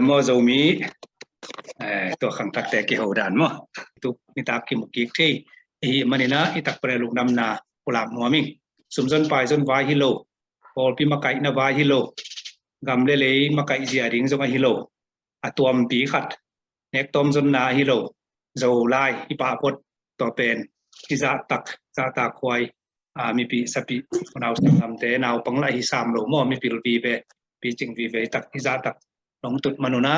มอโจมีตัวขังตักแต่กี่หัวด่านมอตุนิตากิมุกิกที่มันนี่นะอิตักเปรลุงดำนาปุลาบมัวมิงสมจนไปจนวายฮิโลพอพิมาไก่นาวายฮิโลกำเลยมาไก่เสียดิ่งจงฮิโลตัวมปีขัดเน็กตอมจนนาฮิโลโจไลฮิปาพดตัวเป็นที่จะตักจะตาควายมีปีสปีนาวสังคมเตนาวปังไลฮิสามโลมอมีปีลปีเปปีจิงปีเปตักที่จะตักลงตุดมนุนะ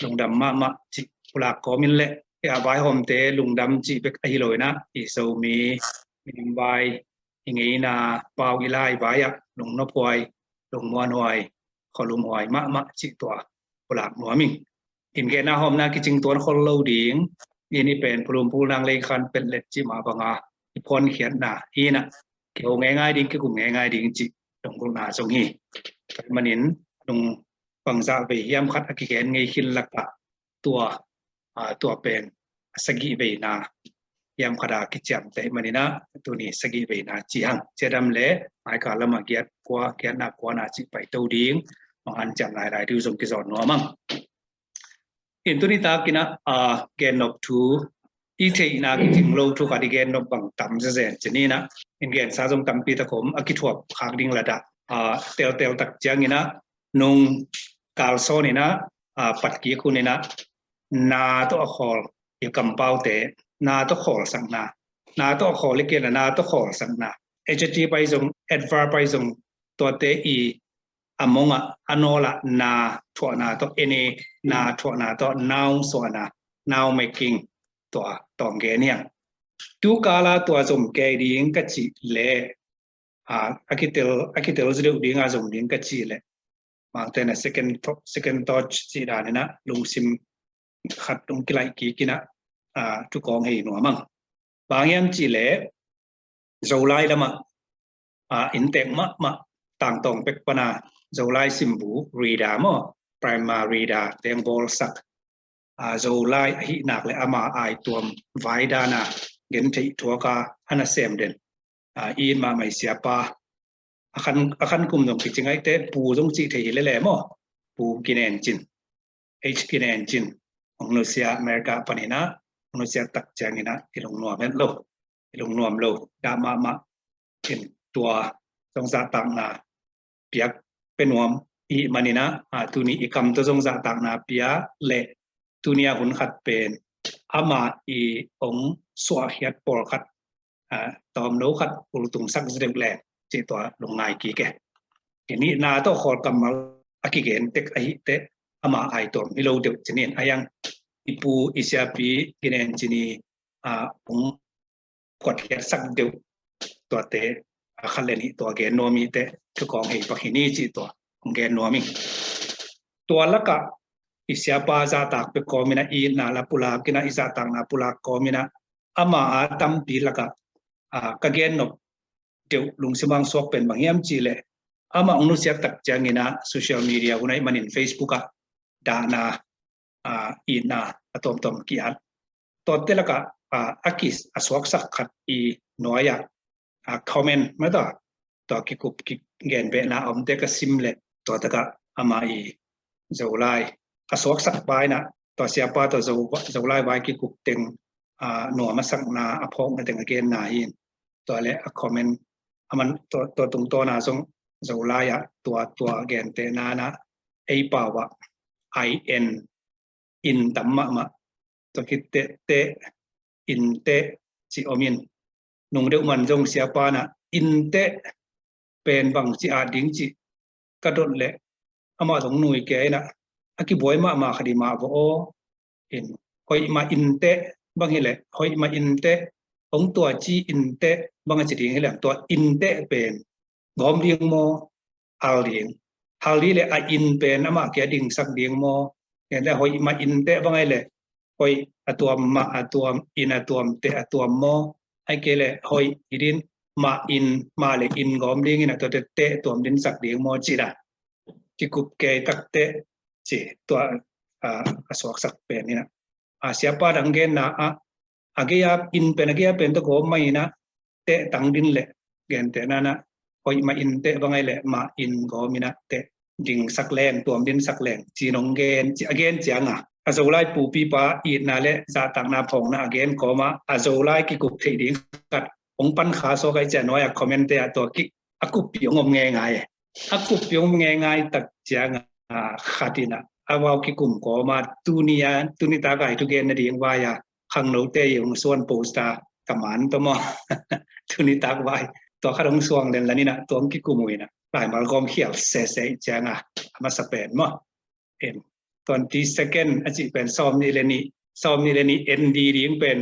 ลงดำมาจิปุลาโกมินเละอาบายหอมเตลงดำจิเบกฮิโลนะอิโซมีมิมบายอิงเอนาปาวกิไลบายลงนพวยลงมวนหวยขอลุมหวยมะจิตัวปุลาหัวมิงอินเกนาหอมนากิจิงตัวคนโลดิ่งนี่เป็นพลุมพูนางเลขันเป็นเล็ดจิมาบังอาอีพรเขียนนาฮีนะเกี่ยวง่ายๆดิ่งก็กลุ่มง่ายๆดิ่งจิลงกุนาทรงฮีมันนินลงฟังซาไปยามคัดอกิเกนไงขินลักะตัวเป็นสกีเบนายามขดากิจจำแต่มันนี่นะตัวนี้สกีเบนาจีฮังเจดำเล่หมายการละมาเกียรกว่าเกียรนักกว่านาจิไปตัวดิ้งบางอันจำหลายที่ส่งกิจสอนนัวมั่งอินตัวนี้ตากินะเกนนกทูอีเทอินากิจิงโลทุกอดีเกนนกบังต่ำเจนนี่นะอินเกนซาจงต่ำปีตะขมอกิทวบขากดิ้งระดับเตลตักเจียงนี่นะนงกาลโซนี่นะปัดกี้คุณนี่นะนาตัวขอลอยู่กำเป้าเตนาตัวขอลสังนาตัวขอลเล็กๆนาตัวขอลสังนาadjective ไปส่ง adverb ไปส่งตัวเตอีอมงอ่ะอโนละนาถั่วนาตัวเอเนนาถั่วนาตัว noun ส่วนนา noun making ตัวตองเกเนี่ยทุกกาลาตัวส่งแกดิ้งกัจจิเล่อากิเตลจะเดือดดิ้งอาส่งดิ้งกัจจิเล่บางแต่เนี่ย second thought จีดานนะลุงซิมขัดลุงกิไลกินะทุกกองให้หนัวมั่งบางอย่างจีเล่โจไลละมาอินเตกมะต่างตรงเป็กปนาโจไลซิมบูรีดามอ primary ดาเตียงบอลสักโจไลหินักเลยอามาไอตัวไวดานาเกนที่ทัวกาฮันเซมเดนอีนมาไม่เสียปาอาคันกลุ่มตรงจริงไอ้เตะปูตรงจีเทียเล่มั้งปูกินเอนจินกินเอนจินองนุษยอเมริกาปนินะองนุษยตักแจงนี่นะที่ลงนวมเม็ดโลลงนวมโลดามาเป็นตัวทรงซาตังนาเปียกเป็นนวมอีมันนี่นะตัวนี้อีกคำตัวทรงซาตังนาเปียเละตัวนี้หุ่นขัดเป็นอามาอีองสวะเฮียดปอลขัดตอมโนขัดปุรุตุงสักเด็กแหลกจีตัวลงนายกี่แกทีนี้นาต้องขอดกำมาอากิเกนเต็กไอเตะอามาไอตัวมิโลเดวจีเนียนอายังอิปูอิเซียปีกินเอนจีนีผมกดเฮียสักเดียวตัวเตะคันเลนี่ตัวเกนโนมีเตะทุกของให้ปักหินี่จีตัวของเกนโนมีตัวละกะอิเซียปาซาตักเปกอมินะอีนาลาปุลากินะอิซาตังนาปุลากอมินะอามาตัมปีละกะกะเกนโนเดี๋ยวลุงสมังสวกเป็นบางอย่างจีเลยอามาองนุษยตักจังนะโซเชียลมีเดียคุณไอ้มันในเฟซบุ๊กดานาอีนาตอมกี่อันตัวเตละกะอากิสสวกสักขัดอีน้อยคอมเมนต์มาตัวกิคุบกิเกนเบนาอมเตกซิมเลยตัวตะกะอามาอีเจ้าไลสวกสักไปนะตัวเสียป้าตัวเจ้าไลไปกิคุบเต็งหนัวมาสักนาอภงกันเต็งเกนนาอินตัวเละคอมเมนต์มันตัวตรงตัวนาทรงโจไลตัวแกนเตนานะไอป่าวะไอเอ็นอินตัมมะตัวคิดเตอินเตจิโอมินนุ่งเดือมันจงเสียปานะอินเตเป็นบางจีอาดิ้งจีกระโดดเละอามาตรงหนุ่ยแกนะอากิบวยมาคดีมาว่าโออินคอยมาอินเตบางเฮเละคอยมาอินเตองตัวจีอินเตบางจีดิ้งเฮเละตัวอินเตเป็นกอมเรียงโมฮัลเรียงฮัลลีเลยอินเป็นอามาเกียดิ้งสักเรียงโมเนี่ยแล้วคอยมาอินเตบางไงเลยคอยตัวมาตัวอินตัวเตตัวโมไอ้เกลเลยคอยอินมาอินมาเลยอินกอมเรียงนะตัวเตตัวดินสักเรียงโมจีละที่กุบเกยตักเตจีตัวสวกสักเป็นนี่นะsiapaดังเกนนะอาเกียอินเป็นอาเกียเป็นตัวโกไม่นะเตตังดินเลยเกนเตนะนะคอยมาอินเตบางไงเลยมาอินก็มีนะเต ดิ่งสักแรงตัวดินสักแรงจีนองเกนอเกนจียงอ่ะอาโซไลปูปีปาอีนาเลจาตักนาพงนะอเกนก็มาอาโซไลกิกุกเทดิกัดองปันขาโซไกเจน้อยคอมเมนต์เตะตัวกิอากุปิองงไงไงอากุปิองไงไงตักจียงขัดินะอาวากิกุมก็มาตุนิตาไกทุเกนนดีงวายาขังโนเตยงส่วนโปสตากมันตัวมอตุนิตากวายตัวขนมสวงเดนละนี่นะตัวกิกุมวยนะหลายมาลกอมเขียวเสยจียงมาสเปนมั้งเอ็นตอนที่ second อาจจะเป็นซอมนี่เลนี่ ND ดิ้งเป็น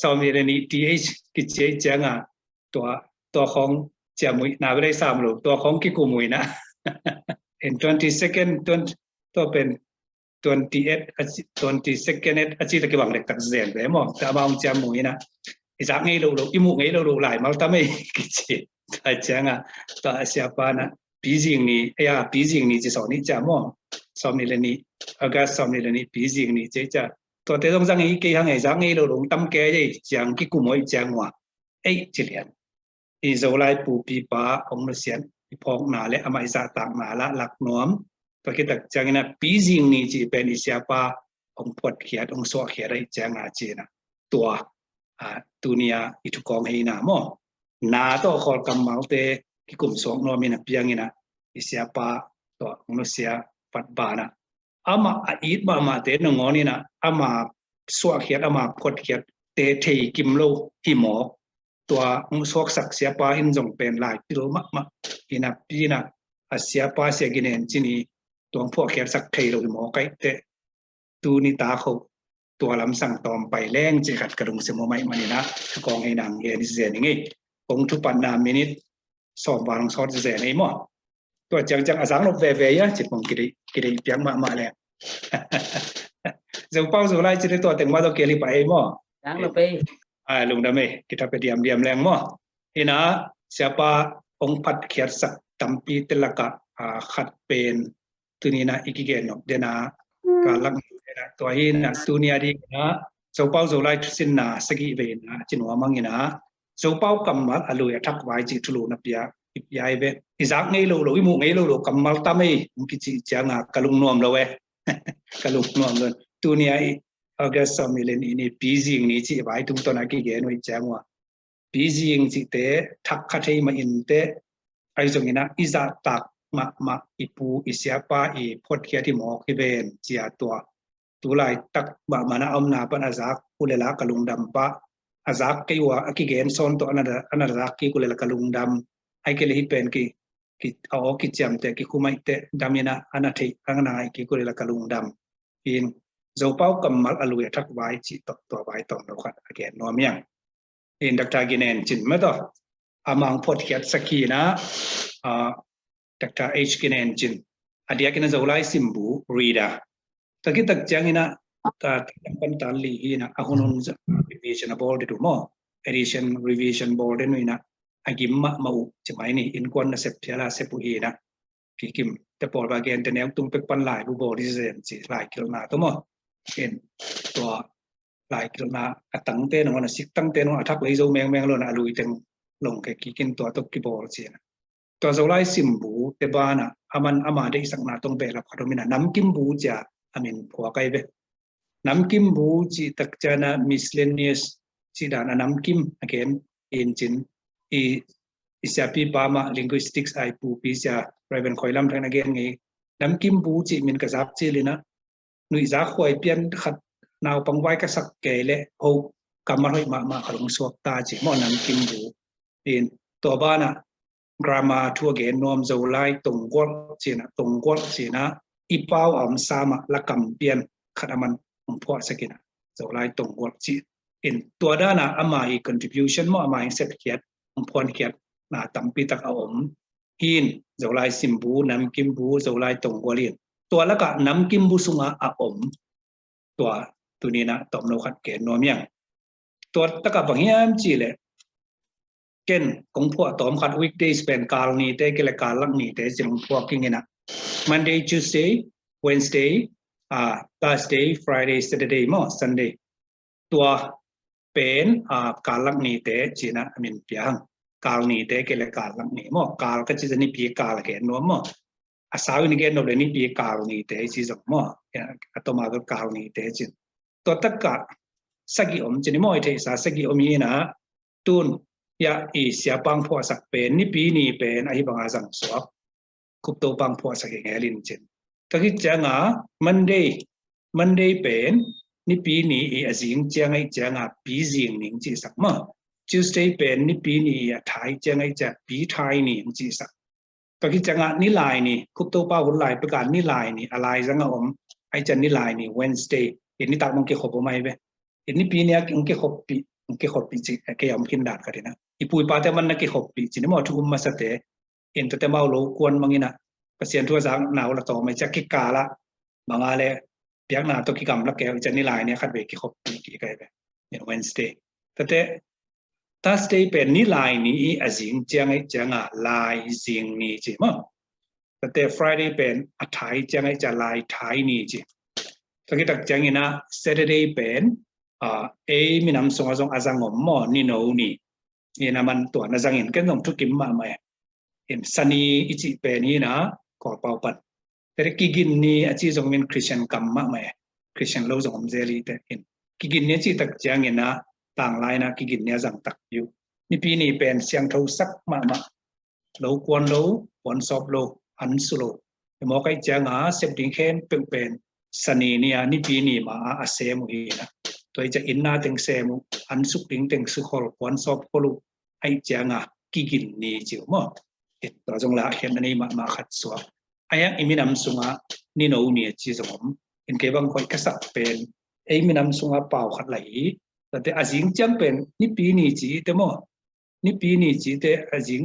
ซอมนี่เลนี่ TH กิจเจียงตัวของเจียมุยนาไม่ได้ซ้ำหรอกตัวของกิกุมุยนะเอ็น22nd ตัวเป็น22nd อาจจะตะกี้บังเล็กตักเสียนไปมั้งแต่บางเจียมุยนะอีสักงี้ลูกอีมุกงี้ลูกหลายมาทำไมกิจแต่เจียงตัวอาเซียปานะปีจิงนี่ปีจิงนี่จะสอนนี่จะมั้งซอมนี่เลนี่อากาศซอมนี่เลนี่ปีจิงนี่จะตัวเตะต้องสั่งอีกกี่ครั้งไอ้สั่งอีลูกตั้มแก่ยี่จังกิกุมวยจังว่าจิเลียนอีโซไลปูปีปาองนุเซียนพองนาและอเมริกาต่างนาละหลักน้อมตัวคิดตักจังนะปีจิงนี่จีเป็นอิสยาปาองปวดเขียดองสวกเขียดได้จังจีนะตัวตัวนี้อิทุกองให้นามั้งนาตัวขอกำมาเตะกิกุมสวกน้อมินะเพียงนะอิสยาปาตัวองนุเซียปัดบานะอามาอีดมาเตนงอนี่นะอามาสวกเขียดอามาพดเขียดเตะเทกิมโลหิมอตัวสวกสักเสียปาหินจงเป็นหลายกิโลมะอินะปีนะเสียปาเสียกินเองจีนี่ตัวพวกเขียดสักเทโลหิมอไกเตะตูนิตาเขาตัวลำสั่งตอมไปแรงจีขัดกระดุงเสมอไม่มันนี่นะกองให้นางเฮนิเซนงี้คงทุปันนามินิตสอบบางสอดเซนไอ้หม้อตัวจังอาสังลบเวๆจิตมองกิริเปียงมาแล้วเจ้าเป้าสุไลจิตตัวแต่งมาตัวเกลิไปไอ้หม้อJangan lupa. Lung dame kita pe diam leng mo ina siapa ongpat khiat sak tampi telaka khat pen tunina ikigeno dena kalak dena to hina tunia di na so pau so lai sin na sagi ve na chinwa mangina so pau kamal alu ya thak wai chi thulu na pia ipyai be izak ngei lo imu ngei lo kamal tamei mkichi changa kalung nom lo we kalung nom lo tunia August milen ini busy ni chi bai tung to na ki ge noi changwa busy chi te thak khathei ma in te ai jongina iza tak ma ipu isiapa I phot khia ti mo ki ben chia tua tu lai tak ba mana amna pan azak kulela kalung dam pa azak ke wa ki gen son to another ki kulela kalung dam ai ke le hi pen ki ao ki cham te ki kumai te damina anathei angna ki kulela kalung dam in dầu bao cầm mal alui thắc vai chỉ tọt vai tọt đâu khát again no miang in Dr. Ginen chin mà đó among podcast saki na Dr. H Ginen chin adia kina dầu lai simbu reader taki tak jang ina ta kan tan li ina ahunun revision board itu mo edition revision board nu ina agim ma mau chmai ni in kon na sep phala sepu ina kikim te por ba gen te neu tung pek pan lai bu board design chi lai kil na to moเป็นตัวหลายกิโลนาตั้งเต้นวันสิตั้งเต้นวันทักเลยโจแมงเลยนะลุยเต็งลงแค่กินตัวตกกิบอลเสียนะตัวโจไลซิมบูเตบานะอามาได้สักนาตรงเปรับขดมินะน้ำกิมบูจะผัวไกเบน้ำกิมบูจีตักจานะมิสเลเนียสจีดานะน้ำกิม again เอ็นจินอิสยาปีปามา linguistics ไอปูปีจะไรเป็นคอยลำทางนักเรียนไงน้ำกิมบูจีมันกระซับจีเลยนะนุยจากคอยเปลี่ยนขัดนาวปังไว้ก็สักเกลเลยโอ้กำมาให้มาขลุ่มสวกตาจิมอนังกิมบูอินตัวบ้านะกรามาทัวเกนนอมโจไลตรงกวดจีนะตรงกวดจีนะอีเป้าอมสามะละกำเปลี่ยนขัดมันพอสกินะโจไลตรงกวดจีอินตัวด้านน่ะอามาอี contribution มั่วอามาอีเซตเกียรพรเกียรน่ะตั้มปีตักเอาอมหินโจไลซิมบูน้ำกิมบูโจไลตรงกวดเรียนตัวละก็น้ำกิมบุสุงอาอมตัวนี้นะตอมโนขัดเกณฑ์โนเมียงตัวตะกับบางอย่างจีเลยเกณฑ์ของพวกตอมขัด weekdays เป็นการนี้แต่ก็เลยการลักนี้แต่สิ่งพวกกินนะ Monday Tuesday Wednesday Thursday Friday Saturday มั้ง Sunday ตัวเป็นการลักนี้แต่จีนะมินเปียงการนี้แต่ก็เลยการลักนี้มั้งการก็จะนี่ปีการเกณฑ์โนมั้ง อาสาวินิเกนเราเลยนี่ปีกาวนี่แต่จีสมออัตมาก็กาวนี่แต่จีตัวตักกะสกิอมจีนี่มอยเทสาสกิอมีนะตุนยาอีเสียปังพัวสักเป็นนี่ปีนี่เป็นไอ้บางอาสังสวบคุปโตปังพัวสักเงลินจีตะกี้จังอ่ะมันได้เป็นนี่ปีนี่อาจิงจังไอ้จังอ่ะปีจิงนิ่งจีสักมาTuesday เป็นนี่ปีนี่ไทยจังไอ้จะปีไทยนี่งจีสักตะกี้จังอ่ะนี่ลายนี่คุปโตป้าหุ่นลายประกาศนี่ลายนี่อะไรจังอ่ะไอ้จันนี่ลายนี่ Wednesday เห็นนี่ตากมังเกขบไม่เว้เห็นนี่ปีนี้มังเกขบปีจีแกยอมพินดาดกันเลยนะอีปุยป้าแต่มันนักเกขบปีจีนี่มอทุกมาสเตเห็นแต่เมาโลกวนมังงี้นะเกษียณทั่วสังหนาวละต่อไม่จะกิกาละบางอะไรเปียกหนาตัวกิกรรมละแกจันนี่ลายเนี่ยคัดเวกิขบปีกี่ไกลไปเนี่ย Wednesday แต่Thursday เป็นนี่ลายนี้อาจิงจังไอ้จังอ่ะลายจิงนี่จีมั้งแต่ Friday เป็นอัฐายจังไอ้จะลายไทยนี่จีตะกี้ตักจังงี้นะ Saturday เป็นมีน้ำสงอาจังงมนี่โน่นี่นะมันตัวน่าจังเห็นกันต้องทุกกิมมาไหมเห็นซันนี่อีจีเป็นนี่นะก่อเป่าปัดแต่กิกินนี่อาจีจงเป็นคริสเตียนกัมมาไหมคริสเตียนเราจงเจริญแต่เห็นกิกินเนี่ยจีตักจังงี้นะต่างลายนะกิกินเนี่ยจังตักอยู่นี่ปีนี้เป็นเสียงเท่าสักมาเราควรเราวันสอบเราอันสุโลหมอใครจังเสพติดเข้มเป็นสันนี่เนี่ยนี่ปีนี้มาอาเซมุฮีนะตัวจะอินนาเต็งเซมุอันสุกติงเต็งสุขรวันสอบพลุไอจังกิกินนี่จิ๋วมั้งตัวจงละเห็นอันนี้มาขัดสวบไอ้ยังมีน้ำสุงนี่โน่เนี่ยจีสมเห็นเก็บางคนกษัตริย์เป็นมีน้ำสุงเปล่าขัดไหลแต่อาจิงจังเป็นนี่ปีนี้จีแต่มั้งนี่ปีนี้จีแต่อาจิง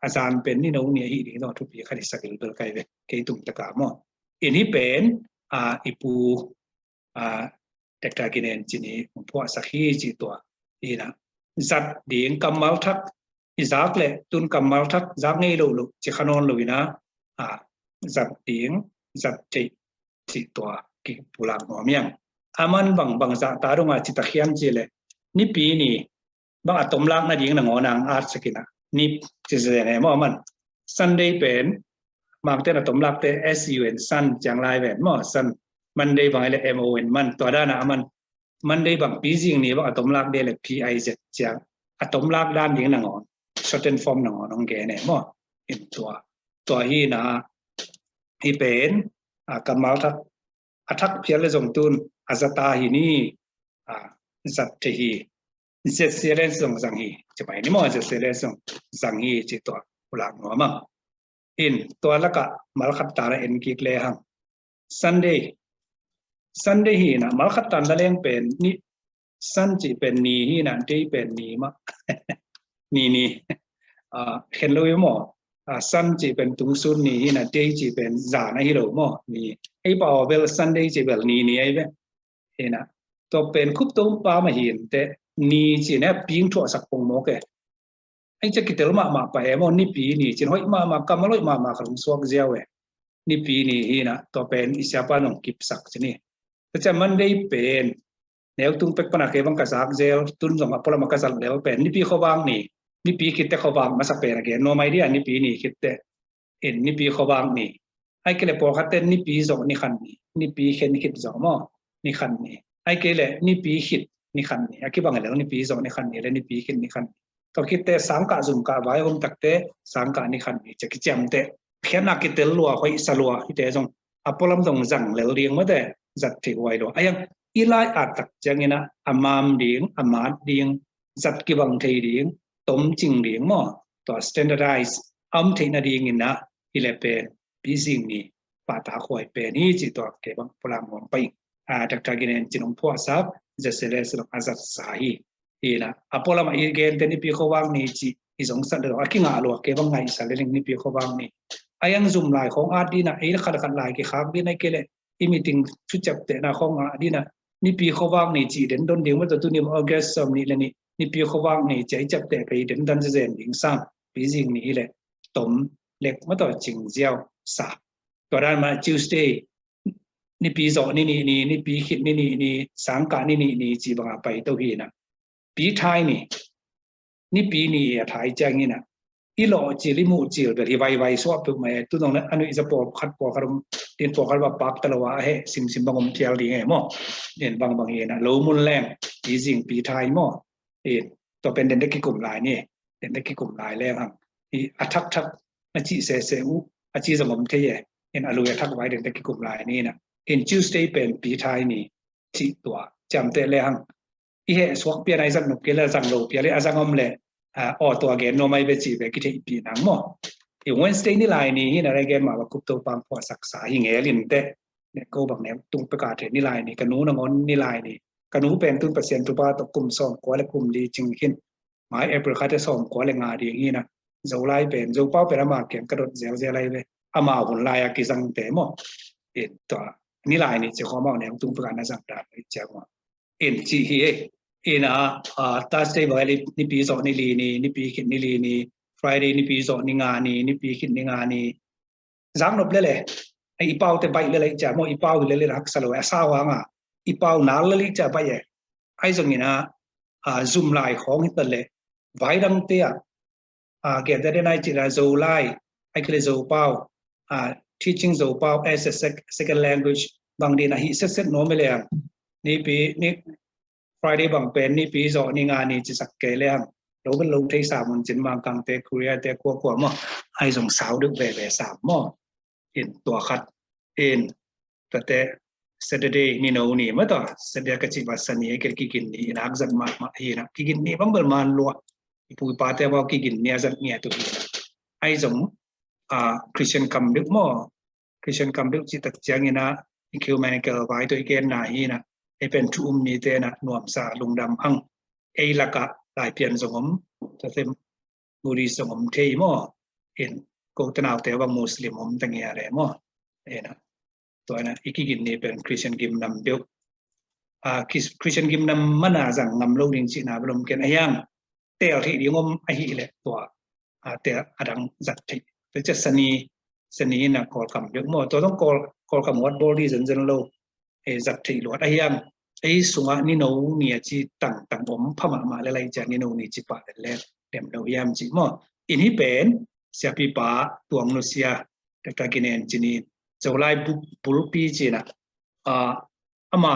อาจารย์เป็นนี่โน่เนี่ยฮีนี่ต้องทุกปีขัดสักเดือนไกลไปเกี่ยตุ่มตะกามั้งอันนี้เป็นอีปูแต่การกินเองจีนี่ผมพูดสักทีจีตัวนี่นะจัดเดียงกำมัลทักอิจากเลยตุนกำมัลทักจากไงลูกจีขนอนลุยนะจัดเดียงจัดจีตัวกิปุลังหัวเมียงมันบางจากตาดงจิตเขียนจีเลยนี่ปีนี้บางตมลักนั่นเองนะงอนางอาร์ตสกินะนี่จะแสดงไงมั่งมัน Sunday เป็นบางแต่ตมลักแต่ SUN Sun จังไรแบบมั่ง Sunมันได้บางอะไร MON มันตัวด้านนะมันได้บางปีจริงนี่บางตมลักได้เลย PIZ จังตมลักด้านยิงนางอน shorten form นางอนน้องแกเนี่ยมั่งเห็นตัวที่นะที่เป็นกำมัลทักทักเพียรเลยส่งตุนอาจตาหินี่สัตย์ที่เสียเสียเรื่องส่งสังหีจะไปนี่มั่งจะเสียเรื่องส่งสังหีจิตตัวหลักหัวมั่งอินตัวละก็มาขัดตาละเอ็นกิกเลยฮัง Sunday ฮีนะมาขัดตาละเลี้ยงเป็นนี่ซันจีเป็นนี่ฮีนะที่เป็นนี่มั้งนี่เห็นเลยมั้งซันจีเป็นตุงซุนนี่ฮีนะที่จีเป็นจานะฮีโร่มั้งนี่ไอ้ป่าวเวล Sunday จีเป็นนี่ไอ้เว้ยเห็นนะตัวเป็นคุปตุ้มป้ามาเห็นแต่นี่จีเนี่ยปิ้งถั่วสักปงโมกไอ้จะกิตเตอร์มาไปมั้งนี่ปีนี่จีห้อยมากำมาลอยมาขนมสวกเจียวเว้ยนี่ปีนี่เห็นนะตัวเป็นอิสยาปานงกิบสักจีนี่แต่จะมันได้เป็นแนวตุ้งเป็กปนักเก็บังกษักเจลตุ้นส่งมาพลมกษัตริย์แล้วเป็นนี่ปีเขาวางนี่ปีคิดแต่เขาวางมาสักเป็นอะไรโนไม่ได้นี่ปีนี่คิดแต่นี่ปีเขาวางนี่ไอ้เกล็ดพอคัดเต้นนี่ปีส่งนี่ขันนี่ปีเข็นคิดส่งมั้งนี่ขันนี่ไอ้เกล็ดนี่ปีคิดนี่ขันนี่ไอ้คิดบางอย่างแล้วนี่ปีส่งนี่ขันนี่แล้วนี่ปีคิดนี่ขันก็คิดแต่สังกัดจุ่มกะไว้ผมตักแต่สังกัดนี่ขันนี่จะคิดจำแต่เขียนนักคิดแต่ลัวคอยสลัวที่แต่ส่งพลมส่งสั่งแล้วเรียงมาแต่จัดถือไว้ด้วยไอ้ยังอีไลอาตักจังงี้นะมามเดียงมาดเดียงจัดกิบังเทียเดียงต้มจิงเดียงมั้งตัว standardize เทียนเดียงนี่นะที่เล็บเป็นปีสิ่งนี้ปาตาคอยเป็นนี่จิตตัวเก็บังพลังมันไปจากทางกินจินงพัวซับจะเสด็จสู่อาจัดสายนี่นะพลมาอีเกนแต่นี่ปีเขาวางนี่จิอีสงสัยเดี๋ยวกินอะไรวะเก็บังไงสารเรื่องนี่ปีเขาวางนี่ไอ้ยังซุ่มลายของอาร์ดีนะไอ้ขัดลายกี่ครั้งดีนะเกเลยที่มีติงชุดจับแต่หน้าของดีนะนี่ปีเขาวางนี่จีเด่นต้นเดียวมันตัวนี้ออกัสซัมนี่เลยนี่ปีเขาวางนี่ใจจับแต่ไปเด่นดันจะเด่นดิ่งซ้ำปีจริงนี่แหละต้มเล็กมาต่อจิงเจียวสาก็ได้มา Tuesday นี่ปีสองนี่ปีคิดนี่สังกัดนี่จีบังไปตัวพี่นะปีไทยนี่ปีนี่ไทยจังนี่นะ อีหล่อจีริมูจีแบบที่ไวสวบปุ๊บมาตัวตรงนั้นอันนี้จะปอกขัดปอกคารมเดินปอกคารมปักตลอดเฮ้ซิมบางอมเที่ยวดีไงมั้งเดินบางเองนะโลมุนแรงปีสิงปีไทยมั้งตัวเป็นเด่นได้กี่กลุ่มลายนี่เด่นได้กี่กลุ่มลายแล้วครับที่อัทักอาชีเสอุอาชีสมอมเที่ยอลุยทักไว้เด่นได้กี่กลุ่มลายนี่นะTuesday เป็นปีไทยนี่ที่ตัวจำเตะเลยครับอีเห่สวกเปียนไอซักหนุกเปียเลยจังโลเปียเลยอาซังอมเลยตัวเกณฑ์โนไม่เป็นจีบกิจปีนังมั้งอี Wednesday นี่ลายนี่นะอะไรเกณฑ์มาว่าคุปตัวปังพอศักษาหิงเอลินเตะเนี่ยก็บางเนี่ยตุ้งประกาศเห็นนี่ลายนี่กันนู้นงอนนี่ลายนี่กันนู้เป็นตุ้งเปอร์เซ็นต์ตัวป้าตกกลุ่มส่งกว่าและกลุ่มดีจริงขึ้นหมายเอเปอร์คาจะส่งกว่าและงาดีอย่างนี้นะเจ้าลายเป็นเจ้าเป้าเป็นมาเก็บกระโดดเจ้าอะไรเลยอามาหุ่นลายกิจังเตะมั้งตัวนี่ลายนี่จะข้อมาเนี่ยตุ้งประกาศน่าสังดาบเจ้าว่าจีเฮตัดเซบอยนี่ปีสองนี่ลีนี่ปีขิดนี่ลีนี่ Friday นี่ปีสองนี่งานนี่ปีขิดนี่งานนี่จังนบเลยไอ้อีเป้าแต่ใบเลยจ้ะมั่วอีเป้าเลยรักสลวยสาวงอ่ะอีเป้านาเลยจ้ะใบไอ้ตรงนี้นะซูมไลน์ของฮิตเลยไว้ดังเตี้ยเกี่ยวกับได้ในจิตโซไลไอ้คือโซเป้าteaching โซเป้า as a second language บางทีนะฮิเซ็ตโน้มไปเลยนี่ปีนี่Friday บางเป็นนี่ปีสองนี่งานนี่จะสักเกลี่ยเราเป็นลูกที่สามมันจินบางกลางเตะคุยเตะกลัวมั้งไอ้สงสาวดึกแบบสามมั้งตัวขัดแต่ Saturday นี่โน่นี่มาต่อ Saturday ก็จิบสันนี่ก็กินนี่นักจัดมานะกินนี่บังเบิลมันลัวผู้ปาเตะว่ากินเนี่ยจัดเนี่ยตัวนี้ไอ้สงChristian คำดึกมั้ง Christian คำดึกจิตตักจังนี่นะอีคิวแมนเกอร์ไว้ตัวอีกนายนะเป็นทุ่มนี่เตนะนวมสาลุงดำอังลักะหลายเปลี่ยนสมจะเต็มบุรีสมเทยมั้งกูตนาวแต่ว่ามุสลิมตั้งเงี้ยอะไรมั้งนะตัวนั้นอีกกินนี่เป็นคริสเตียนกิมนำเดียวคริสเตียนกิมนำมันอาจังนำโลกดินจีน่าบรมเกณฑ์ไอ้ยังเตะที่ดีงมไอ้ฮีเลยตัวเตะอดังจัดที่เป็นจะสนีนะกอลคำเดียวมั้งตัวต้องกอลคำวัดบอดี้จนโลจัดที่หลวดไอ้ยังไอ้สุงะนี่โน่เนี่ยจีต่างผมพม่ามาอะไรๆจากนี่โน่นี่จีป่าแต่แรกเต็มเรายามจีมั้งอินฮิเป็นเสียปีป่าตัวมนุษย์แต่การกินเองจีนี่เจ้าไล่บุรุษปีจีนะอามา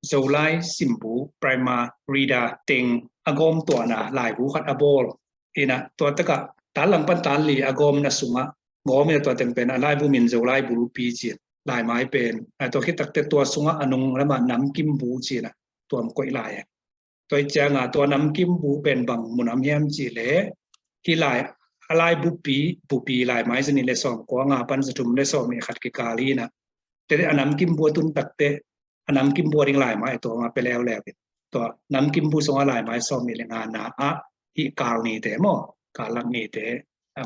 เจ้าไล่สิมบูไพรมารีดาเต็งอากอมตัวน่ะหลายบุคัดอบอลนะตัวตะกะตาหลังปันตาลีอากอมน่ะสุงะงอมีตัวเต็งเป็นอะไรบุมินเจ้าไล่บุรุษปีจีลายไม้เป็นตัวคิดตักแต่ตัวสุงะอนุงแล้วมาน้ำกิมบูจีนะตัวมก้อยลายตัวเจ้าตัวน้ำกิมบูเป็นบางมุนน้ำเยี่ยมจีเล่ที่ลายอะไรบุปีลายไม้สนิทเลยสองกว่างปันสถุมเลยสองมีขัดกิกาลีนะแต่อันน้ำกิมบัวตุนตักแต่อันน้ำกิมบัวริงลายไม้ตัวมาไปแล้วตัวน้ำกิมบูสองลายไม้สองมีแรงงานนะที่กาลนี่แต่หม้อกาลังนี่แต่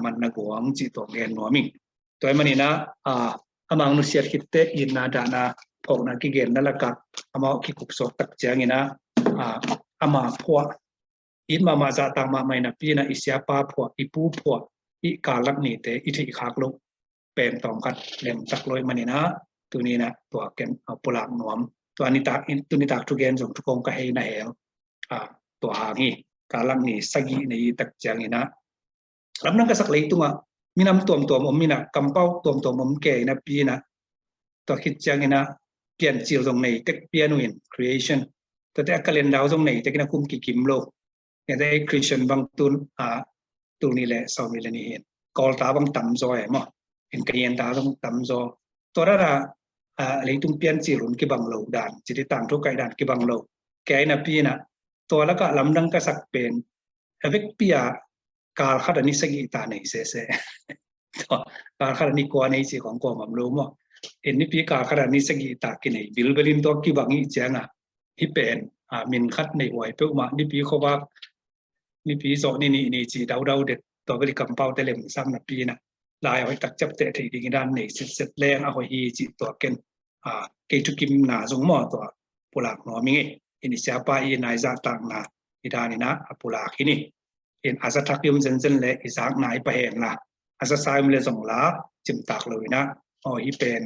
มันนักหวงจีตัวเงินหัวมิงตัวมันนี่นะamang manusia kita ina dana pok na kigen na lakak ama kikup so tak jang ina ama phwa in mama za tang ma mai na pi na isya pa phwa ipu phwa I kalak ni te I thi khak lu pen tong khat lem tak loi manina tu ni na to ken pulak nuam to anita in tu ni tak tu gen jong tu kong ka hei na hel to ha ngi kalak ni sagi ni tak jang ina lam nang ka sak lei tunga minam tuam om mina kampau tuam om ke na pi na to khit chang ina pian chiu jong nei tek pianuin creation to te kalen dau jong nei te kina kum ki kim lo ne dai christian bang tun tu ni le so mi le ni hin kol ta bang tam zo e mo in kien ta jong tam zo to ra le tung pian chi run ki bang lo dan chi ti tang thu kai dan ki bang lo ke na pi na to la ka lam dang ka sak pen avec piaการขัดนิสกิตาในเสการขัดนิกวาในสิของกอมรู้มั้งเอ็นนี่ปีการขัดนิสกิตากินในบิลเบลินตัวกี่บางอีเจ้าที่เป็นมินขัดในหวยเพื่อมานี่ปีเขาว่านี่ปีสองนี่จีดาวเด็ดตัวบริกรรมเป้าแต่เล่มซ้ำนับปีนะลายเอาตักจับเตะที่ดิ่งด้านในเสร็จแรงเอาไว้จีตัวเกินเกจุกิมหนาสงหม้อตัวปุลากหนอมิงอินิเซียป้ายนายจากต่างนาที่ด้านนี้นะปุลากที่นี่อาจจะทักยมเซนเลยอีสานนายไปเห็นละอาจจะสายมันเลยส่งละจิมตากเลยนะอีเป็น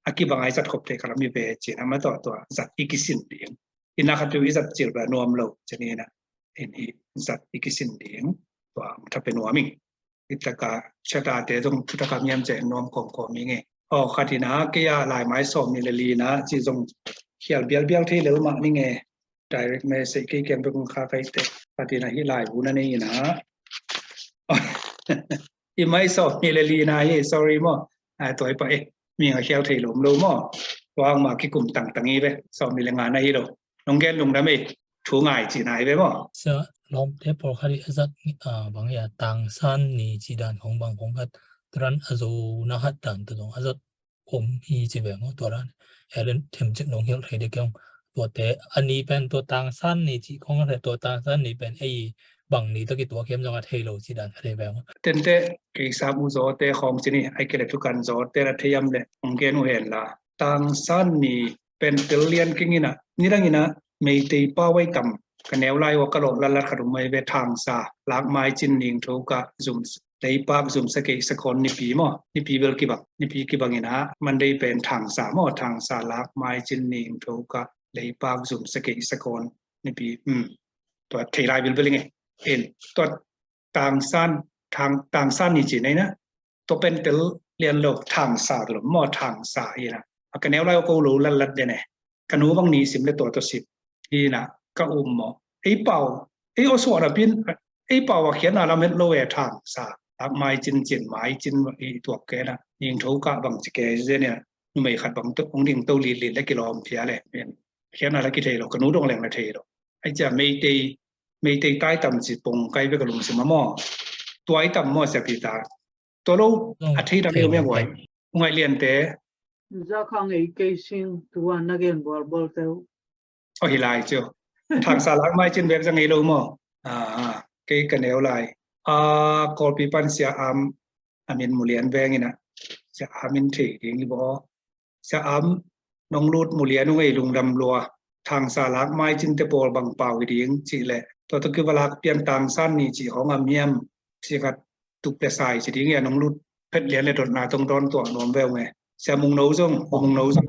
อากิบังไอจัดขบเทคารามีเปจีนะมาตัวจัดอีกิสินเดียงอินาคัตุวิจัดจิรนวมโลจะนี่นะอินจัดอีกิสินเดียง ตัวถ้าเป็นหัวมิงอิตกาชะตาเตต้องทุตกามยามเจนอมของมิงอ๋อคดีนะเกียหลายไม้สอมมีลีนะจีจงเขียนเบี้ยวที่เหลือมานี่ไง direct message กี่เกมเป็นคาเฟ่เตคดีนะที่หลายบุญนี่นะอีไม้สอมมีลีนะยี่ sorry มั้งตัวไปมีเขียวที่หลุมรู้มั้งวางมากี่กลุ่มต่างๆนี้ไปสอมมีแรงงานในที่เราน้องแกนลงได้ไหมถูง่ายจีไหนไปมั้ง是ลมเทปอคาริอัดบางอย่างต่างสันนี่จีดันของบางของกัดตรันอโซนะฮัดตันตัวอัดผมฮีจีแบบว่าตัวนั้นเอเลนเทมจิตน้องเฮียร์เด็กยังตัวแต่อันนี้เป็นตัวต่างสันนี่จีของอะไรตัวต่างสันนี่เป็นไอ้บางนี่ตะกี้ตัวเข้มจังหวัดเฮโลจีดันอะไรแบบว่าเต้นเตะกิสามุโซเตะของจีนี่ไอเกล็ดทุกันโซเตะระเทียมเลยองเกนูเห็นละต่างสันนี่เป็นเตลเลียนกิงินะนี่ดังนี้นะไม่ตีป้าไว้กำกันแนวไล่ว่ากระโดดลัดขนมไม่ไปทางซาลากไม้จินนิงทุกะซุ่มได้ปากซุ่มสเกสคนนิปีมั้งนิปีเบลกิบักนิปีกิบังนี่นะมันได้เป็นทางซามั้งทางซาลากไม้จินนิงทุกะได้ปากซุ่มสเกสคนนิปีตัวเทไลเบลเบลไงเห็นตัวต่างสั้นทางต่างสั้นนี่จีไหนนะตัวเป็นเตลเรียนโลกทางซาหรือมั้งทางซาอีนะกันแนวไล่ว่ากูรู้ลัดเดเนี่ยกันรู้บางนี้สิมเลยตัวสิบอีนะก็หมอไอ้เป่าไอ้อสวรพินไอ้เป่าเขียนอะไรเม็ดโลเอทางซาลักไม้จินไม้จินไอ้ตัวแกนะยิงทุกะบางจิแกเนี่ยนุ่มไม่ขัดบางตัวองดิ่งตัวลีและกิโลเทียเลยเป็นเขียนอะไรกิเทโลกันรู้ตรงแหล่งละเทโลไอ้จะไม่ตีใต้ต่ำจิปงใกล้ไปกับลุงสมมอตัวไอ้ต่ำมอเสียปีตาตัวเราอาทิตย์ละเดียวไม่ไหวงวยเรียนแต่จะข้างไอ้เกซิงตัวนักเรียนบอลเตลโอ้ยลายเจ้าทางสาลักไม้จินแบบจังไงรู้มั้งเกี่ยกันแนวลายกอลปีปันเสียอามินมูเลียนแวงนี่นะเสียอามินเถียงนี่บอกเสียน้องรูดมูเลียนนุ่งไอ้ลุงดำรัวทางสาลักไม้จินเตโปลบังเป่าวิดีงจีแหละตัวตะกี้เวลาเปลี่ยนต่างสั้นนี่จีของอาเมียมจีกัดตุกเปสายจีดีเงี้ยน้องรูดเพชรเลียนเลยโดดนาตรงโดนตัวนวมแววไงเสียมุงโน้ซงมุงโน้ซง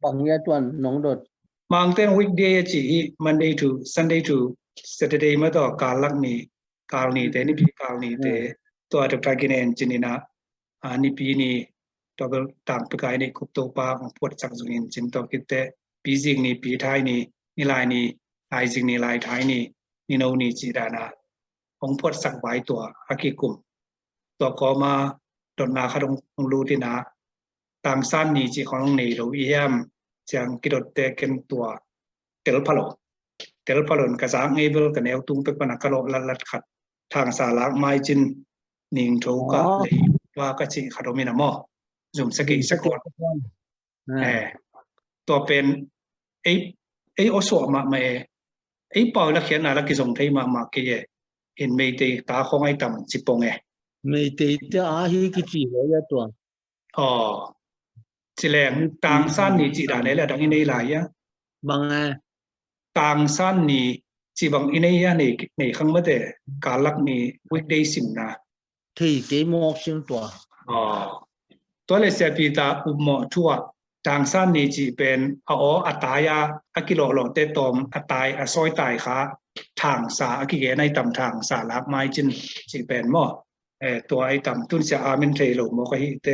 บางอย่างตัวน้องโดดบางเต้น weekday จี Monday to Sunday to Saturday มาต่อกาลักนี่กาลนี่แต่นี่ปีกาลนี่แต่ตัวเด็กกินเองจีนี่นะนี่ปีนี่ตัวเบลตามไปกายนี่คุปโตปาของปวดจักจุนินจินตัวคิดแต่ปีจิงนี่ปีไทยนี่ลายนี่ลายจิงนี่ลายไทยนี่โนนี่จีดานาของปวดสักไว้ตัวอากิกุมตัวก็มาโดนนาคดงรู้ที่นะต่างสั้นนี่จีของนี่เราเยี่ยมจังกิโดเตกันตัวเตลพาโลนกระซังเอเบลกันแนวตุ้งเป็กปนักกะโลลัดขัดทางสาลักไม้จินนิงทูกะเลยว่ากะจิขดมินามอจุ่มสกิสกอตตัวเป็นไอ้อสวมาไอ้เป่าละเขียนอะไรกิสงไทยมาเกยเห็นไม่ตีตาของไอ้ต่ำจิปงไม่ตีจะฮีกิจิเลยตัวอ๋อจีแรงต่างสั้นนี่จีดาเนี่ยแหละดังนี้ในหลายอย่างบางไงต่างสั้นนี่จีบางอินเนียในข้างเมื่อแต่การลักนี่วิกเดย์สิมนะที่เกมออกเสียงตัวอ๋อตัวเลเซียปีตาอุโมทั่วต่างสั้นนี่จีเป็นอัตายาอากิโลโลเตตอมอัตายซอยตายขาทางสาอากิเกในต่ำทางสาลักไม้จินจีเป็นหม้อตัวไอ้ต่ำตุนเสียอามินเทโลโมก็ฮิเต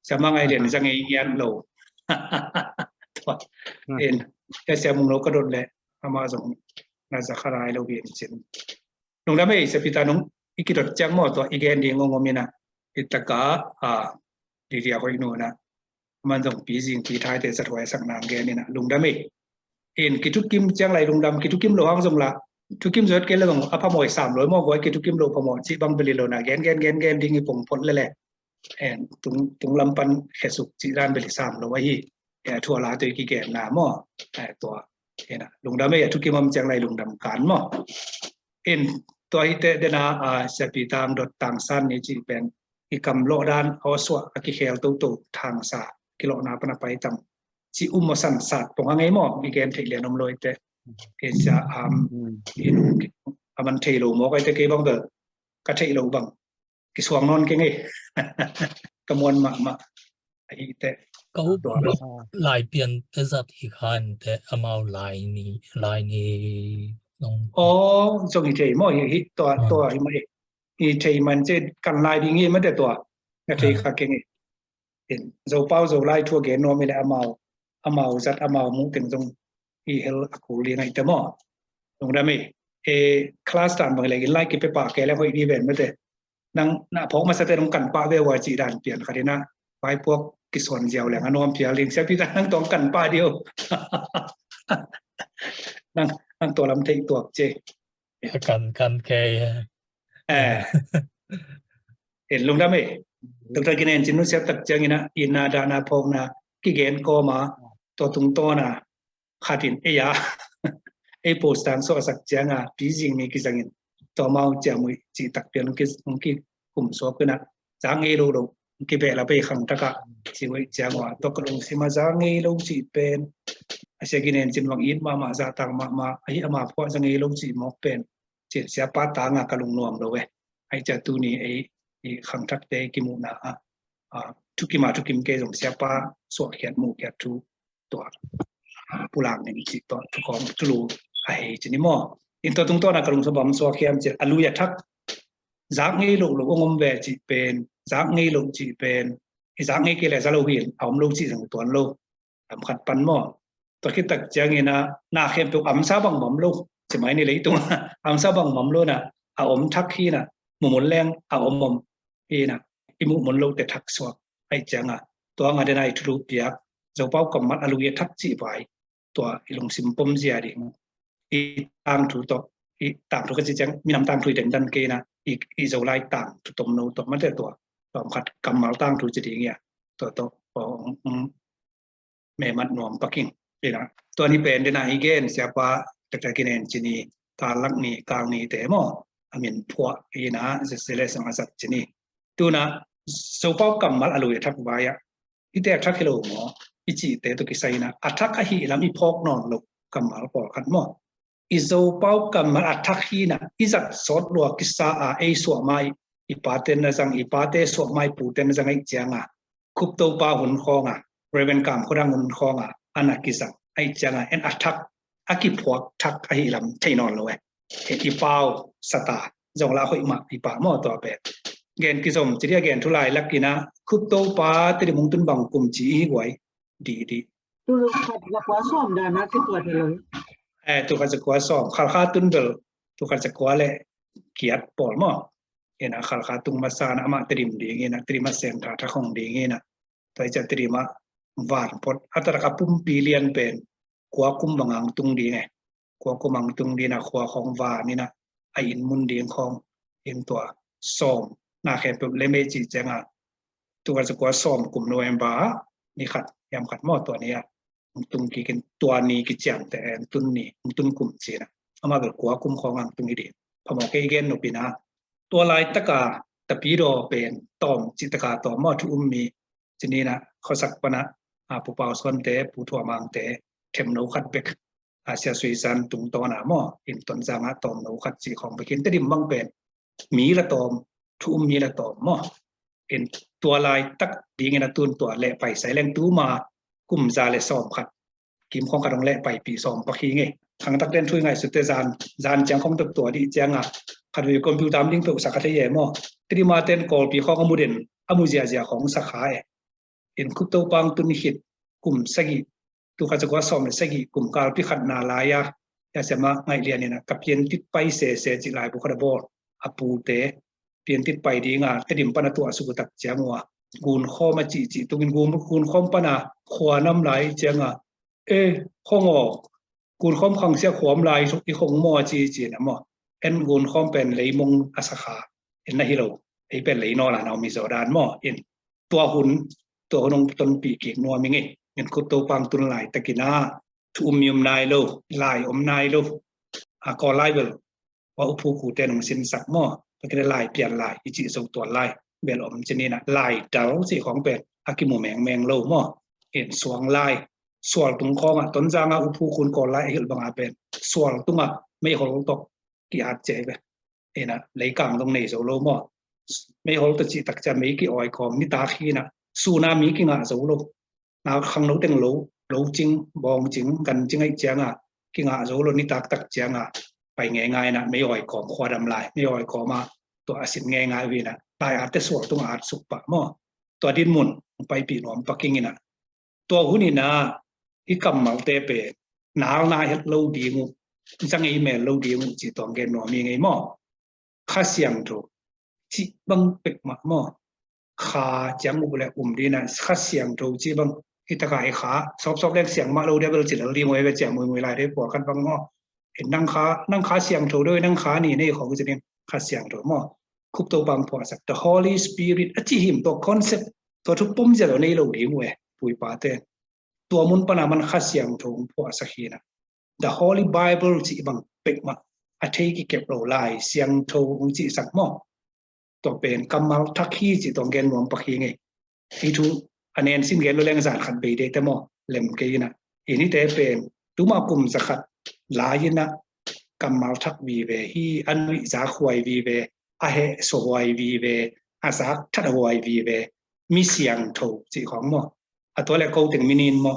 จะมาไงเด่นจะไงเงี้ยโลเอ็นแต่เสียมุงเราก็โดนแหละอามาส่งน่าจะขรายเราเวียนจินลงได้ไหมสปิตาน้องอีกิดจังหมดตัวอีเกนดีงงมีนะอิตกาดีเดียคอยโน่นะมันต้องปีจิงปีท้ายแต่สะถวยสักนางแกนี่นะลงได้ไหมเอ็นกิทุกิมจังไรลงดำกิทุกิมโลห้องส่งละทุกิมสุดเกลเลยของอภมวย300มอกไว้กิทุกิมโลพมอจีบังเบลิโลนะแกนดิ้งปงพลเลยแหละตุงลำปันแค่สุกจีด้านเบลิ3เราไว้ที่ทั่วลาตัวกี่แก่หนาหม้อตัวนะลงดำไม่ทุกกิมจังไรลงดำการหม้อตัวฮิเตเดนาเสปีตามดดต่างสั้นนี่จีเป็นอีกำโลด้านเอาสวะกิเคลตุทางสากิโลนาปนไปต่ำจีมสันสัตว์ตรงไงหม้อมีเกณฑ์เทเลียนมลอยแต่จะมันเทโลหม้อไปแต่เกี่ยบังเดอกระเทโลบังกิสวงนอนเก่งไงกระมวลมาไอ้แต่ก็ลายเปลี่ยนแต่สัตว์อีกคันแต่เอามาลายนี้น้องจงอีเจหม้ออย่างฮิตัวไอ้มา อีเทมันจะกันลายดีงี้ไม่ได้ตัวนักเทขาเก่งเห็นโจเป้าโจไล่ทั่วเกนโนไม่ได้อาเมาจัดอาเมามุถึงตรงอีเฮลกูเรียนไอเตมอตรงนั้นไม่คลาสตันบางเลยไล่กินไปปากแกแล้วก็อีเวนไม่ได้นั่งน่ะพกมาสเตตรงกันป้าเววาจีดันเปลี่ยนคดีนะไปพวกกิสวนเจียวแหลงอนอมเพียลิงเสียพี่กันนั่งตรงกันป้าเดียวนั่งตัวลำเทงตัวเจ กันแก เห็นลงได้ไหมตัวตะกินเองจินุเสียตักจังนะอินาดานาพงนะกิเกนก็มาตัวตุงโตนะขาดินเอียโพสต์ต่างโซสักจังอ่ะปีจิงมีกิจังอินตัวเมาเจ้ามือจีตักเปลี่ยนกิกลุ่มโซกันนะจางโลกิเบลาไปขังตะกะจีวิจังว่าตัวกลุ่มสิมาจางโลจีเป็นอาศัยกินเองจินวังอินมาจาตังมาไอ้มาพวกจางโลจีมอกเป็นจีเสียป้าตางากะลุงนวมเลยไอ้จะตูนี่ไอ้ขังทักเตกิมุนะทุกิมาทุกิมเกจงเสียป้าสวดเขียนมูเขียนทุตัวผู้หลังในจิตตัวทุกของทุลูไอ้จีนี่มออินตัวตรงตัวนักลุงสบอมสวดเขียนเจอลุยทักจากงี้ลูกงมเวจีเป็นจากงี้ลูกจีเป็นจากงี้เกลือซาโลวินเอาลูกจีสังตัวลูกขัดปันมอตัวคิดตักเจงินะนาเข้มตัวอัมซาบังหม่อมลูกใช่ไหมนี่เลยตัวอัมซาบังหม่อมลูกนะเอาอมทักขี้นะหมุนแรงเอาอมอีนะอีมุนลูกแต่ทักสวดไอ้จังอ่ะตัวงานได้ทุลุเปียกเจ้าเป้ากำมัดอลุยทักจีไปตัวอีลงซิมปมเสียดิ่งอีต่างถูกตัวอีต่างถูกกันจังมีน้ำต่างถูกเด่นดันเกนะอีเจ้าไล่ต่างถูกตมโนตัวมันแต่ตัวขัดกำมัดต่างถูกจะดิ่งเงี้ยตัวของแม่มัดหน่วมปักกิ่งนี่นะตัวนี้เป็นเดน่าอีเกนเสียป้าตะกินเองจีนีตาลักนี่กลางนี่แต่หม้ออามินพัวอีนะจะเสด็จสังอาสัตจีนีตัวนะสุภาพกรรมมัลอลุยทักไว้อะอีแต่ทักฮิโลหมออีจีแต่ตัวกิไซนะอัทักอหิลามีพอกนอนลกกรรมมัลปอขัดหมออีสุภาพกรรมมัลอัทักฮีนะอีจัดสอดลัวกิสาเอสวไมอีปาเตนนะจังอีปาเตสวไมปูเตนนะจังไอเจียงคุบตัวปาหุนคองเรเวนกรรมคนดังหุนคองอันนักกิสังไอเจียงเอ็นอัทักอากิพวกทักอหิลามใช่นอนเลยอีเปาสตาจงลาหอยมาอีปาหม้อตัวเป็ดเกณฑ์กิจมจีเรียเกณฑ์ทุลายลักกินะคุบโตปาติมุงตุนบังกุมจีหวยดี tu lu khat la kwa som da na ki to de lo ตุกันจะกว่าสองขาตุนเดลตุกันจะกว่าเลยเกียรติปอลมอนะขาตุงมาซานะมาตริมดีเงี้ยนะตริมาเซนทาทักของดีเงี้ยนะแต่จะตริมาวานพดอัตรากับปุ่มปีเลียนเป็นกว่ากุมบังตุงดีไงกว่ากุมังตุงดีนะขวาของวานี่นะไออินมุนดีของอินตัวสอมนาแค่เป็นเลเมจิจังตัวจะกว่าสอมกลุ่มโนเอมบานี่ขัดยำขัดหม้อตัวนี้ตุงกี่กันตัวนี้กี่จังแต่ตุนนี้ตุนกลุ่มจีนะเอามาแบบกว่ากุมของตุงนี้ดีพอมาเกย์เกนนปีนะตัวลายตะกาตะปีโรเป็นตอมจิตกาตอมหม้อทุมมีจีนี้นะเขาสักปนะปูเปาส่วนเตะปูถั่วมังเตะเข็มโนขัดเบกอาเซียสุยซันตุงตอหนาหม้ออินตอนจางตอมโนขัดจีของไปกินตะดิมบังเป็นมีละตอมทุมมีละตอมหม้ออินตัวลายตักดีเงินตุนตัวเละไปใส่แรงตู้มากุมซาเลซอมขัดกิมของกระดองเละไปปีซอมปักขี้ไงทางตักเล่นช่วยไงสุดเตจานจังของตัวดีจังขัดวิคอมพิวเตอร์ลิงก์ตัวสักทีเย่หม้อที่มาเต้นกอลปีของอมูเดนอมูเจียของสักขายอินคุปตัวปังตุนหิดกุมสกิตัวขัดจะกว่าซอมเลยสกิกุมกาลพิขัดนาลายาเสมาไงเรียนเนี่ยนะกับเพียนติดไปเสจิลายบุคคลบอลอปูเตเปลี่ยนติดไปดีงาตดิมปนตัวสุกตักเจ้ามัวกูนข้อมาจีตุกินกูนข้อมปนาขวาน้ำไหลเจ้าข้องอกูนข้อมขังเสียขวามไหลทุกที่ของมัวจีนะมัวกูนข้อมเป็นเลยมงอาสขานะฮิโร่เป็นเลยนอละเรามีโซดานมัวตัวหุ่นตัวหนงต้นปีกินัวมิงคุตโตปังตุนไหลตะกินาทุมยมนายโลไหลนายโลกอไลเบลว่าอุปกูเตนงสินสักมัวก็ได้ไล่เปลี่ยนไล่อีจีส่งตัวไล่เบลอมจะนี่นะไล่เดาสิของเป็ดอากิโมแมงโลหม้อเห็นสวงไล่สวงตรงคองต้นจางอุปูคุณก่อไล่เห็นบางอาเป็นสวงตรงไม่หลงตกกี่อาเจ็บนะเลยกลางตรงนี้โซโลหม้อไม่หลงตกจิตักจะไม่กี่อ้อยคอมนิตาขี้นะสูนามีกี่งาโซโลนาขังโลเต็งโลจริงบองจริงกันจริงไอ้เจ้ากี่งาโซโลนิตาตักเจ้าไปง่ายๆนะไม่อ่อยของควาดำลายไม่อ่อยขอมา ตัวอาศินง่ายๆวีนะตายอาจจะสวดตรงอาจสุกปะมั่วตัวดินมุนไปปีนอมปักกิ่งนะตัวหุ่นนะที่กำมังเตเปหนาวนาเฮลดีงูจังไอเมลลดีงูจีตองเกนหนอมีไงมั่วข้าเสียงถูกจีบังเป็กมามั่วข้าจังบุเล่ดีนะข้าเสียงถูกจีบังที่ตะกายขาซอบเล็กเสียงมาเราเดี๋ยวจิตเราดีมวยไปแจกมวยลายได้ปวดกันบังมั่วเห็นนั่งขาเสียงถูกด้วยนั่งขานี่ในของจะเป็นข้าเสียงถูกมั่วคุบตัวบางพอสัก the Holy Spirit อธิหิมตัวคอนเซ็ปต์ตัวทุกปุ่มจะเราในเราดีมวยปุยปาเตตัวมุนปนามันข้าเสียงถูกพอสักทีนะ the Holy Bible จีบังเป็กมาอธิกิเก็บเราลายเสียงถูกจีสักมั่วตัวเป็นกำมัลทักขี้จีตองเกนหวงปักขี้ไงที่ทุอันนี้สิ้นเกนเราแรงสารขัดไปได้แต่มั่วเล่มกี้นะอันนี้แต่เป็นตัวมากุมสักขัดลายนะกำมัลทักวีเวฮีอันวิจาขวายวีเวอาเหสวายวีเวอาสาทัดวายวีเวมีเสียงถูกจีของมั่วตัวแรกเขาถึงมินินมั่ว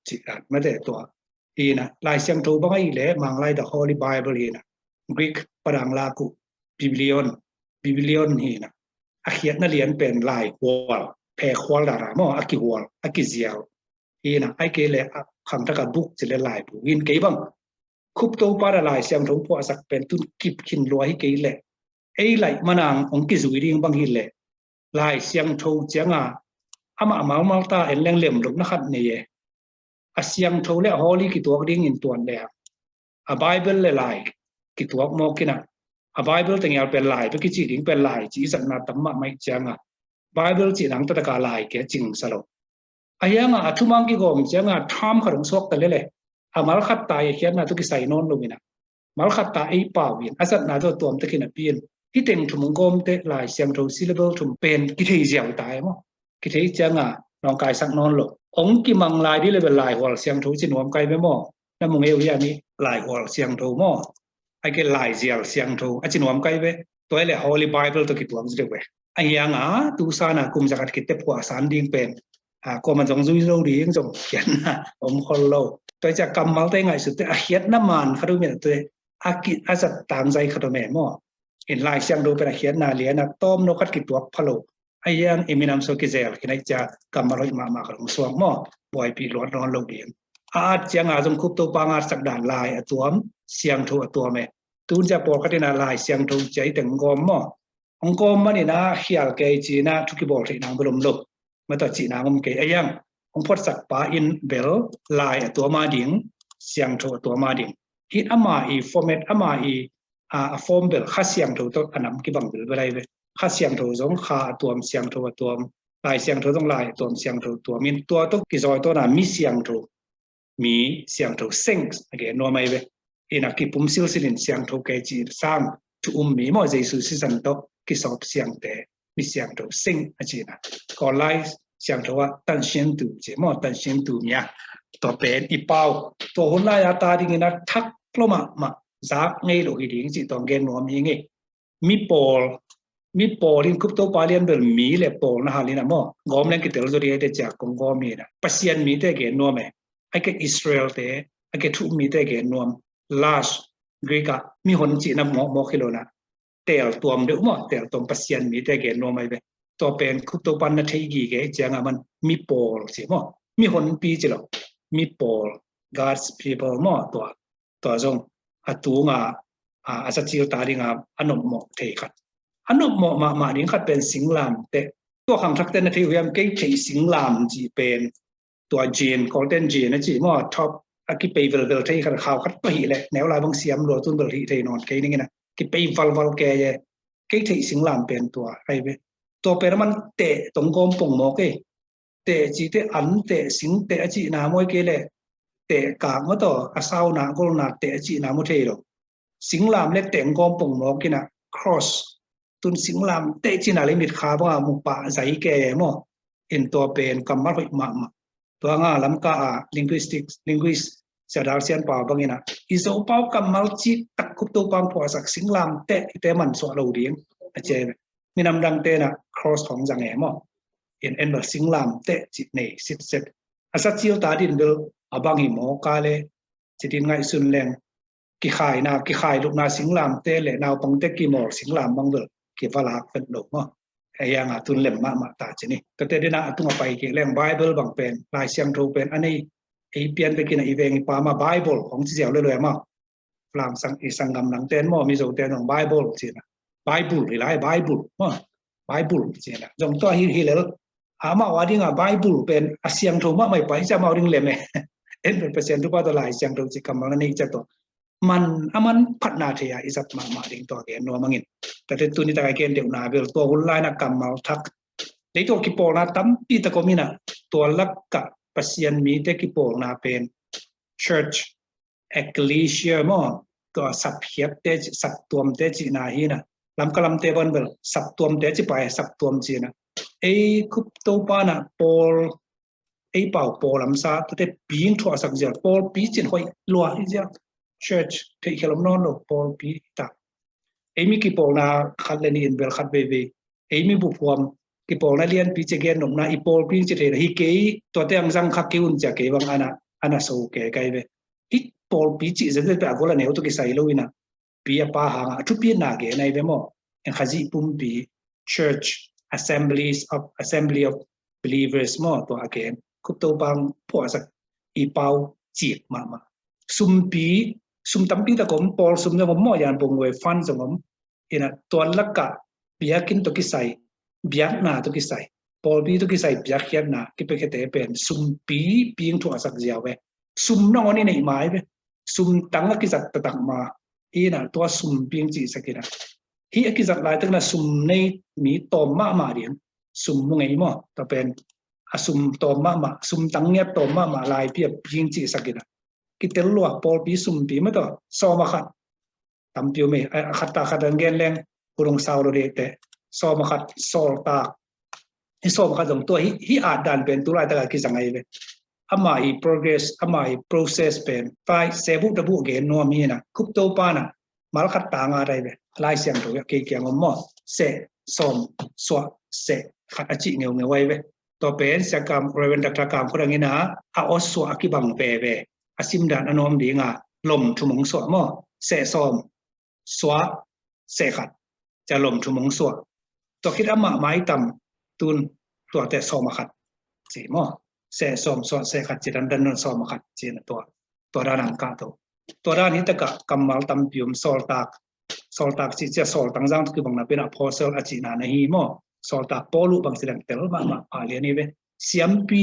จีรัดไม่ได้ตัวอีนะลายเสียงถูกบ้างไอ้เละมังลาย the Holy Bible อีนะกรีกปรังลากุบิบลิออนนี่นะอาเขียนนั่นเรียนเป็นลายวอลแพรควอลดารามั่วอากิวอลอากิเซียวอีนะไอ้เกล่คำทักบุกจะเล่นลายบุกินเกี่ยบังคุบตัวปาราลายเสียงถูกพอสักเป็นตุนกิบขินรวยให้เกล่ไอ้ไหลมันนางองกิจวิริงบางฮิเล่ลายเสียงถูกเจ้าง่ะอามาตาเอ็นแรงเหลี่ยมลุกนักนี่อาเสียงถูกเล่ฮอลลี่กิตัวดิ่งอินตัวเดียอาไบเบิลเล่ลายกิตัวมอกินะอาไบเบิลตั้งยาวเป็นลายไปกิจดิ่งเป็นลายจีสักนาตัมมาไม่เจ้าง่ะไบเบิลจีหนังตะตะกาลายแกจริงสลบไอ้ยังอ่ะทุมังกิโกมเจ้าง่ะทำขนมสวกแต่เล่อามาลขัดตายเขียนนาตุกิใส่นอนลงนะมาลขัดตาไอ้ป่าวินอาศัยนาตัวตะกินเปลี่ยนที่เต็งถุงกลมเตะลายเสียงถูกซิลเบิลถุงเป็นกิเทียเสียงตายมั้งกิเทียจังอ่ะน้องกายสักนอนหลบองกิมังลายที่เลยเป็นลายหัวเสียงถูกจินหัวไกลไม่มั้งนั่นมึงเอวี่นี้ลายหัวเสียงถูกมั้งไอ้แกลายเสียงถูกจินหัวไกลเว้ตัวไอ้เลย Holy Bible ตัวกิตัวมันจะเว้ไอ้ยังอ่ะตูซานะกุมจักรกิเตปัวสารดิ่งเป็นก็มันจงซุยโลดีจงเขียนนะผมคนโลตัวจะกำมัลได้ไงสุดแต่เขียนน้ำมันเขาดูเหมือนตัวอากิอาจจะตามใจเขาตัวแม่มั้งเห็นลายเสียงดูเป็นเขียนนาเลียนะต้มนกขัดกิตัวพะโลไอ้ยังเอมินามโซกิเซลที่ไหนจะกำมาลอยมาของสวงมั้งบ่อยปีร้อนลงเดียงอาจจะงาจงคุบตัวปางอาสักด่านลายตัวเสียงถูตัวแม่ตูนจะปอกกันนาลายเสียงถูใจถึงกอมมั้งองกอมมันนี่นะเขียลเกจีนะทุกบอกที่นางบรมลบมาต่อจีนางมเกยไอ้ยังองพอดสักปาอินเบลลายตัวมาดิ่งเสียงถูตัวมาดิ่งฮิตอามาอีฟอร์แมตอามาอีฟอร์มเบลข้าเสียงถูตัวอันนั้นกี่บังเบลอะไรเว้ข้าเสียงถูจงข้าตัวเสียงถูตัวลายเสียงถูต้องลายตัวเสียงถูตัวมีตัวต้องกี่ซอยตัวนั้นมีเสียงถูเซ็งอะไรนัวไม่เว้เอ็นักกี่ปุ่มซิลซิลินเสียงถูเกจีสร้างถูมีมั่วใจสุสิสันโตกี่สอบเสียงแต่มีเสียงถูเซ็งอะไรนะก็ไล่เสียงถูว่าตั้งเสียงถูเจมั่วตั้งเสียงถูเนี่ยตัวเป็นอีเป้าตัวหุ่นลายตาดิ่งนะทักกลัวมาจากไงลูกอีดิ่งจีตองเกนนัวมีไงมีปอลลินคุปโตปาเลียนเบลมีเลยปอลนะฮะลินะมั่วกอมเล่นกิเตลตัวเดียดจากกงกอมีนะปัสยันมีแต่เกนนัวไหมไอ้เกอิสราเอลแต่ไอ้เกทุกมีแต่เกนนัวลาสกรีกะมีคนจีนหมอคิโลนะเตลตัวมันเดือดมั่วเตลตัวปัสยันมีแต่เกนนัวไหมเว้ตัวเป็นคุปโตปันนาเทกีเกจังมันมีปอลสิมั่วมีคนปีจิโลมีปอล God's people มั่วตัวจงตัวงาอาศัยจิลตาดิงาอันนบหมอกเทขัดอันนบหมอกมาดิ้งขัดเป็นสิงลามแต่ตัวคำทักเต้นนาทีเวียมเก่งเทสิงลามจีเป็นตัวจีน golden จีนนะจีมั่วท็อปกิไปเวลเทขัดข่าวขัดไปเลยแนวลายบางเสียมรัวตุนเบลเทนอนเก่งนี่ไงนะกิไปวัลแกเก่งเทสิงลามเป็นตัวอะไรเว้ตัวเป็นมันเตะตรงกลมป่งหมอกเตะจีเตะอันเตะสิงเตะจีนามวยเกเลยเตะกางก็ต่ออาสาวนาก็นาเตะจีนามวยเทโลสิงลามเล็กเตะกอมป่งหมอกินะ cross ตุนสิงลามเตะจีนาลิมิตขาว่ามุปะใจแก่มั่วเอ็นตัวเป็นกรรมะหิมะตัวง่าลำกาlinguist เสียดาวเสียนป่าบางอย่างนะอิโซเป้ากรรมะจิตตักคุบตัวความผัวสักสิงลามเตะมันสวดเราเดียงอาเจมีนำดังเตะนะ cross ของจังแง่มั่วเอ็นแบบสิงลามเตะจิตเนยสิทธิ์เสร็จอาศัยจิลตาดินเบลอบางหิมอกาเลจิตดินไงสุนแรงกิขายลูกนาสิงลามเตะเลยนาวปังเตะกิมอลสิงลามบางเบล kipalak pen do mo yang atun lem ma ta chini to te dina atung pai ki leng bible bang pen lai siang tho pen ani ei pian pe kin i veng pa ma bible hong chi jiao le ma phlang sang i sangam nang ten mo mi zo ten hong bible china bible ri lai bible mo bible china jong to hi le ama wadinga bible pen asiang tho ma mai pai cha ma ring lem e en percent tu pa to lai siang tho chi kamal ni cha toมันมันพัฒนาเทียอิสัตมาดิ่งตัวเกนนัวมังอินแต่ที่ตัวนี้ตะไคเกนเดี๋ยวนาเบลตัวหุ่นไล่นักกรรมมาทักในตัวกิโปนาตั้มปีตะก็มีนะตัวลักกะปัสยันมีแต่กิโปนาเป็น church ecclesia มั้งตัวสับเพียบเตจสับตัวมเตจินาฮีนะลำกะลำเตบันเบลสับตัวมเตจิไปสับตัวมจีนะไอ้คุปโตปานะปอลไอ้เป่าปอลำซาตัวเตปีนถั่วสักเจียปอลปีจินหอยลัวอีเจียchurch ที่เขาล้มนอนหลบ Paul ปีตาเอมี่กี่ปองนาขัดเลนีนเบลขัดเบเบเอมี่บุพวมกี่ปองนาเลียนปีเจเกนหนุ่มนาอี Paul ปีเจเรฮิเกย์ตัวเตียงจังขักกิวนจากเกย์บางอันโซเกย์ไกเบอี Paul ปีจิจะได้ไปอากุลาเนวตุกิไซโลวินะปีอาปาหางทุบปีนาเกย์ในเวมอเอ็นขจิปุ่มปี church assembly of believers มอตัวอาเกนคุปโตบางพวกสักอีเปาจีบมาซุมปีซุมตั้มปีตะกมปอลซุมเนี่ยผมมอยันปงเวฟันสงมเอ็นะตัวลักกะเบียกินตุกิไซเบียกนาตุกิไซปอลปีตุกิไซเบียกยันนากิเปกเตเป็นซุมปีปีงถั่วสักเจียวเวซุมน้องนี่ในไม้เวซุมตั้งกิจัดตะตักมาอีนะตัวซุมปีงจีสักนะฮีกิจัดลายตั้งแต่ซุมในมีตอมมาเรียนซุมมงไงมั่วแต่เป็นซุมตอมมาซุมตั้งเนี่ยตอมมาลายเปียปีงจีสักนะกิเตลลัวปอลปีซุมปีไม่ต่อซอมาขัดตั้มพิวเมขัดตาขัดเงินแรงกุรงซาวโรเดเตซอมาขัดซอตาที่ซอมาขัดตรงตัวฮีอาจดันเป็นตัวไรแต่ละกิจสังไงเป็นอามาอี progress อามาอี process เป็นไฟเซบุตบุเกนนัวมีนะคุปโตปานะมาขัดตางอะไรเป็นลายเสียงตัวเกี่ยงมอเสซอมสวเสขัดอจิเงไว้เว้ตัวเป็นเสียกรรมเรเวนดักกรรมคนอย่างนี้นะอาอสวอกิบังเปเวอาซิมดานอนอมดีงาลมทุมงสวมอเสซอมสวเสขัดจะลมทุมงสวตัวคิดอามาไม้ต่ำตุนตัวแต่ซอมขัดสีมอเสซอมสวเสขัดจิดันดันซอมขัดจีนตัวด้านอังกาตัวด้านนี้ตะกะกำมัลตัมพิวมโซลตากจีจะโซลตังจังคือบางนาเป็นอพอเซลอาจีนาในฮีมอโซลตากปอลุบางสิลังเตลมาอาเลียนี่เวเสียมปี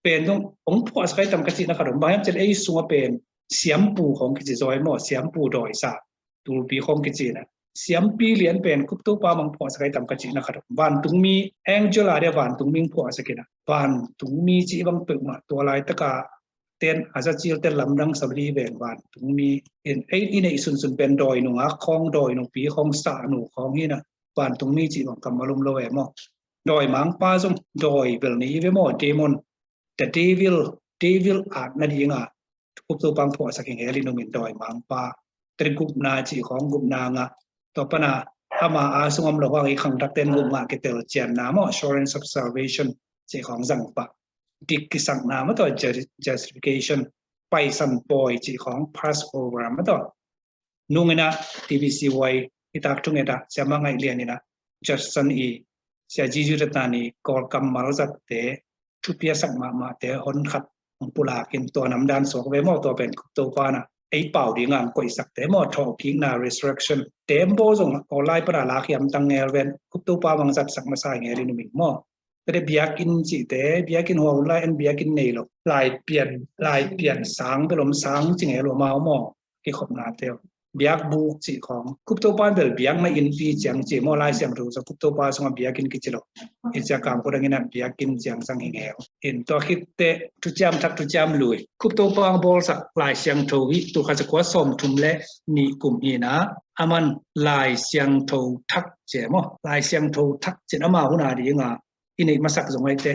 เป็นต้ององค์พอสกายตำกจินะครับผมบางอย่างจะไอ้สัวเป็นเสียมปูของกิจจอยหมดเสียมปูดอยสาตูปีของกิจนะเสียมปีเหรียญเป็นคุปตุปาบางพอสกายตำกจินะครับวันตุงมีแองเจล่าเดียวันตุงมิงพอสกินะวันตุงมีจีบางตึกมาตัวลายตะกาเต้นอาจจะจีเต้นลำดังสับรีเวนวันตุงมีเอ็นไอ้ที่ในสุนเป็นดอยหนุ่งคองดอยหนุ่งปีของสาหนุ่งของนี่นะวันตุงมีจีบางกำมาลุมละแวมอดอยมังป้าจงดอยเบลนี้เวมอเดมอนแต่เดวิลอาจนาดีงาคุปตัวปังพอสักแห่งเอลิโนมินดอยมังปาตริกุบนาจีของกุบนางะต่อปนาถ้ามาอาสงมระหว่างอีกครั้งตักเต้นกุบมาเกเตลเจียนนามอ assurance observation จีของสังปะดิกิสังนามต่อ justification ไปสันปอยจีของ pass program ต่อนุ่งนะ TBCY ที่ตักทุงเอตาจะมาไงเรียนนี่นะ just สันอีเสียจีจุดตานีกอลกัมมาลจัดเตทุเปียสักมาเตหอนขัดของปุลากินตัวน้ำดานสวกเวมอตัวเป็นตัวปานะไอเป่าดีงามก่อยสักเตมอทอกิงนา resurrection เต็มโบส่งออนไลน์ปราลาขยำตังเงลเวนคุปตัวปาวังจัดสักมาใส่เงลินุมิงมอแต่เบียกินจีเตเบียกินหัวออนไลน์เบียกินเนลลายเปลี่ยนสางไปลมสางจิงเงลมาหมอที่ขบนาเตลเบียกบุกจีของคุปตัวปาเดลเบียกไม่อินฟีจังจีมอลายเสียงรู้สักคุปตัวปาส่งเบียกินกิจโลอิจกรรมคนอย่างนี้นะเบียกินจังสังเงลอินตัวคิดเตทุจามทักทุจามลุยคุปตัวปางบอลสักลายเสียงทวีตัวข้าจะกว่าสมทุมเละนี่กลุ่มนี้นะอามันลายเสียงทวทักเจมอลายเสียงทวทักเจนอามาหุนาดีงาอินิมาสักสมัยเต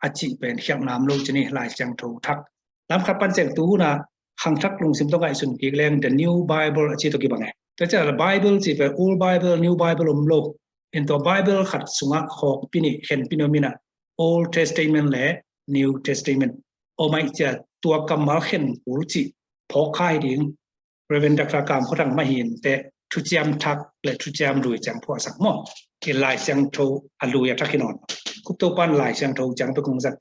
อาจิเป็นเขียงน้ำโลจนี่ลายเสียงทวทักน้ำขับปันเจงตูนะหังทักลงซิมต้องการสุนกิเลง the new bible อาจิตัวกี่บังไงแต่จะ bible จีเป็น old bible new bible ลมโลอินตัว bible ขัดสุงะขอกปินิเห็นปิโนมินะ old testament และ new testament โอไม่จะตัวกำมาเห็นหูจิพอค่ายดิ้งเรเวนดักรากรรมเขาทางมาเห็นแต่ ทุจามทักและทุจามลุยจังพอสักหม้อเห็นลายเสียงโทอลุยทักขินอนคุปโตปันลายเสียงโทจังไปคงสัก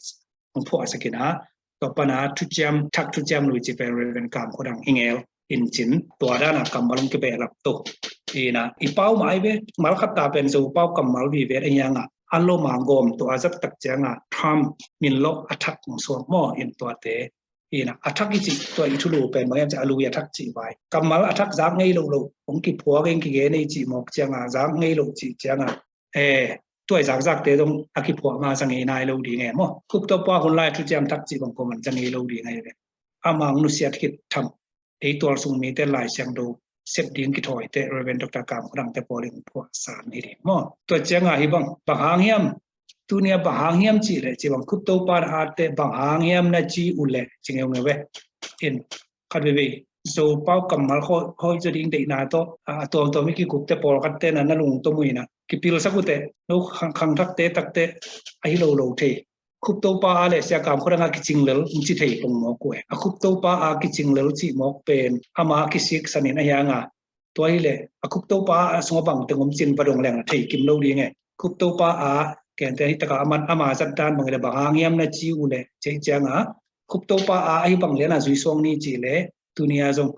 คงพอสักกินะต่อปัญหาทุจามทักทุจามลุยจีเป็นกรรมคนดังฮิงเอลอินจินตัวด้านกรรมมาลงกิเปรับตกอีเป้าหมายเวมาลขับตาเป็นสู่เป้ากรรมมาลวีเวทยังอันโลมางมตัวอาจจะตักเจงทรัมมินโลอัทักของส่วนหม้ออินตัวเตอัทักกิจิตัวอิทุลูเป็นมันจะอลุยอัทักจีไว้กำมาอัทักจากไงลูกผมกิผัวเองกิเกในจีหมกเจียงจากไงลูกจีเจียงตัวจากเตตรงอากิผัวมาสังเกตนายลูกดีไงมั้งคุปตัวป้าคนไล่ทุจามทักจีบางคนมันจะไงลูกดีไงเลยอามังนุเสียคิดทำตัวสุ่มมีแต่ลายเสียงดูเสพดิ้งกิถอยแต่เราเป็นดร.กรรมคนดังแต่พอเรื่องผัวสารนี่ดิมั้งตัวเจียงฮิบังบางหางเฮียมตัวเนี้ยบางหางเฮียมจีเลยจีบังคุปตัวป้าอาเตบางหางเฮียมน่ะจีอุเล่จริงเอาไงเว้ขัดเว้ยโซ่เป้ากำมาเขาจะดิ้งเด็กนาตัวไม่กี่กุบแต่พอกัดเต้นนั่นลุงตัวมือนะกิปิลสักกุเตลูกขังทักเตตักเตไอ้โลเทคุปตัวป้าอะไรเสียกรรมคนดังกิจิงเลลจิเทย์ลงหมอกวยคุปตัวป้ากิจิงเลลจีหมอกเป็นอามากิสิกสันนิษฐานตัวนี้เลยคุปตัวป้าสงบังตึงจินประดงแรงเทกิมโลดีไงคุปตัวป้าแกนแต่ที่ตะกามันอามาสัตดานบางเรื่องบางอย่างนั้นจีอุเล่เจ้าคุปตัวป้าไอ้บางเรื่องน่ะจุยส่งนี่จีเล่ตัวนี้จง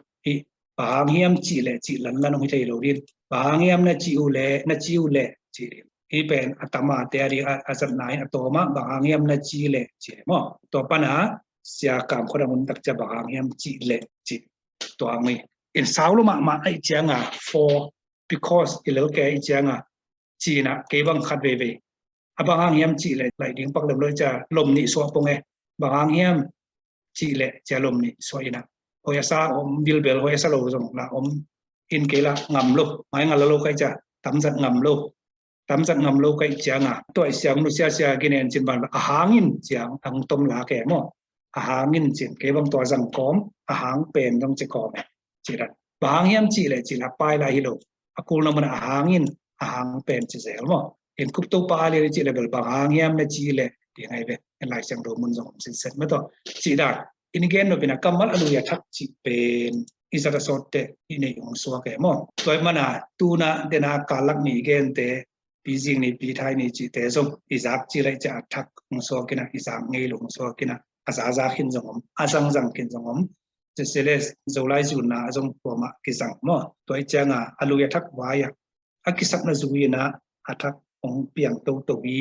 บางอย่างจีเล่จีลันลันไม่ใช่โลดีบางอย่างนั้นจีอุเล่จีเป็นอัตมาเตอรีอาศัยนายอัตมาบางอย่างนั้นจีเล่จีมั้งตัวปัญหาเสียกรรมคนมันตักจะบางอย่างจีเล่จีตัวนี้อินสาวลมาไอ้เจ้าfor because อีเล่แกไอ้เจ้าจีน่ะเก็บบังคัดเว่ยบางอย่างจีเล่ไหลดิ่งปักเดิมเลยจะลมนี่สวบปงไงบางอย่างจีเล่จะลมนี่สวยนะหอยซาบิลเบลหอยซาโลจงละอินเกล่างำโลไม่งั้นเราใครจะทำจัดงำโลใครจะตัวเสียงนุเสียกินเองจินบันหางอินเสียงทางต้มหลาแก่หม้อหางอินจินเก็บบางตัวสังคมหางเป็นต้องจะก่อเนี่ยจีรันบางอย่างจีเล่จีละไปละฮิโลกูนำมันหางอินหางเป็นจีเซลหม้อเห็นคุปตัวปลาเลยจีเล่เบลบางอย่างนั่นจีเล่ยังไงเว้ยหลายเสียงโดมันส่งสิเสร็จไม่ต่อจีดาอินเกนโนเป็นกำมันอลุยทักจีเป็นอิสระสดเตอินในองค์สวะแก่หม้อตัวมันตูน่ะเดนากาลักนี่เกนเตปีจิงนี่ปีไทยนี่จีเตส่งอิสักจีไรจะทักองค์สวะกินะอิสักเงยลงสวะกินะอาซาขินส่งอาซังขินส่งจะเสเลสจะไล่จูน่ะส่งตัวมากิสังหม้อตัวไอ้เจ้าอลุยทักวายอากิสักน่ะจูยนะอาทักองเปียงตัววี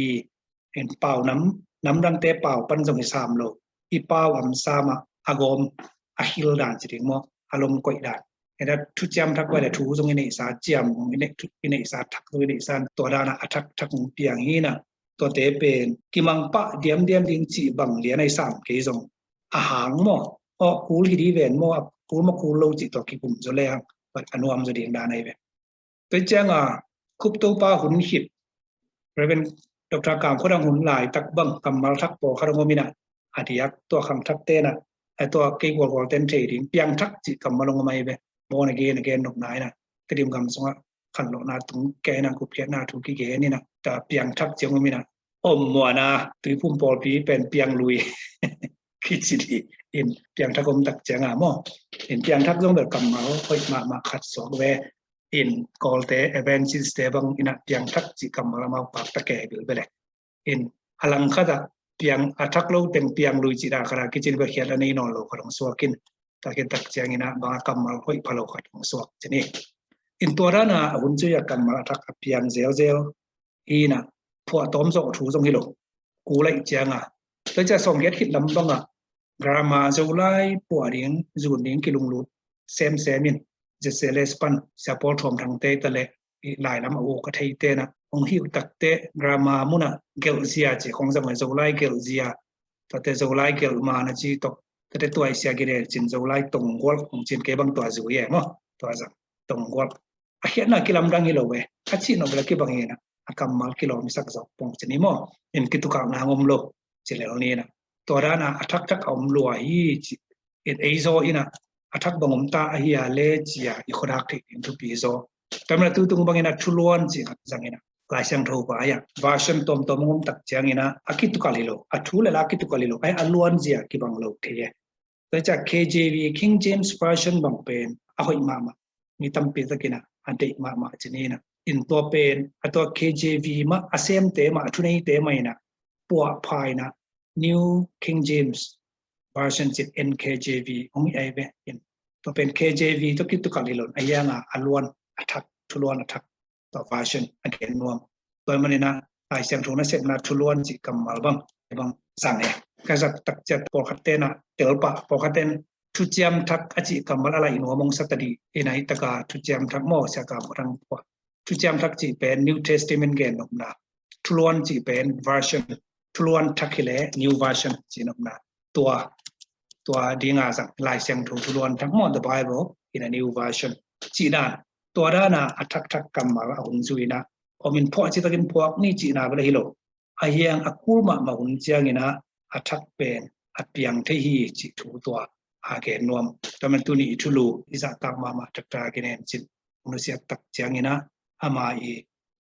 เห็นเป่าน้ำดังเตะเป่าปั้นส่งให้สามโลอีเป่าสามอากมอหิลด่านจิตมั้งอารมณ์ก่อยด่านเห็นทุจามทักไว้แต่ทูตรงนี้สาเจียมนี้สาทักตรงนี้สาตัวด้านทักเปียงนี้นะตัวเตะเป็นกิมังปะเดียมดิ้งจีบังเลียในสามเกยงอาหารมั้งคูลฮิดีเวนมั้งคูลโลจิตตัวกิปุ่มจะเลี้ยงอนุอัมจะเดียงด้านในเว้ตัวเจ้าคุปตัวป้าหุ่นหิบเป็นดอกทากามคนดังหุ่นหลายตักบังกำมาทักปอคารมมินะอาทิยักตัวคำทักเต้นะไอตัวเกี่ยวกับเต้นเทดิ้งเปียงทักจิกำมาลงมาเว้โมนเกนดอกนายนะกระดิ่งคำสงฆ์ขันโลนาตุงแกนากุบแกนาทุกิเกนี่นะแต่เปียงทักเจียงมินะมัวนาตุยพุ่มปอลปีเป็นเปียงลุยคิดสิดีอินเปียงทักตักเจียงมั่งอินเปียงทักต้องแบบกำมาค่อยมาขัดสองเวอินกอลเตเอเวนซิสเตบังอินะเปียงทักจิกำมาปากตะแก่บิลไปเลยอินพลังข้าจะเปียงทักโลเป็นเปียงลุยจิดาครากิจินเบเขียนอันนี้นอนโลของสวกินตะเกียนตักเจียงอินะบางกำมาค่อยพะโลของสวกจะนี่อินตัวนั้นหุ่นจุยกำมาทักเปียงเซลอีนะพวกต้มโซ่ถูส่งฮิโลกูไล่เจียงแล้วจะส่งเฮ็ดคิดลำบ้างกรามาจะไล่ปวดเลี้ยงจูนเลี้ยงกิลุงลุดเซมินจะเซเลสปันจะพอทอมทางเตะตะเละหลายน้ำโอกระเทยเตนะองหิวตักเตะกรามามุนะเกลเซียจีของสมัยจะไล่เกลเซียแต่จะไล่เกลมานะจีตกแต่ตัวไอเซียกิเลจินจะไล่ตรงกอลของจินเก็บังตัวจุยมั้งตัวจังตรงกอลอาเขียนนักกิลำดังฮิโลเวอาชีนอเวลกิบังเงินอากำมัลกิโลมิสักจบปงจะนี่มั้งอินกิตุกางนางอมโลเจเลโอนี่นะตัวด้านทักอมลวยอินเอโซอินะทักบังอมตาฮิอาเลจียอีคนรักที่อินทุปีโซแต่เมื่อตัวตุงบังเงินทุลวนจีจังเงินกลายเสียงรูปายว่าเช่นตมงมตักจังเงินอากิตุกาลิโลทุเลลากิตุกาลิโลไออลวนจีกิบังโลเทียแต่จาก KJV King James Version บังเป็นอาหอยมา มีตั้มปีตะกินะอันเดมาจีนี่นะอินตัวเป็นตัว KJV มาอาเซมเตมาทุนนี้เตมานะปัวพายนะ New King James Version จิต NKJV องค์ไอเว่นตัวเป็น KJV ตัวคิดตุกันลิลอนไอ้ยังอลวนอัทักทุลวนอัทักตัว version อันเดียนนวมตัวมันนี่นะไอเสียงทุนนั้นเสร็จนะทุลวนจิกำมาบังสั่งเนี่ยก็จะตักจัดปกตินะเดี๋ยวปะปกติทุจยมทักอจิกำมาอะไรหนูมองสัตดีไอ้ไหนตะกาทุจยมทักโมเสกามรังปะทุจยมทักจีเป็น New Testament เกนนกนะทุลวนจีเป็น version ทุลวนทักฮิเล New Version จีนกนะตัวดีงาสังลายเสียงทุลวนทั้งหมด The Bible in a New Version จีด้านตัวด้านน่ะอัทักกำมาหุ่นซุยนะพอมันพอจิตกินพวกนี่จีน่าไปเลยฮิโลไอ้ยังอักูมาหุ่นเจียงนะอัทักเป็นอัดเปียงที่ฮีจิถูตัวอาเกนนวมแต่มันตัวนี้ทุลูอิสระตามมาจักรกินเองจิตมนุษย์ตักเจียงนะอามาอี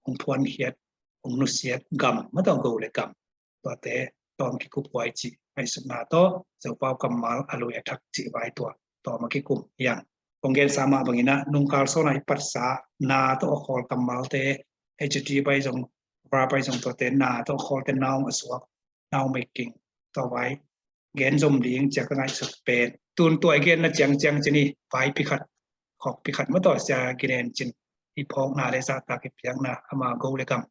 องทวนเฮียดมนุษย์กำไม่ต้องกูเลยกำตัวแต่ตอนที่คุบไว้จิไอ้สุนาโตจะเฝ้ากำมาอารมณ์ทักจิไว้ตัวต่อมาคิกุมอย่างองเกนสามาบางนะนุ่งการโซนายปัสสานาตัวคอลกำมาเตเอจจีไปจงว่าไปจงตัวเตนาตัวคอลเตนาวมาสวกนาวไม่กิ่งต่อไว้เกนจมเลี้ยงจากไงสุดเป็นตูนตัวเกนนะจังจะนี่ไฟพิขัดขอกพิขัดเมื่อต่อจะกินเองจินอีพอกนาได้ซาตาเก็บยังนาอามาโกเลกัม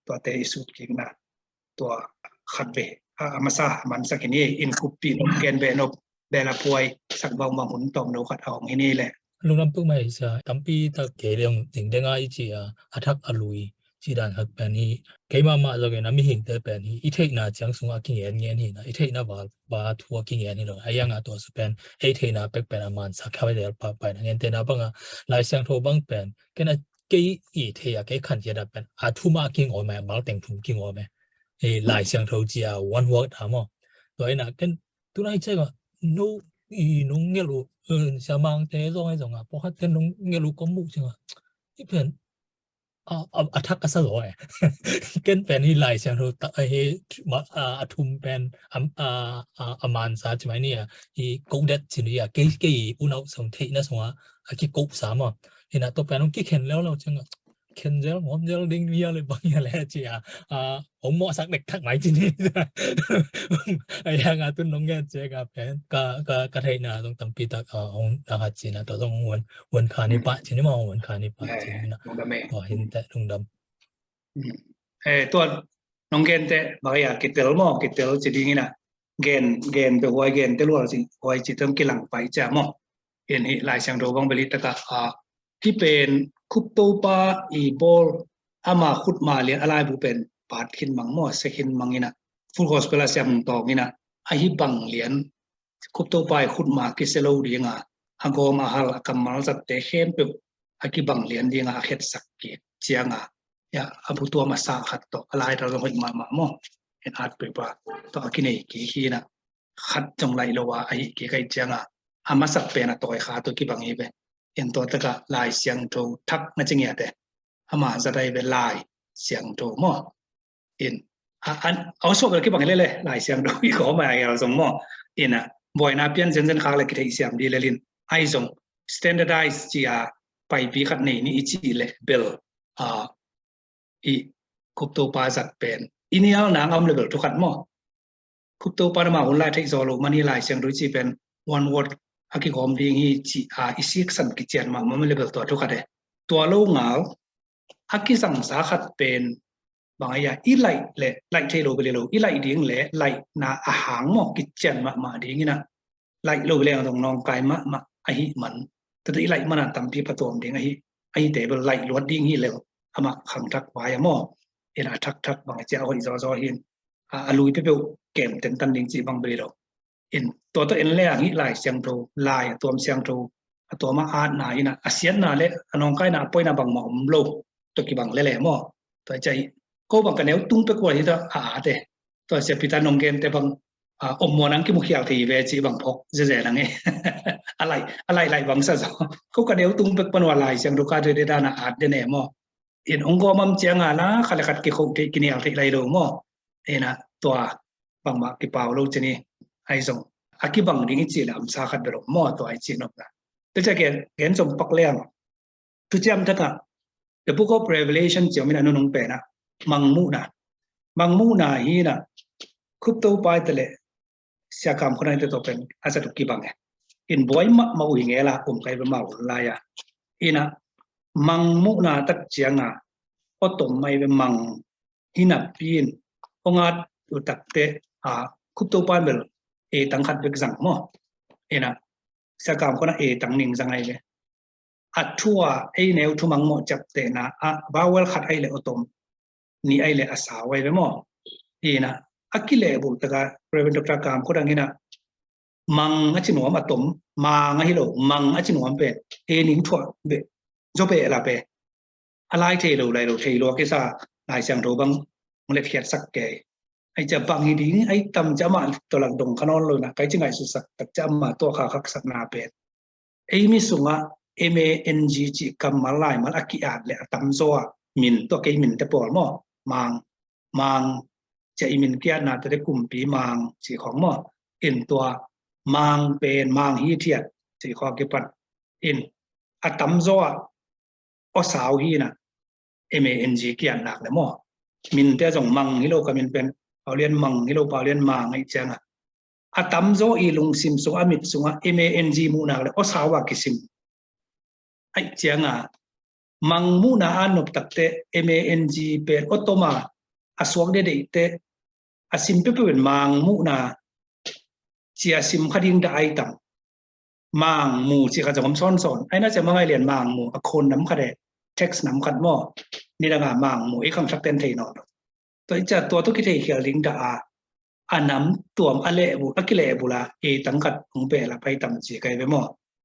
ตัวเตอิสุดกิ่งนาตัวขัดเวอามาซามันสักนี้อินคุปปีนเกนเบนบเบลาป่วยสักเบามาหุ่นตองโนขัดออกนี่แหละลุงน้ำปุ๊กไม่ใช่ตั้มปีตะเกลียงถึงได้ง่ายจีอัทักอลุยจีดันหักเป็นนี้เกี่ยมาเราเกิดน้ำมีหินเตเป็นนี้อีเทน่าจังสงอากินเงี้ยนี่นะอีเทน่าบาทัวกินเงี้ยนี่หรอไอ้ยังตัวสุเป็นไอ้เทน่าเป็นอามันสักเข้าไปเดี๋ยวไปนะเงี้ยเทน่าบังลายเสียงโทบังเป็นกันนะกี่อีเทียกี่ขันเจดเป็นทุมากินออกไหมมาแต่งถุงกินออกไหมลายเสียงโทจีone word ถามว่าตัวไอ้น่ะกันตัวไหนเจ้าก็ no 农业路小忙这种那种包括跟农业路公务情一片ทักกษัตริย์กันเป็นที่หลายเสียงเราไอ้มาทุ่มเป็นมันซาใช่ไหมเนี่ยอีกูเด็ดสิ่งนี้กี่อุณหภูมิที่นั่นสมว่ากี่กูสามเห็นตัวเป็นต้องกี่เข็นแล้วเราจังเข็นแล้วผมจะดิ้งเรียเลยบางอย่างแล้วจีผมเหมาะสักเด็กทักไหนจีนี่ไอ้ยังตุนน้องแกเจ๊กับเป็นก็ให้นาต้องตั้งปีตักองนะครับจีน่ะต้องวันคานิปะจีนี่มาวันคานิปะจีนี่นะก็เห็นแต่ลุงดำตัวน้องเกนแต่บางอย่างกิตเตอร์มอกิตเตอร์จีดีนี่นะเกนไปหัวเกนแต่รู้สิหัวจีเติมกิหลังไปจะมอเห็นหลายเสียงโดบังเบลิตตะกะที่เป็นคุปโตปาอีบอลอามาขุดมาเรียนอะไรบุเป็นปาดขินมังมอเซขินมังนี่นะฟูลคอสเปล่าเสียมตอกนี่นะไอฮิบังเรียนคุปโตปาขุดมากิเซโลดีงาฮังโกมาฮัลกัมมาลจัดเตะเข้มปุ๊บอากิบังเรียนดีงาเฮ็ดสักเกียเจียงอย่าอาบุตัวมาสร้างขัดตอกอะไรเราต้องมามอเห็นอาจเปิดว่าต่อกินเอกี่ขีนะขัดจงไรโลวาไอกี่ไกเจียงอามาสักเป็นต่อยขาตัวกิบังนี้ไปเห็นตัวตะกะลายเสียงโททักนั่นจริงแต่อามาจะได้เป็นลายเสียงโทมอเห็นอันเอาชอบเลยกี่บางเลยลายเสียงโทอีกขอมาอย่างเราสมมอเห็นบ่อยนับยันเส้นขาเลยกี่ที่เสียงดีเลยลินไอซง standardize จีไปปีขัดนี่อีจีเลยเบลอีคุปโตปาจัดเป็นอินี่เอาหนังเอาเลยเบลทุกขัดมอคุปโตปามาหุ่นลายเทคโซโลมันนี่ลายเสียงรู้จีเป็น one wordอากิคอมดิ้งฮีจีอิสิกสันกิจเจนมาไม่เลเวลตัวทุกข์เลยตัวโลงเอาอากิสังสาขัดเป็นบางอย่างอีไลเล่ไลเทโลเบลโลอีไลดิ้งเล่ไลนาอาหารหมอกกิจเจนมาดิ้งนะไลโลเบลตรงน้องกายมาไอฮิมันแต่อีไลมันตั้มที่ประตูดิ้งไอฮิเตเบลไลลวดดิ้งฮีเร็วอามาขังทักไว้หม้อเอ็นทักบางเจ้าอีจอหินลุยเปเปลเกมเต็มตันดิ้งจีบางเบลเอ็นตัวเอ็นเล่อย่างนี้ลายเสียงโทลายตัวเสียงโทตัวมาอาดหนาอีนะอาเซียนนาเล่น้องใกล้นาป่วยนาบางหมอมโลตัวกี่บางเล่หม้อตัวใจก็บางกันเนี้ยตุ้งไปกว่าที่ตัวเตะตัวเสียพิตานงเกนแต่บางอมมัวนังกิมุขยาวทีเวจีบางพกเจ๊นังเงี้ยอะไรบางซะจ้ะก็กันเนี้ยตุ้งไปปนว่าลายเสียงโทกาเดดานาอาดเดเน่หม้อเอ็นองค์กรมั่มเจียงนะขัดขัดกี่คนที่กินเอาที่ไรดูหม้อเอ็นะตัวบางมากี่เปล่าโลจีนี่ไอ้ส่งอากิบังดิ้งจีนอัมซาขัดเบลมอตัวไอจีนออกนะแต่จะเห็นสมปักเลี้ยง ทุจริตก็ the book of Revelation เจ้าไม่นานนงเป็นนะมังมูนะฮีนะคุปโตไปแต่เลยเสียคำคนนั้นจะต้องเป็นอาจจะถูกกี่บังไงอินบอยมาวิ่งเอล่ะผมใครเป็นมาวิ่งลายอ่ะอีนะมังมูนะตัดเจียงอ่ะก็ต้มไม่เป็นมังฮีนะปีนองอาอุตักเตะคุปโตไปเป็นตั้งขัดเป็นสังมั้งอีนะเสียคำคนนั้นตั้งหนึ่งสังไงเลยอัดทั่วแนวทุ่มังโมจับเตนะบ่าวเวลขัดไอเลยอตมนี่ไอเลยอาสาไว้เลยมั้งอีนะอักกิเลบุตรก็เรื่องดรกามคนนั้นนะมังอาชินวมอตมมังฮิโลมังอาชินวมเป็นนิ่งทั่วเบจบเปล่าเปอะไรเทโลไรโลเทโลก็ซะนายเสียงโรบังมันเลยเพียรสักแก่ไอจะบังฮีดีไอตำจะมาตัวหลังดงขนอนเลยนะใครจึงไอสุดสักแต่จะมาตัวขาขักสักนาเป็นไอมิสุงะMANG จีกำมาลายมันอักกิอาดเลยตำโซมินตัวเกมินแต่ปอลมอมังจะอิมินเกียนาแต่ได้กลุ่มปีมังสีของหม้ออินตัวมังเป็นมังฮีเทียสีของเก็บปันอินอัตมโซอสาวฮีนะ MANG เกียนหนักเลยหม้อมินแต่ส่งมังฮิโลกับมินเป็นเอาเรียนมังฮิโลเอาเรียนมังไอ้เจ้านะอัตมโซอีลุงซิมสุอามิดสุอา MANG มูนักเลยอสาวกิซิมไอ้เจ้ามังมูนาอันนบตักเต MANG เป็นออโตมาอาสวงเดเดเตอาซิมเปเป็นมังมูนาเสียซิมคดิงได้ตังมังมูเสียขจมซ้อนไอ้น่าจะมาไงเรียนมังมูอคนน้ำคดเท็กซ์น้ำขัดหม้อนี่ละงามังมูไอ้คำชักเต็นเทนอดตัวจะตัวทุกที่เขียลิงดาอันน้ำตัวอันเละบุอักกิเลบุละตั้งขัดของเปล่าไปต่ำจีไกไปหม้อ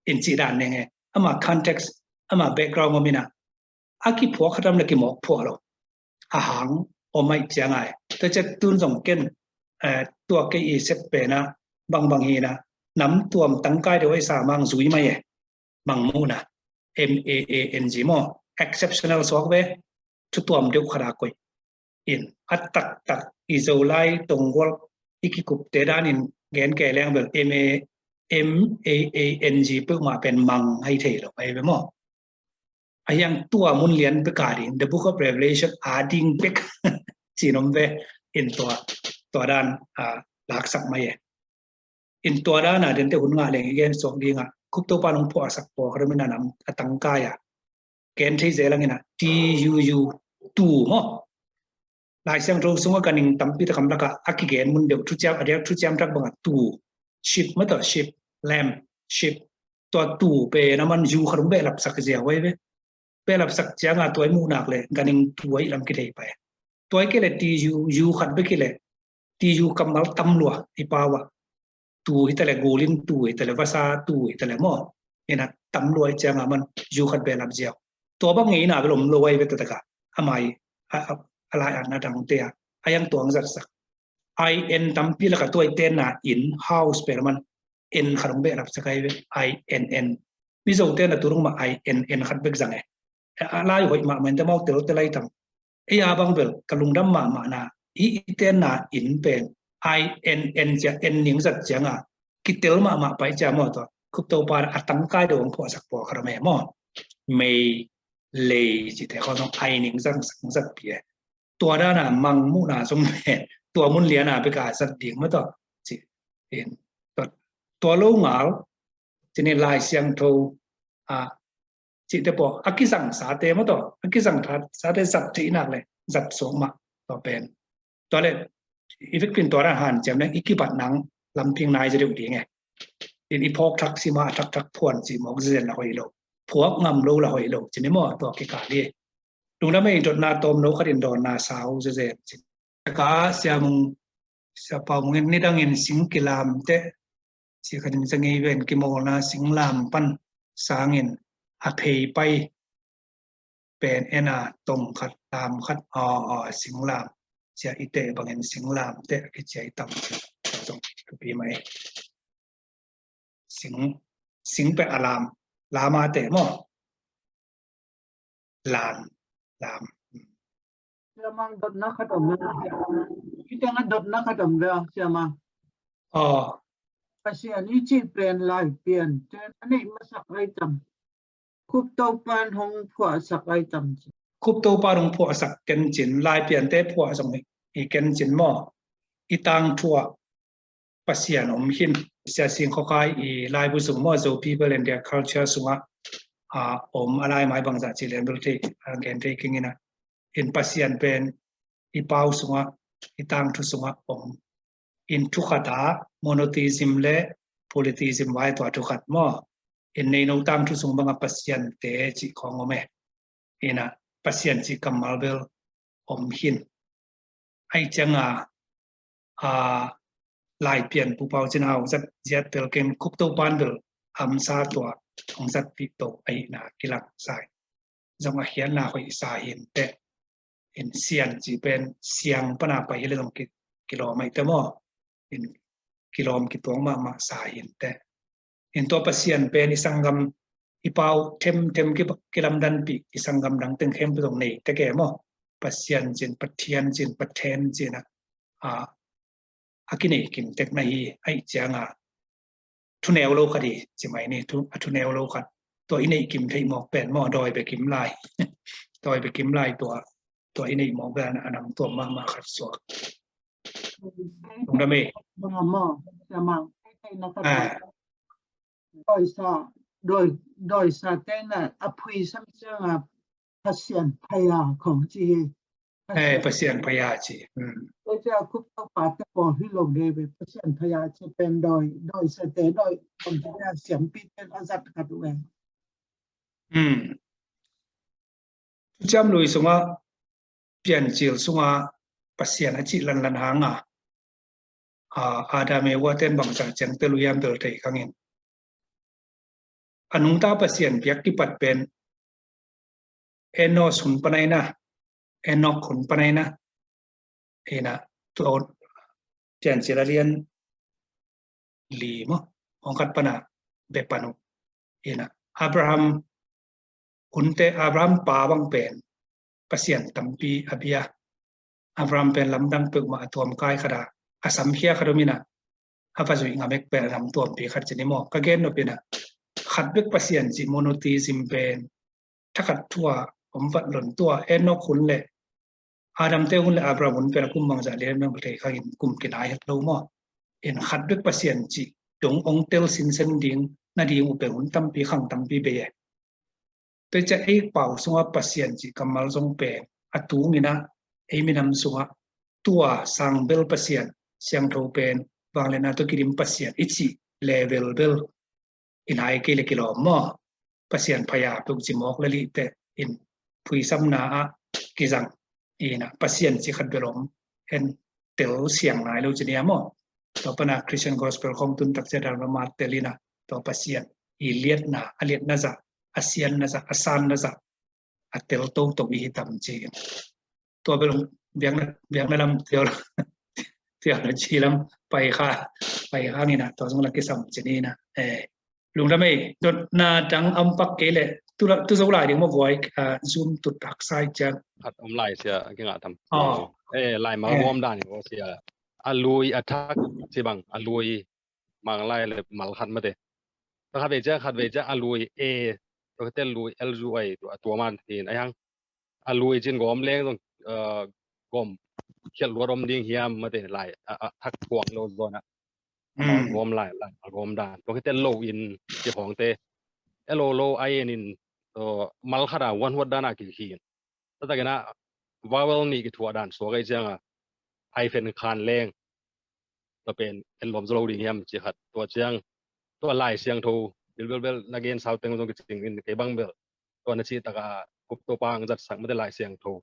อินจีดานยังไงอามาคอนเท็กซ์อามาแบ็กกราวด์มันมีนะอากิพวกเขาทำอะไรกิหมอกพวกเราอาหารโอไม่เจียงไงแต่จะตุนส่งเกินตัวเกยเซปเปนะบางฮีนะน้ำตัวตั้งใกล้เดี๋ยวไอ้สามังซุยไม่มังมูนะ MAANG มั้ง exceptional สวกเวทุกตัวมันเดือดขนาดกุยอินอัตตักอิโซไลตรงวอลอีกิกุปเตดานินแกนแก่แรงแบบ MAANG เพิ่งมาเป็นมังให้เทหรอไปมั้งไอ้ยังตัวมุนเลียนประกาศ The Book of Revelation adding back จีนอมเวอินตัวด้านหลักสักไม่อินตัวด้านเดินเตะหุ่นงาเลยเกณฑ์สองดีงะคุปตัวปานองพ่อสักปอเขาไม่นานำตั้งกายเกณฑ์ที่เจริญงี้นะ TUU ตู้มั้งหลายเสียงตรงสมมติกันหนึ่งตั้มพิธคำละก็อักเกณฑ์มุนเดียวทุกเจ้าเดียวทุกเจ้ารักบังตู้ชิปไม่ต่อชิปแลมชิปตัวตู้เป็นน้ำมันยูขนมเบลับสักเจียวไว้เบลับสักเจียงตัวมูนักเลยกันหนึ่งตัวอีลำกิเลไปตัวไอ้กิเลตียูขัดไปกิเลตียูกำลังตำลัวอีปาวะตู้ที่แต่ละโกลินตู้ที่แต่ละภาษาตู้ที่แต่ละหม้อเนี่ยนะตำลัวเจียงมันยูขัดเบลับเจียวตัวบางงี้น่ะไปลมลอยไปตัวตะกะทำไมอะไรอันนั้นดังเตียไอ้ยังตัวงัดสักIN ตำปีละกับตัวไอ้เต้นน่ะ in house เป็นมัน N ขนมเบลับสักไอ้ INN วิโซเต้นน่ะตัวลงมา INN ขัดเบกจังไงอะไรอยู่หัวมาเหมือนจะมองเตลไล่ตังไอ้ยาบังเบลกลุงดำมานะอีเต้นน่ะอินเป็น INN จะ N หนิงสัจเจียงกิเตลมาไปจะมอตัวคุปโตปาอัตังกายโดนพอสักปอคาร์เมมอไม่เลยจิตแต่เขาต้องไอหนิงสักเปียตัวด้านน่ะมังมุนาสมเด็จตัวมุนเลียน่ะไปกาสัตว์ดิ่งมาต่อจิเห็นตัวโลงเอาจะเนี่ยลายเสียงโทจิตแต่ปออักกิสังสาเตมาต่ออักกิสังทัดสาเตสัตจีนักเลยสัตสงมาต่อเป็นตัวเล็กอีฟิกเป็นตัวอาหารจำได้อีกกี่บาทนังลำเพียงนายจะได้ดีไงอีพอกทักซิมาทักพวนสิมอกเซนละหอยโลพวกงำโลละหอยโลจะไม่หมดตัวกิกาดีลุงนั้นไม่จดนาตมโนขดินดอนนาสาวเซนจิกาเสียมงเสียเป่าเงินนี่ดังเงินสิงกิลามเตเสียขดินสังเกตกิโมนาสิงลามปันสางเงินอภัยไปเป็นตรงขัดตามขัดสิงลามเสียอิเตบางเงินสิงลามเตกิจใจต่ำตรงปีไหมสิงไปอารามลามาเตมอลามSiya dot na katam na kita nga dot na katam na siya ma kasi ani chi pen live pen ten ani masak item คุปโตปานของผัวสักไอตำจี คุบตัวปารงผัวสักเกนจินลายเปลี่ยนเตผัวสมัยอีเกนจินหม้ออีตังทัวปัสยานอมหินเสียสิ่งเขาคายอีลายบุษงหม้อ so people and their culture สุงะอมอะไรหมายบางจากจีเลนเบลตีเกนเทกิงินะอินปัสยานเป็นอีเปาสุงะอีตังทุสุงะอมอินทุกขตาโมโนทีซิมเลโพลิติซิมไว้ตัวทุกขัดหม้ออินในโนตังทุสุงบางปัสยานเตจิของอเมอินะpasien si kamalbel om hin ai changa lai pian pu pau chen hau zat zat pel ken kup to pan bel am sa to ong zat pi to ai na kilak sai zong a hian na hoi sa hin te in sian chi pen siang pana pa hele dong kilo mai te mo in kilom ki tong ma sa hin te in to pasien pen isangam ipau tem kilam dan pi isangam dang teng hem tong nei te ke mo pasien jin pathian jin pathen jin akine kim tek na hi ai changa thuneu lo khadi chimai ni thuneu lo khat to inei kim thei mo pen mo doi be kim lai doi be kim lai to inei mo ga anam to ma khat so tong da me บางหม้อจะมาให้นะครับโดยซาโดยซาเต้นน่ะอภัยซ้ำเจ้าภาษาพยาของจี pasien phaya chi โดยจะคุปต้องปาตะปอที่ลงเดไปภาษาพยาจะเป็นโดยสเตโดยคนที่เสียงปีเป็นอาจัดขัดแหวง jam lui sunga pian chil sunga pasien achi lan hanga adame waten bang sa chang te luyam dol thei khangin anung ta pasien piak ki pat pen eno sun panai na eno khun panai na ena to pian chilalian li mo ongkat pana bepanu ena abraham unte abraham pa bang pen pasien tampi abia abraham pen lamdang pek ma atom kai khada asam khia khadomina apazui ngamek pen ram tom pi khat chini mo ka gen no pina khat bek pasien ji monotheism pen thakat thua omvat lon tua eno khun le adam te hun le abraham un pen kum mangja le meng thei khagin kum kinai het lo mo en khat bek pasien ji dong ong tel sin sen ding na ding u pen hun tampi khang tampi be tôi chắc ấy bảo sung pasien chỉ kamal sung pe atu ngina ấy minam sung tua sang bel pasien siang thâu pen wang lena to kirim pasien ichi level bel in hai ke le kilo mo pasien phaya tuk chimok lali te in phui sam na a kizang ina pasien chi khat belom en tel siang nai lo chinia mo to pana Christian gospel khong tun tak sedal ma telina to pasien i liet na aliet na za ASEAN na sa asan na sa atel to ihitam chi to belum biang na lam tiao na chi lam pai kha ni na to sung la kisam chini na lung da mai dot na dang ampak kele tu zo lai ding mo voi zoom tu tak sai chan ขัดอมไลเสียกิงอ่ะทำไลมารวมด้านนี่เสียลุยอัทักสิบังลุยมังไลเลยมัลขัดมาเดถ้าขัดเวจลุยตัวเต้นลุยลุยตัวมันเห็นไอ้ยังลุยจินกอมเล้งตรงกอมเขียนรัวรมดิ้งเฮียมมาเดไลทักกวางโนโซนะรวมไลรวมด้านตัวเต้นโลอินที่ของเตโลไอนินมัลขัดวันวัดด้านกี่ขีนแต่กันนะว่านี่กี่ทัวร์ด้านสวยจังไอเฟนคานแรงตัวเป็นลมสโลดิ้งเฮียมจีขัดตัวเชียงตัวไลเสียงทูเบลนักเรียนสาวเต็งตรงกิจสิ่งในบังเบลตัวนั้นชีตะกากุบตัวปางจัดสั่งไม่ได้ลายเสียงทู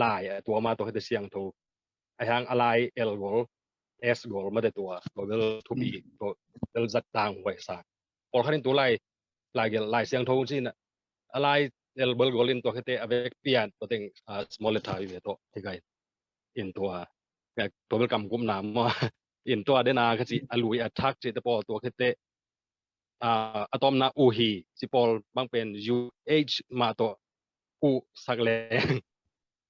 ลายตัวมาตัวให้ได้เสียงทูไอ้ทางอะไรโกลSโกลไม่ได้ตัวเบลทูบีตัวเบลจัดต่างไว้สักพอเขาเห็นตัวลายเสียงทูชีน่ะอะไรเบลโกลินตัวให้ได้เอาไปเปลี่ยนตัวเต็งsmall letter อยู่ตัวที่ไงอินตัวเบลกำกุมน้ำว่าอินตัวเดนาคือสิลุยอัทักจีตะปอตัวให้ได้อะตอมนาอูฮีสิปอลบางเป็น UH มาตัวอูสักแรง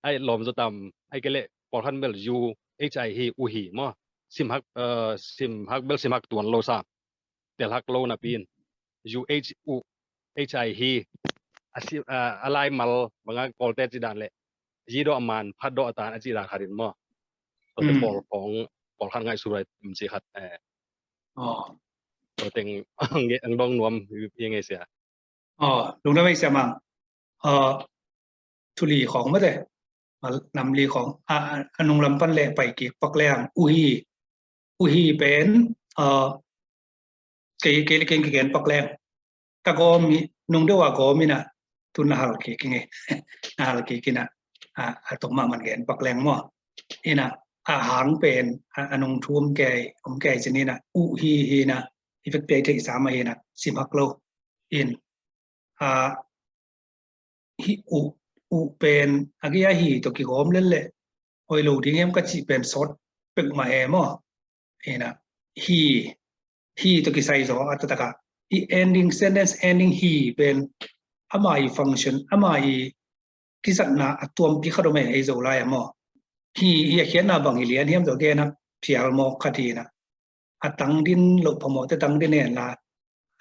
ไอ้ลมจะต่ำไอ้เกลปอลคันเบล UHI ฮีอูฮีมั้งซิมฮักเบลซิมฮักตัวโลซาเตลฮักโลนาปีน UH อู HI ฮี asyik alai mal mga kolte jidan le jido aman phado atan ajira kharin mo to te pol khan ngai surai mji khat อ๋อ to teng nge angdong nuam yenge sia อ๋อลุงได้ไม่เสียมังทุลีของไม่ได้มานำลีของอนงลำปั้นแหลไปกีปักแรงอุฮีเป็นเกณฑ์ปักแรงแต่ก็มีนุ่งด้วยว่าก็มีนะทุนหาลเกกิงหาลเกกินะตกมามันเกณฑ์ปักแรงมั่วนี่นะอาหารเป็นอนงท่วมแก่ของแก่ชนิดนะอุฮีนะอีเฟกเตอร์ที่สามเอนะสิมักโลอินฮิอุเป็นอากิยาฮีตัวกี่หอมเล่นเลยโอยลูที่เงี้ยก็จีเป็นซดเป็กมามั่วนี่นะฮีตัวกี่ไซส์อ๋ออัตตะกะอี ending sentence ending he เป็นอามาอีฟังก์ชันอามาอีกิจนาตัวมีขดมไอโซไลอะมั่วhe เขียนนาบังฮิเลียนเฮียมตัวแกนะเพียลมอกคดีนะตั้งดินหลบพมอแต่ตั้งดินเนี่ยละ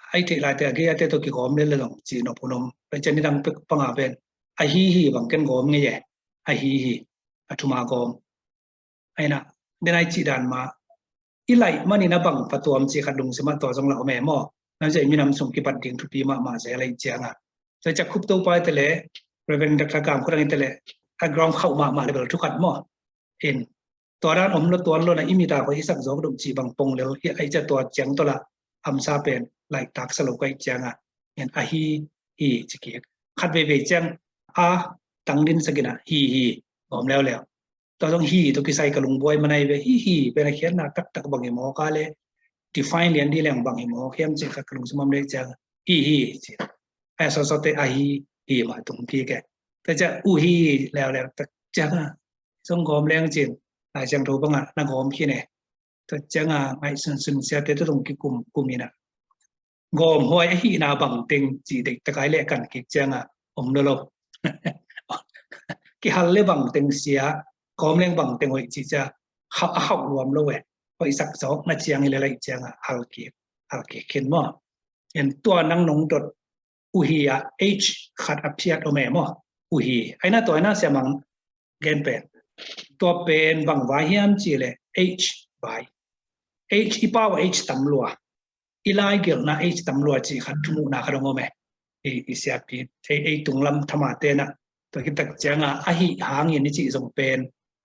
ไอที่ลายแต่อากิยาแต่ตัวกี่หอมเล่นเลยหรอกจีนอพุนมเป็นเจนิดังเป็กปังอาเป็นไอฮีบังเกินหอมไงแย่ไอฮีอัตุมากอมไอนะเดนไอจีดานมาอีไลมันนี่นะบังประตูมจีขัดดุงสมาตัวจงเหล่าแม่หม้อนั่นจะมีนำส่งกิบัดดิ่งทุปีมาเสียอะไรเจียงอ่ะจะจะคุบตัวไปแต่เละเรื่องดักกรรมคนนั้นแต่เละถ้ากรองเข้ามาเลยแบบทุกขัดหม้อเห็นตัวด้านอมละตัวล้วนอิมิตาของอิสักสองดุงจีบังปงเลยไอจะตัวเจียงตัวละอัมซาเป็นไลตักสโลกไอเจียงอ่ะเห็นฮีจิกิขัดเวเจียงตั้งดินสกินะฮีหอมแล้วตัวต้องฮีตัวกี่ใส่กระลุงบวยมันไอเวฮีเป็นเขียนนะตักบังหิมอกาเลย define เรียนดีแรงบังหิมอเข้มจิกกระลุงสมมติได้จังฮีจิไอสอเตฮีมาตรงที่แกแต่จะฮีแล้วแต่จังสงคมแรงจริงหลายจังถูกบ้างนักหอมขี้เนี่ยแต่จังไอสุนเสียแต่ตรงกี่กลุ่มนี่นะงอมห้อยฮีนาบังเต็งจีเด็กตะไคร้เละกันกี่จังอมเดลกี่ฮัลเล่บังเต็งเสียกอมเลี้ยงบังเต็งไว้จีจะเข้ารวมแล้วเว้ยพออีสักสองมาเชียงอะไรเชียงฮัลเกเข็นมั่วเห็นตัวนังนงดดอุฮีh ขัดอภิยัตโอเมมั่วอุฮีไอ้น่าตัวน่าเสียมังเกณฑ์เป็นตัวเป็นบังวาฮิมจีเลย h by h อีป้าว h ตำลัวอีไลเกลนะ h ตำลัวจีขัดทุมุนาคารโมเมอีเสียปีไอตุงลำธรรมะเตนะตัวคิดตักเจียงอะฮิหางยินนี่จีส่งเป็น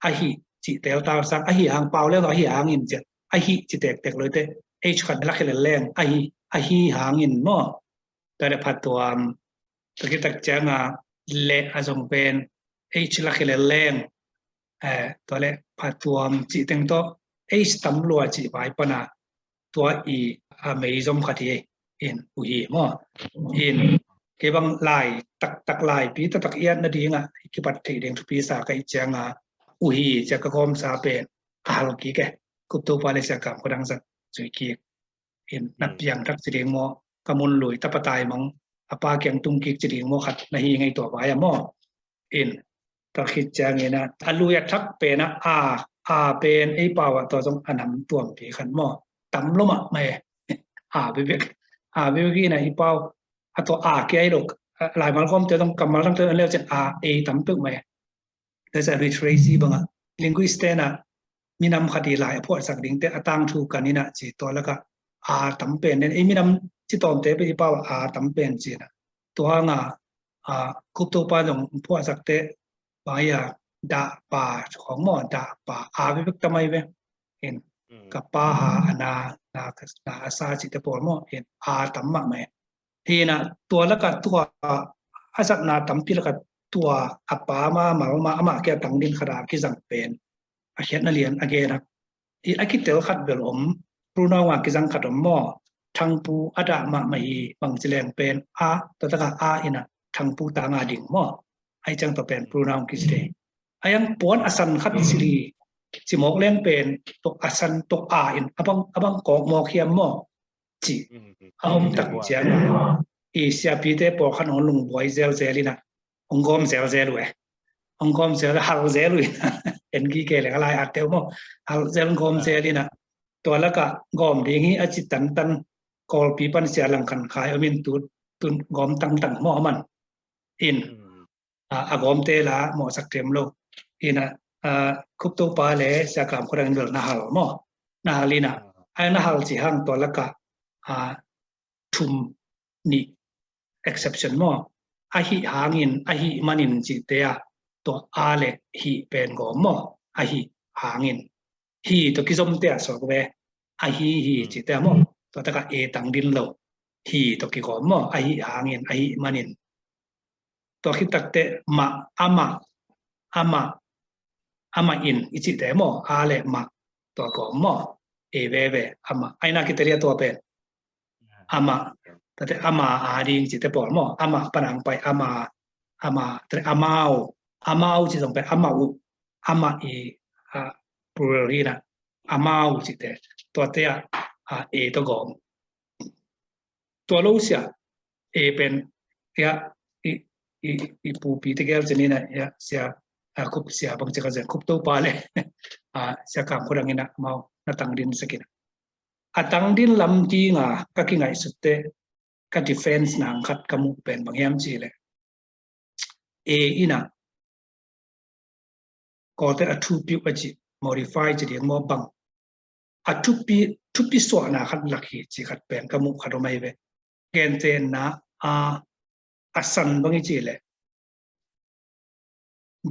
อะฮิจีเตลตาสักอะฮิหางเปล่าแล้วอะฮิหางยินเจอะฮิจีแตกเลยแต่เอชขัดลักเล่นแรงอะฮิหางยินมั่วแต่ในพัดตัวคิดตักเจียงอะเละส่งเป็นเอชลักเล่นแรงตัวเละพัดตัวจีเต็งโตเอชตำรวจจีไปปนะตัวอีไม่ยอมขัดเองอุฮีมั่วอินเก็บบังลายตักลายปีตักเอียนนาดีงะคิดปัดที่เด้งทุปีสาไกเจียงอุฮีจะกระคอมซาเป็นฮัลกิแกกุบตัวพาเลเซียกับคนดังสักสุยกีเห็นนับยังทักสิเดงโมกำมลลุยตะปะตายมังอปาเกียงตุงกิกสิเดงโมขัดนาฮีไงตัววายมอเอ็นตักคิดเจียงเนี่ยนะอันลุยทักเป็นนะเป็นไอ้ป่าวตัวทรงอันนั้นตัวผีขันมอตั้มลมไม่ไปเบกกี้นะไอ้ป่าวตัวแกไอ้ดอกหลายมาคอมจะต้องกำมาตั้งแต่เรื่องจะตั้มตึกไหมแต่จะ retrace บ้างอะlinguist นะมีนำคดีหลายพวกสักดิ่งแต่ตั้งถูกกันนี่นะจีตัวแล้วก็ตั้มเป็นเนี่ยมีนำที่ตอนเตะไปที่ป่าวตั้มเป็นจีนะตัวงาคุบตัวป่าตรงพวกสักเตะบางอย่างด่าป่าของหมอด่าป่าไปเป็นทำไมเว้ยเห็นกับป่าหานาซาจิตปอลหมอเห็นตั้มมาไหมทีน่ะตัวแล้วก็ตัวสักนาตั้มที่แล้วก็ตัวอัปปามาแกตั้งดินขดาที่สังเป็นอาเขียนนักเรียนอาเกนะที่อาคิดเตลขัดเบลอมปรุนาวากิจังขัดหม้อทางปูอดามาไม่บางแสดงเป็นตัวตะกาอินะทางปูตางาดิ่งหม้อไอจังตัวเป็นปรุนาวกิสเดไอยังปวนอสันขัดสิริสิหมกเล่นเป็นตกอสันตกอินบังกอกหมอกเขียมหม้อจีตักเจียงเสียปีเตปอขันองลุงบอยเซลลินะองกอมเซลเลยองกอมเซลฮัลเซลเลยเอ็นกี้เกลอะไรเตลโมฮัลเซลกอมเซลินะตัวละก็กอมดีงี้อจิตันกอลปีปันเสียหลังขันขายอมินตุนกอมตั้งหม้อมัน in agom te la mo sak tem lo ina khup to pa le sa kam khorang dol na hal mo na halina ai na hal chi hang to laka thum ni exception mo a hi hangin a hi manin chi te a to a le hi pen go mo a hi hangin hi to ki som te a so ve a hi chi te mo to ta ka e tang din lo hi to ki go mo a hi hangin a hi manin to ki tak te ma ama in ichi te mo a le ma to go mo e ve ama ai na ki te ria to pen amaแต่อามาดีจิตแต่บอกมั่วอามาปนังไปอามาแต่อามาจิตตรงไปอามาอีปลูรีนะอามาจิตแต่ตัวเตี้ยเอตัวกองตัวลูกเสียเอเป็นเนี่ยอีปูปีที่แก้วจะนี่นะเนี่ยเสียคุบเสียบางทีก็จะคุบตัวปลาเลยเสียกามคนดังนี้นะมาหน้าตังดินสกินตังดินลำจีงก็กิ่งไงสุดเตก็ defense นางขัดกมุเป็นบางอย่างจีเลยอีน่ะก็แต่ทุบปีว่าจี modify จีเรียงมอบังทุบปีส่วนน่ะขัดหลักเหตุจีขัดเป็นกมุขัดไม่เว้เกณฑ์เจนนะสันบางจีเลย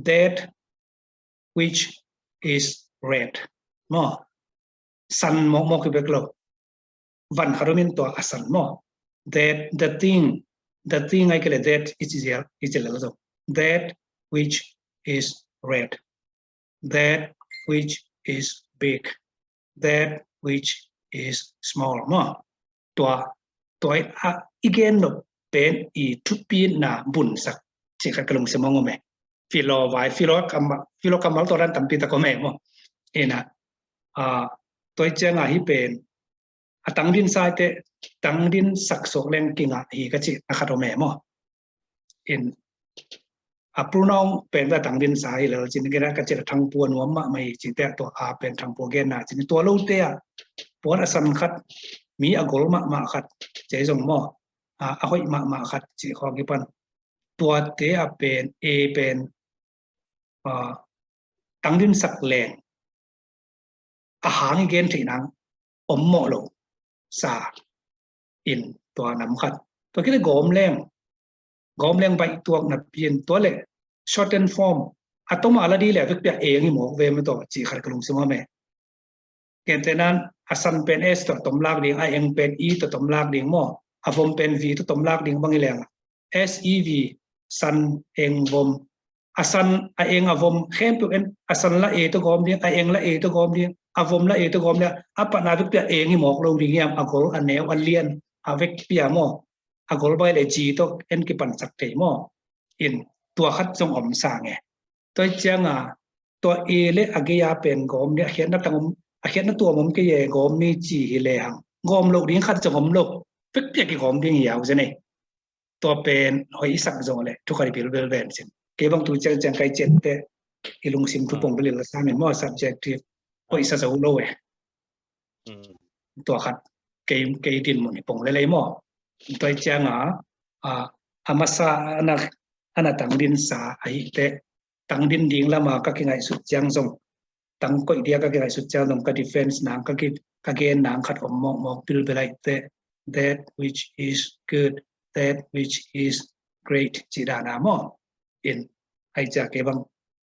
that which is red มอสันมอคือเบกโลวันขัดมินตัวสันมอthat the thing I call it that is a little that which is red that which is big that which is small มั้งตัวอีกเกณฑ์เป็นอีทุบปีน่ะบุญสักสิ่งที่กำลังสมองมั้ยฟิโลไว้ฟิโลคำว่าตัวนั้นตั้งปีตะก็แม่มั้งนะตัวเจ้าหิเป็นตั้งดินทรายเตตั้งดินสักสกแรงกิ่งฮีก็จิอาคาโตแม่มั้งปรุน้องเป็นแบบตั้งดินทรายแล้วจินก็ได้ก็จะทั้งปวนหัวมะไม่จิตแต่ตัวเป็นทั้งปวกเกณฑ์นะจินตัวลูกเตะปวดสันขัดมีอกลมาขัดใจส่งมั้งค่อยมาขัดจิของกี่ปันตัวเตะเป็นเป็นตั้งดินสักแรงอาหารเกณฑ์ที่นั้นเหมาะลงสาอินตัวน้ำขัดตัวที่ได้กอมแรงไปตัวนับเปลี่ยนตัวเล็ก shorten form ต้องมาอะไรดีแหละเพื่อเองที่หมอกเวมตัวจีขัดกระลุงสมอแม่เกณฑ์แต่นั้นสันเป็นเอสตัวต้มลากดิ่งเองเป็นอีตัวต้มลากดิ่งหม้อผมเป็นวีตัวต้มลากดิ่งบางอย่าง SEV สันเองผมสันเองผมเข้มตัวเองสันละเอตัวกอมดิ่งเองละเอตัวกอมดิ่งผมละเอตัวกอมเนี่ยปะนาเพื่อเองที่หมอกลงดิ่งยามกอลอันแนวอันเลียนเวกเปียหม้อกอลไปเลยจีตัวเอ็นกิปันสักเตหม้ออินตัวขัดทรงอมสางไงตัวเจ้าตัวเอเลอเกียเป็นกอมเนี่ยเขียนนักตั้งเขียนนักตัวผมก็ยังกอมนี่จีเลยหังกอมโลกนี้ขัดทรงอมโลกเพื่อเปียกกอมดิ่งยาวใช่ไหมตัวเป็นหอยสักทรงเลยทุกคนเป็นเบลเบนสิเก็บบางตัวจังไกเจ็ดแต่อีลุงซิมทุกปงไปเลยละสามเป็นมอ subjective หอยสักทรงโลกตัวขัดเกยดินหมดปงเลยมอตัวเจ้าอามาซาอันนั้นตั้งดินสาไอเตตั้งดินดิ่งละมาก็ยังไงสุดจังทรงตั้งก็อีเดียก็ยังไงสุดจังทรงก็ defense นางก็เกณฑ์นางขัดอมมองพิลไปไรเต that which is good that which is great จีดานามออินไอจากเก็บัง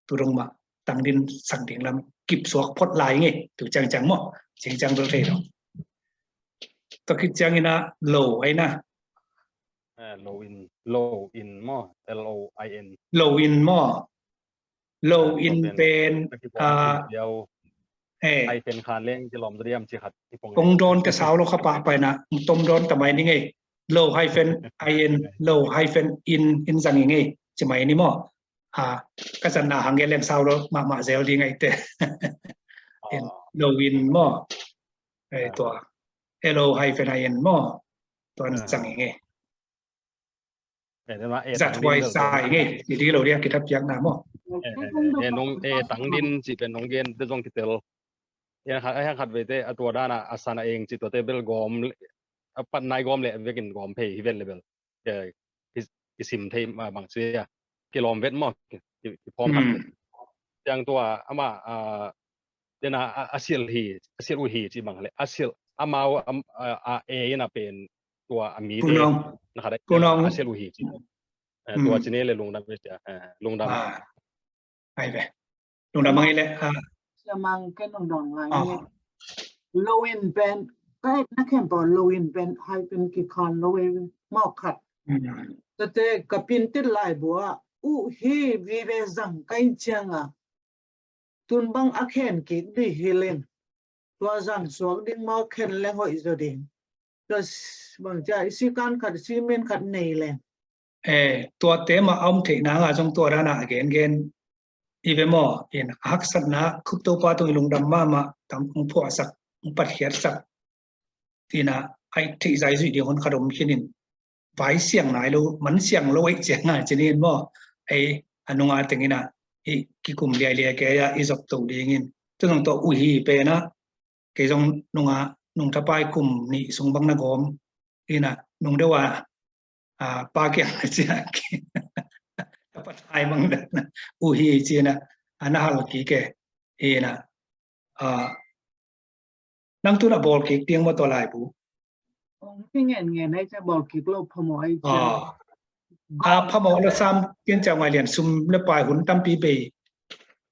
ตุรงมาตั้งดินสั่งดิ่งลำกิบสวกพดลายไงถูกจังมอจริงจังโดยเท่าตัวคิดจังนี่นะโลไอ้นะlow in มอ LOIN low in เป็นเดียวไอเป็นคานเล่งจะล้อมเรียมจีขัดที่ปง ตรงโดนแต่สาวเราเข้าปากไปนะตรงโดนแต่ไม่นี่ไง low hyphen in low hyphen in สั่งยังไงจะไม่นี่มั้งก็จะหนาหางเงี้ยเล่นสาวเรามาเซลดีไงแต่ low in มั้งไอตัว low hyphen in มั้งตัวสั่งยังไงจัดไว้ใส่ไงที่เราเรียกกิทับยักษ์นะมั้งน้องตั้งดินจีเป็นน้องเกณฑ์ที่ตรงที่เตลยังขัดไปเตะตัวด้านสันเองจีตัวเตเบลกอมปันนายกอมเลยเวกินกอมเพย์ฮิเวนเลเบล อิสิมเทมบางเสียกิโลเมตรมั้งที่พร้อมหัดอย่างตัวอามาเดี๋ยวนะอาเซียลอุฮีจีบางเลยอาเซียลอามาเอน่ะเป็นตัวอามี ผู้ เด น้อง นะครับ ผู้น้อง อาเซียลอุฮีจีตัวจีเน่เลยลงดำไปเสียลงดำ ไปลงดำมังไงแหละSemang cái nông đòn lại nghe low in ben cái nó khen bỏ low in ben hai bên kia con low in mọc khátแต่กับพินติดลายบัวฮีวิเวซังไกจังตุนบังอาเคนกิดดิฮิเลนตัวจังสวกดิ้งมอเคนเลงหอยจะดิ้งตัวบางใจสิการขัดสิเมนขัดในเลนตัวเตมาเอาเทนางจงตัวนั้นเกณฑ์อีเวมอเห็นฮักสัตนะคุบตัวปาตัวลงดำมาทำองพ่อสักปัดเขียดสักที่น่ะไอ้ที่ใจสุดเดียวคนขดมขี้นินไว้เสียงไหนรู้มันเสียงรู้ไอ้เสียงไหนจะนี่บ่ไอ้อนุงาตึงนี่นะไอ้กิคุมเลียแกยาอิจบตัวดีงินตัวน้องตัวอุฮีเปนะแกจงนงทับไปคุมนี่สงบังนักอมนี่นะนงเดียวว่าปาเกียงเสียปัจจัยบางเดนะอุฮีเจนะอันนั้นหลักกี่แกนะนั่งตัวน่ะบอลกิกเตียงมาตัวลายปูที่เงี้ยให้จะบอกกิกโลพมอยพมอละซ้ำเกี่ยงจังไงเรียนซุ่มเล็บปลายหุ่นตั้มปีเบย์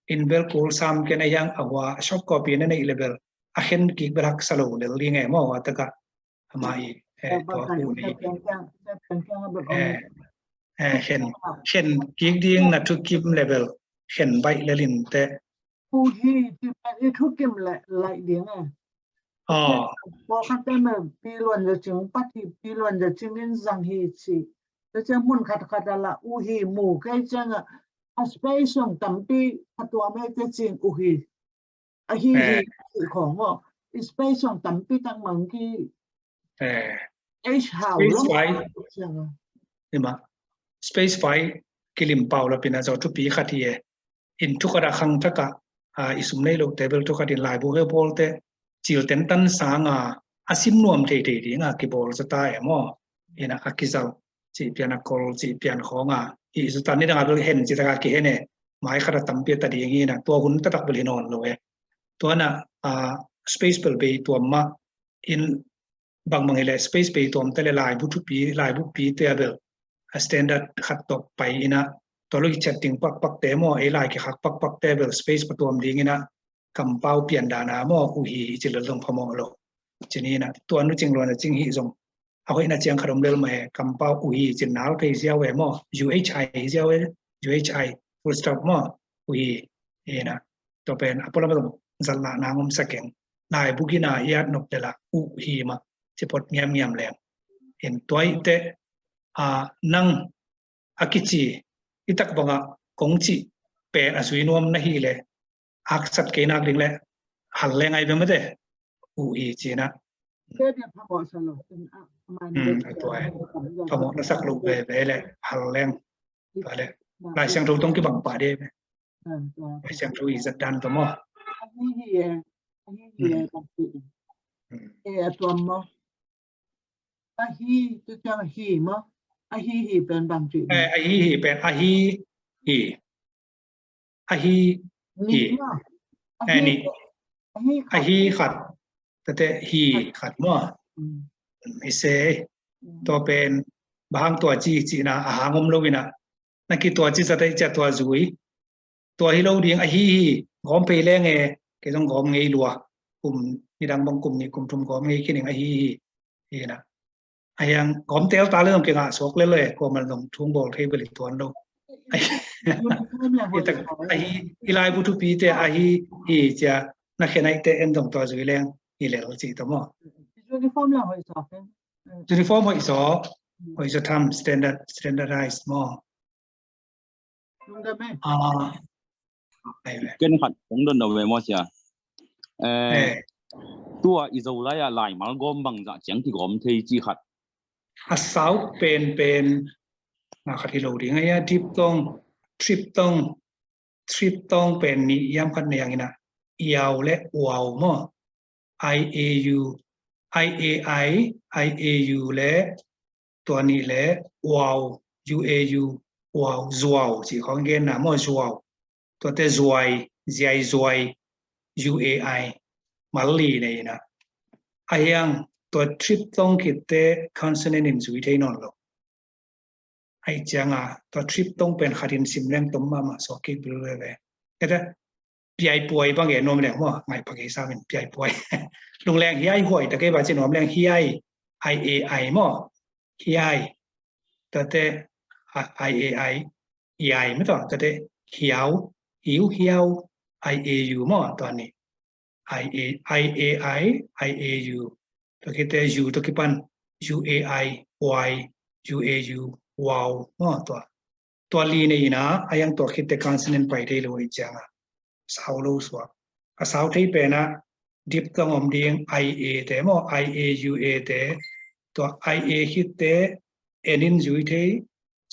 อินเวลกูลซ้ำเกี่ยงยังเอาว่าช็อปคอปีนั่นในเลเวลเห็นกิกเบลักสโลเดลลิงไงมั่วว่าตะกะมาอีตัวปูนี่เห็นกิกดิ้งนัดทุกกิมเลเวลเห็นใบเลลินแต่ปูที่เป็นทุกกิมแหละไหลเดียงพอขั้นต้นแบบปีล้วนจะจึงปัจจุปีล้วนจะจึงเงินสังเหตุสิแต่จะมุ่งขัดละอุฮีหมู่ใกล้จังอาสเปซส่งตั้มปีขัดตัวไม่จะจริงอุฮีฮีของว่าสเปซส่งตั้มปีตั้งมังคีหาวแล้วเห็นไหม space ไฟกิลิมเปล่าแล้วเป็นอะไรทุกปีขัดที่อินทุกระดับขังทักกะอิสุมในโลกเทเบิลทุกระดับหลายบุเฮบอลเตจิลเต็นตันสางอาซิมนวมเทดีกิบอลสไตล์มั่วอินะอากิซาจีเปียนคอลจีเปียนของอีสุดท้ายนี่เราเห็นจิตรกาเกเนี่ยหมายขนาดตั้มเปียตัดอย่างนี้นะตัวหุ่นตัดบริโนนเลยตัวน่ะspace เปิลไปตัวมาอินบางเรื่อง space ไปตัวมันแต่ละลายบุตรปีเตเบิลstandard ขัดตกไปนะตัวลูกจัดติ้งปักเตมอลายที่ขัดปักเตเบิล space ประตูมันดีงี้นะกำเป้าเปลี่ยนดานามออุฮีจิลลงพมอโลจีนี่นะตัวนู้นจริงล้วนจริงฮีจงเอาให้น่าเจียงขนมเดิมมากำเป้าอุฮีจินนาลไปเสียเวมอ UHI เสียเว UHI full stop มออุฮีนะตัวเป็นอัปโปลาเป็นจัลลานางมสักแกงนายบุกินาญาตินกเดละอุฮีมาจะพดเงียบแรงเห็นตัวอิเตนั่งอากิจิอิตักบังกงจิเป็นอสุยนวมนะฮีเลยอักษรเกนักดิ่งเลยหันแรงไงเป็นไม่ได้อุฮีจีนะพมอสโลตัวพมอนักสักลูกเลยเลยหันแรงไปเลยลายเสียงรู้ต้องกี่บังป่าได้ไหมลายเสียงรู้อีจัดดันตัวมั้งตัวมั้งฮีตัวจังฮีมั้งฮีเป็นบางจุดฮีเป็นฮีนี่ฮีขัดแต่ฮีขัดมั้งไม่ใช่ตัวเป็นบางตัวจีนะหางมโลวินะนั่นคือตัวจีจะได้จะตัวจุยตัวฮิโลเดียงฮีกอมไปเล่งก็ต้องกอมไงลัวกลุ่มนี่ดังบางกลุ่มนี่กลุ่มทุ่มกอมไงคิดอย่างฮีนะยังกอมเตลตาเริ่มเก่งสวกเลยก็มันต้องทุ่งบอลเทเบิลตัวนั้นอีไลบุตุปีเตฮีจะนักแข่งเตะเอ็นตรงตัวจุยแรงนี่แหละจีตัวมั้งยูนิฟอร์มแล้วหอยสอบยูนิฟอร์มหอยสอบหอยจะทำ standardized มั้ง跟ขัดผมโดนเอาไว้มั้งเสียตัวอิสราเอลลายมาก็บังจากเสียงที่ผมที่จีขัดสาวเป็นขัดที่เราดีไงทริปต้องเป็นนิยามขัดในอย่างนี้นะยาวและวาวมั้ง IAU และตัวนี้และวาว UAU wow zuaw chỉ có nghe là mua zuawตัวแต่ zuai ziai zuai UAI มาลีนี่นะอายังตัวทริปต้องคิดแต่ consonant อินสุวิธีนอนหรอกไอ้จังอ่ะตัวทริปต้องเป็นขัดินซิมแรงต้มมาสกิบเลยเลยแต่ถ้าปีไอป่วยบางอย่างนมแรงว่าไงปากไอ้สาวเป็นปีไอป่วยลงแรงเฮียห่วยแต่แกว่าจะนมแรงเฮียIAI มั้งเฮียแต่แต่ IAI ใหญ่ไม่ต่อแต่เหี่ยวหิวเหี่ยว IAU มั้งตอนนี้ IAI IAU ตัวคิดแต่ U ตัวคิดปัน UAI Y UAU wow มั้งตัวลีนี่นะอายังตัวคิดแต่ consonant ไปได้เลยจังอ่ะสาวรู้สวะสาวที่เป็นนะดิบต้องอมเดียง IA แต่มั้ง IAUA แต่ตัว IA คิดแต่ N อินสุวิธี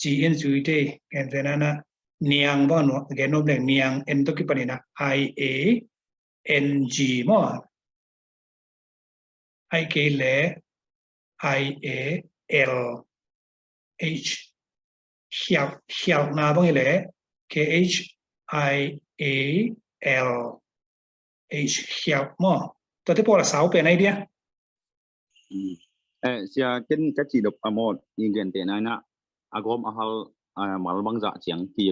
G อินสุวิธีแค่นั้นนะเนียงบ้านเนาะแกนมแรงเนียง N ตัวคิดปันนี่นะ IA NG มั้ง IK เล่ IAL H เขียวนาบ้างเลย KH IAL H เขียวมั้งตัวที่พอละสาวเป็นไอเดีย sia ken ka chi dop amot ingen te na na agom ahal mal bang za chiang ti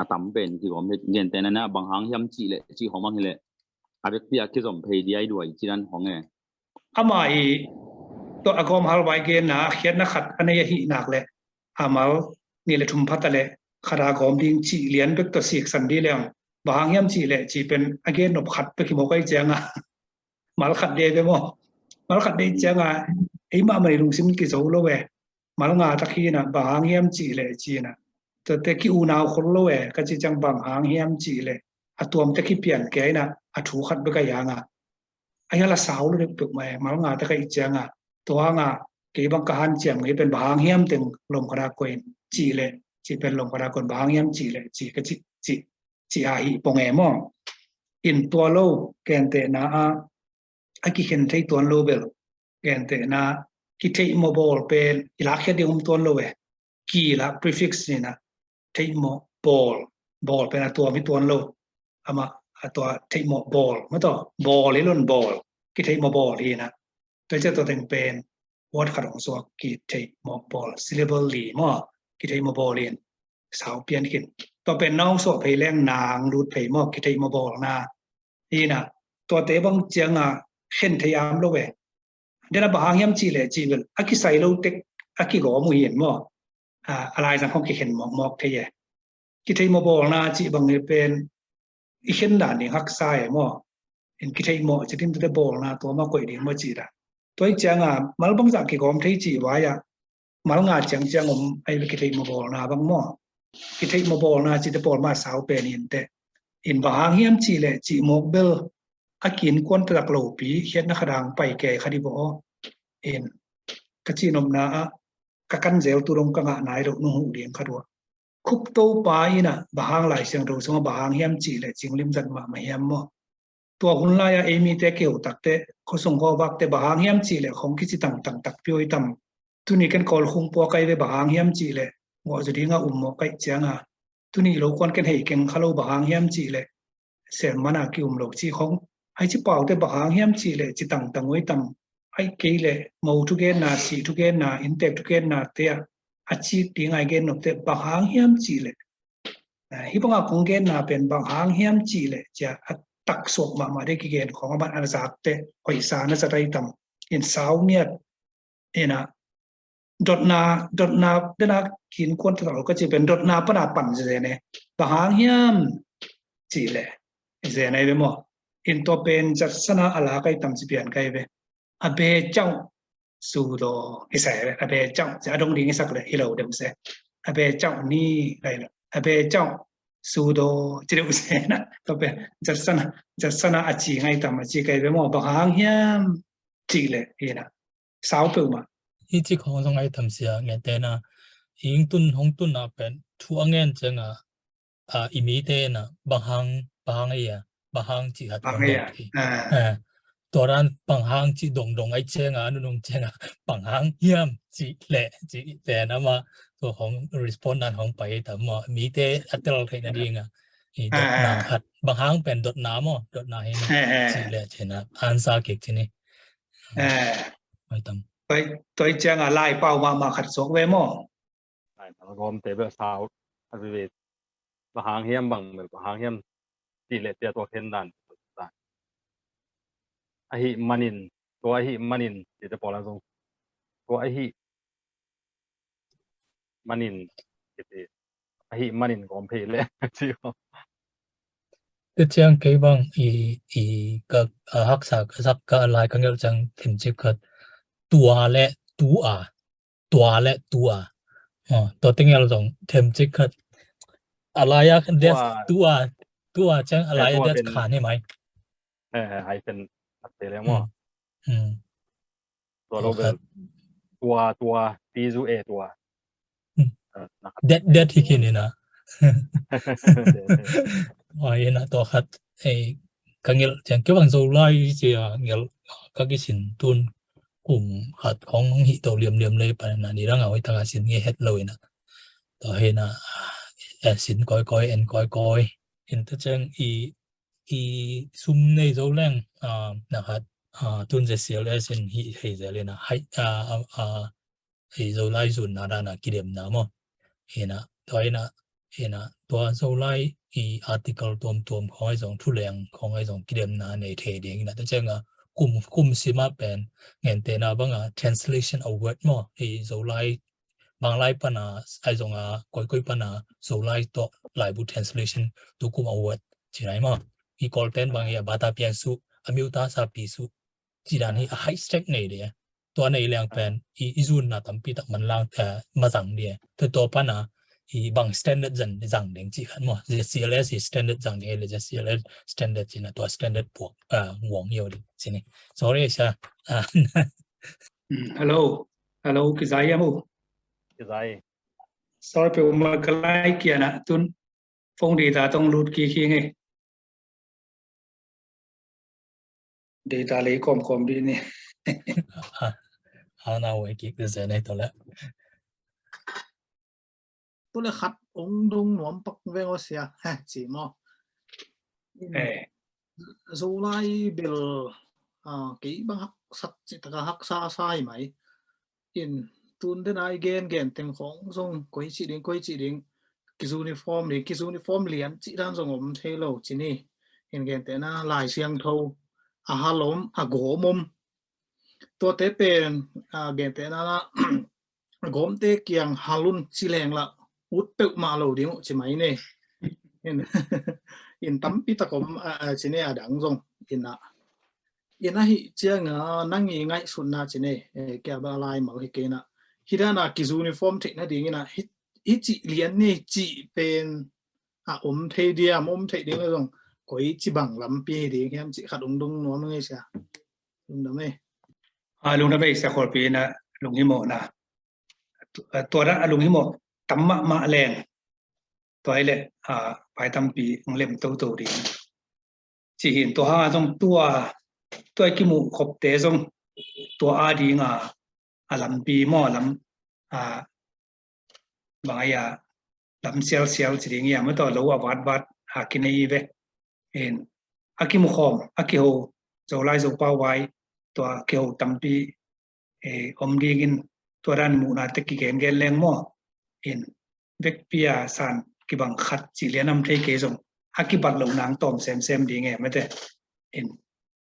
atam ben ti gom ingen te na na bang hang yam chi le chi hong mang le abek pia ki zom phei di ai duai chi dan hong e อามาอีตัวอากรมฮัลไวเกนนะเขียนนักขัดอันนี้หินักเลยอามานี่เลยทุ่มพัดเลยขดากรมดิ้งจีเลียนเป็กตัวสีสันดีแล้วบางยามจีเลยจีเป็นอเกนนบขัดไปขี้โมกไอเจียงอ่ะมาขัดเดย์ไปมั้งมาขัดเดย์เจียงอ่ะไอ้มาไม่รู้สิมันกี่โซ่โลเวมาลงาตะกี้นะบางยามจีเลยจีนะตัวแต่กี้อูนาวคนโลเวก็จีจังบางหางยามจีเลยอะตัวมันตะกี้เปลี่ยนแกนะอะถูขัดไปกับยางอ่ะไอ้ละสาวเลยปึกมามาลงาตะกี้เจียงอ่ะตัวงาเกี่ยบังการเจียงนี่เป็นบางเฮียมตึงลงกระดาษกวนจีเลยจีเป็นลงกระดาษกวนบางเฮียมจีเลยจีก็จีอาหิปงเอมออินตัวโลแกนเตนะอากิเห็นที่ตัวโลเบลแกนเตนะกิเทโมบอลเป็นอิลักเฮดิอุมตัวโลเวกีละ prefix นี่นะเทโมบอลเป็นตัวมีตัวโลอามาตัวเทโมบอลไม่ต่อบอลหรือล้นบอลกิเทโมบอลนี่นะตัวเจ้าตัวแต่งเป็นวอดขัดของสวกกิเทโมบอลซิลเลเบลลีมั้งกิเทโมบอลเรียนสาวเปลี่ยนขึ้นตัวเป็นน้องสวกเพลแรงนางรูดเพลมั้งกิเทโมบอลนะนี่นะตัวเตะบังเจียงอ่ะเข็นทยามโลเวเดี๋ยวเราบางยามจีเลยจีเวลอากิใส่โลเต็กอากิโกมือเห็นมั้งอะไรสังคมกิเห็นมอกเทียกิเทโมบอลนะจีบังเนี่ยเป็นอีเข็นด่านนี่ฮักไซมั้งเห็นกิเทโมจะทิ้งตัวบอลนะตัวมากกว่าดีมั้งจีละตัวเจียงอ่ะมาลบังจากกิโกมที่จีไว้อ่ะมาลงาเจียงไอ้กิเทโมบอลนะบังมั้งกิเทโมบอลนะจีตะบอลมาสาวเป็นอินเตอินบางยามจีเลยจีโมเบลอากินควนตะกโลปีเขียนนักดังไปแก่คดีบอเอ็นกจีนมนากักันเซลตุรงกังนายรนุ่งหูเดียงขดัวคุบโตปายนะบางหลายเสียงรู้สมบางยามจีเลยจิงลิมจันมาไม่ยามมั้งตัวหุ่นลายเอมีแต่เกี่ยวตักแต่เขาส่งข้อวักแต่บางยามจีเลยของกิจตักพิโอยตั้มทุนี้กันกอลคงปัวไกไปบางยามจีเลยว่าจะดีงาหมอกไกเจียงทุนี้เราควรกันให้เก่งเขาเราบางยามจีเลยเสียมันอากิอุมโลกจีของไอ้ที่เป่าแต่บางยามจีเลยจิตังไว้ตั้มไอ้เกเลยมูทุกเกนาสีทุกเกนาอินเตกทุกเกนาเตียอาชีพที่ไงเกนนกแต่บางยามจีเลยฮิบังอาคงเกนาเป็นบางยามจีเลยจะตักสวกมาได้กี่เกณฑ์ของมันอาณาจักรเตะไอยสารน่าจะได้ทำอินสาวเนี่ยนะดดนาเดินกินควนตลอดก็จะเป็นดดนาปนาปั่นเจเนี่ยบางยามจีเลยเจเนี่ยไปหมดอินตัวเป็นจัดสนาอะไรก็ทำสิเปลี่ยนกันไปอเบเจ้าสู่โดอิสระอเบเจ้าจะดงดิ้งสักเลยฮิโลเดมเซอเบเจ้านี่อะไรล่ะอเบเจ้าสูดจิเรอุเซนะตัวเป็นจัดสนาอาชีไงทำอาชีกันไปหมดบางอย่างจีเลยนะสาวเปิดมาอีจิของสงไอทำเสียเงี้ยแต่นะยิงตุนหงตุนเป็นทัวเงี้ยจังอิมิเตนะบางไอ้บางจีหัดบางที ตัวนั้นปังหางจีดงไอเจงอ่ะนุ่งเจงอ่ะปังหางเยี่ยมจีเละนะมาตัวของ response นั้นของไปแต่ว่ามีแต่อัตราเท่านั้นเองอ่ะอีดอทนาหัดบางหางเป็นดอทนามั้งดอทนาเห็นจีเละเจนะอันซาเก็กทีนี้ไม่ทำตัวเจงอะไรเป้ามาขัดสกเวมอไล่มาล้อมเตะแบบสาวอันเป็นบางเฮียมบางแบบบางเฮียมจีเละเตียตัวเข็นดันไอฮิมันินตัวไอฮิมันินเดี๋ยวจะบอกแล้วตรงตัวไอฮิมันินเดี๋ยวไอฮิมันินก็เพลเลยที่เขาแต่เจ้าเกี่ยบางก็ฮักษาสักก็อะไรกันก็จังถึงจะก็ตัวและตัวตัวติ้งเราต้องถึงจะก็อะไรอะเดสตัวจังอะไรเดสขานี่ไหมไอเป็นอัตเตเลมั่วตัวเราเป็นตัวตีซูเอตัวเด็ดที่กินนี่นะว่าเห็นนะตัวขัดไอ้กันเงี้ยจังเกี่ยวกับโซลาร์เสียเงี้ยก็กิสินตุนกลุ่มขัดของหิตัวเหลี่ยมเลยไปนะนี่ร่างเอาไว้ทางสินเงี้ยเฮ็ดเลยนะต่อเห็นนะสินก้อยเอ็นก้อยเห็นแต่จังอีซุ่มในโซแรงนะครับตุนจะเสียเลยสินให้จะเลยนะให้ไอ้โซลาร์ส่วนนารานะกิเลมนะมั้งเห็นนะตัวเห็นนะตัวโซลาร์อีอาร์ติเคิลตัวของไอ้สองทุเรียนของไอ้สองกิเลมนะในเทเดียงนะแต่จังกลุ่มสิมาเป็นเงินเตนะบางtranslation of word มั้งไอ้โซลาร์บางไลน์ปนะไอ้สองก้อยปนะโซลาร์ตัวไลน์บุ translation ตัวกลุ่ม word ใช่ไหมมั้งอีกอลเทนบางอย่างบาตาเปียสุอมิวตาซาปิสุจีดานี่ high stack เนี่ยเดียตัวในเรื่องเป็นอีซูนนะตั้มปีตักมันล่างมาสั่งเดียแต่ตัวปนะอีบาง standard จังเด้งจีขันมั้งจะ CLS standard จังเดียเลยจะ CLS standard จีนะตัว standard พวกห่วงเยอะดิใช่ไหม sorry ใช่ฮัลโหลกิจายามูกิจาย sorry เปมากลายเกียนะตุนฟงดีตาต้องรูดกี่ไงดีตาเลยคอมดีนี่น่าไว้กิ๊กจะในตัวละตัวเลยขัดองดงหนวมปักเวงเสียฮะจีมอโซไลเบลกี่บางฮักสักจิตกะฮักซาไหมอินตุนเดนไอเกนเต็มของทรงก้อยจีดิงกิซูนิฟอร์มเหรียญจีด้านทรงผมเทโลจีนี่เห็นเต็มหน้าลายเสียงโทอาฮาลมอาโกมมตัวเตเป็นเต็มหน้าโกมเตเกียงฮาลุนชิเลงละอุดเปิกมาโลดิงใช่ไหมเนี่ยอินตั้มปีตะกมจีนี่ดังทรงอินนะฮิเจียงนั่งยังไงสุดนะจีนี่แกบอะไรมาให้เกนะฮิดานากิซูนิฟอร์มเทคนะดีงี้นะฮิจิเลียนนี่จีเป็นเทเดียมเทเดียก็ทรงก้อยจีบังลำปีดีแค่จีขัดองดงนัวมึงไงเสียลุงดำไม่สักคนปีนะลุงฮิโมนะตัวนั้นลุงฮิโมตั้มมาแรงตัวไอ้เละไปตั้มปีเล่มโตดีจีเห็นตัวห้าต้องตัวกิมูขบเตะทรงตัวอาดีลำปีมอลำบางอย่างลำเซียวจีเงี้ยไม่ต่อรู้ว่าวัดหากินในอีเวเห็นอากิมุขอมอากิโฮโจไลโจเป้าไว้ตัวเกี่ยวตั้มปีอมดีกินตัวด้านมูนาตะกี้เกณฑ์แรงมอเห็นเวกพิอาสันกิบังขัดจีเลียนำเทเกจงอากิบัดลงนางตอมเซมดีเงี้ยไม่ได้เห็น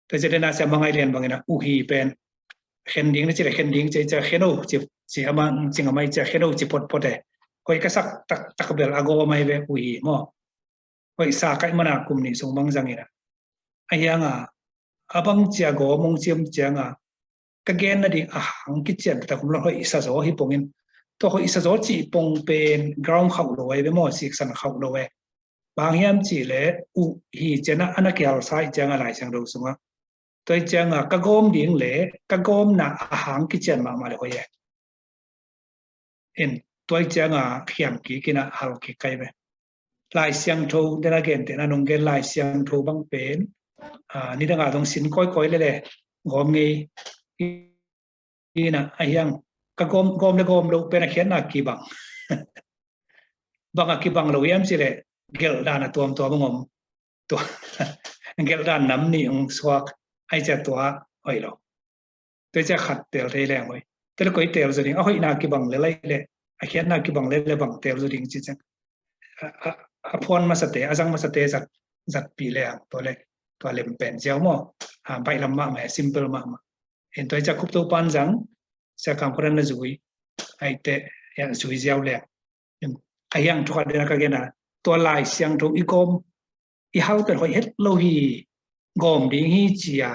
แต่จะได้น่าจะบางไอเดียนบางอย่างอุฮีเป็นเข็นดิ้งนี่จะเข็นดิ้งจะเข็นโอจีอามันจริงไม่จะเข็นโอจีพอดก็อีกสักตักเบลอากอไม่เวอุฮีมอก็อีกสักไอ้มันอากุมนี่ส่งบางจังนี่นะไอ้ยังabang jago mong cium janga kagen na ding ahang kitchen ta kum lo isa zo hi pongin to ho isa zo chi pong pen ground khau lo we mo section khau lo we bang hiam chi le u hi chena anakyal sai janga lai sang do sunga toi janga ka gom ding le ka gom na ahang kitchen ma le ho ye en toi janga khiam ki kina hal ki kai be lai siang tho de na gen te na nong gen lai siang tho bang penนี่ต่างหากต้องสินก้อยเลย gom ngi ina ayang ka gom le gom lo pena khian na ki bang bang ki bang lo yam si le gel dana tuam to bangom to gel dan nam ni ong swak ai cha to oi lo to cha khat tel thei leng oi te ko tel zo ding a hoi na ki bang le lai le a khian na ki bang le bang tel zo ding chi chang a phon ma sate azang ma sate zat pi le to le to lem pen jiao mo bai lam ma ma simple ma en to cha khup to pan jang sa kam pran na zui ai te ya zui jiao le ayang thukha de ka gena to lai siang tho i kom i hau te hoi het lo hi gom ding hi chia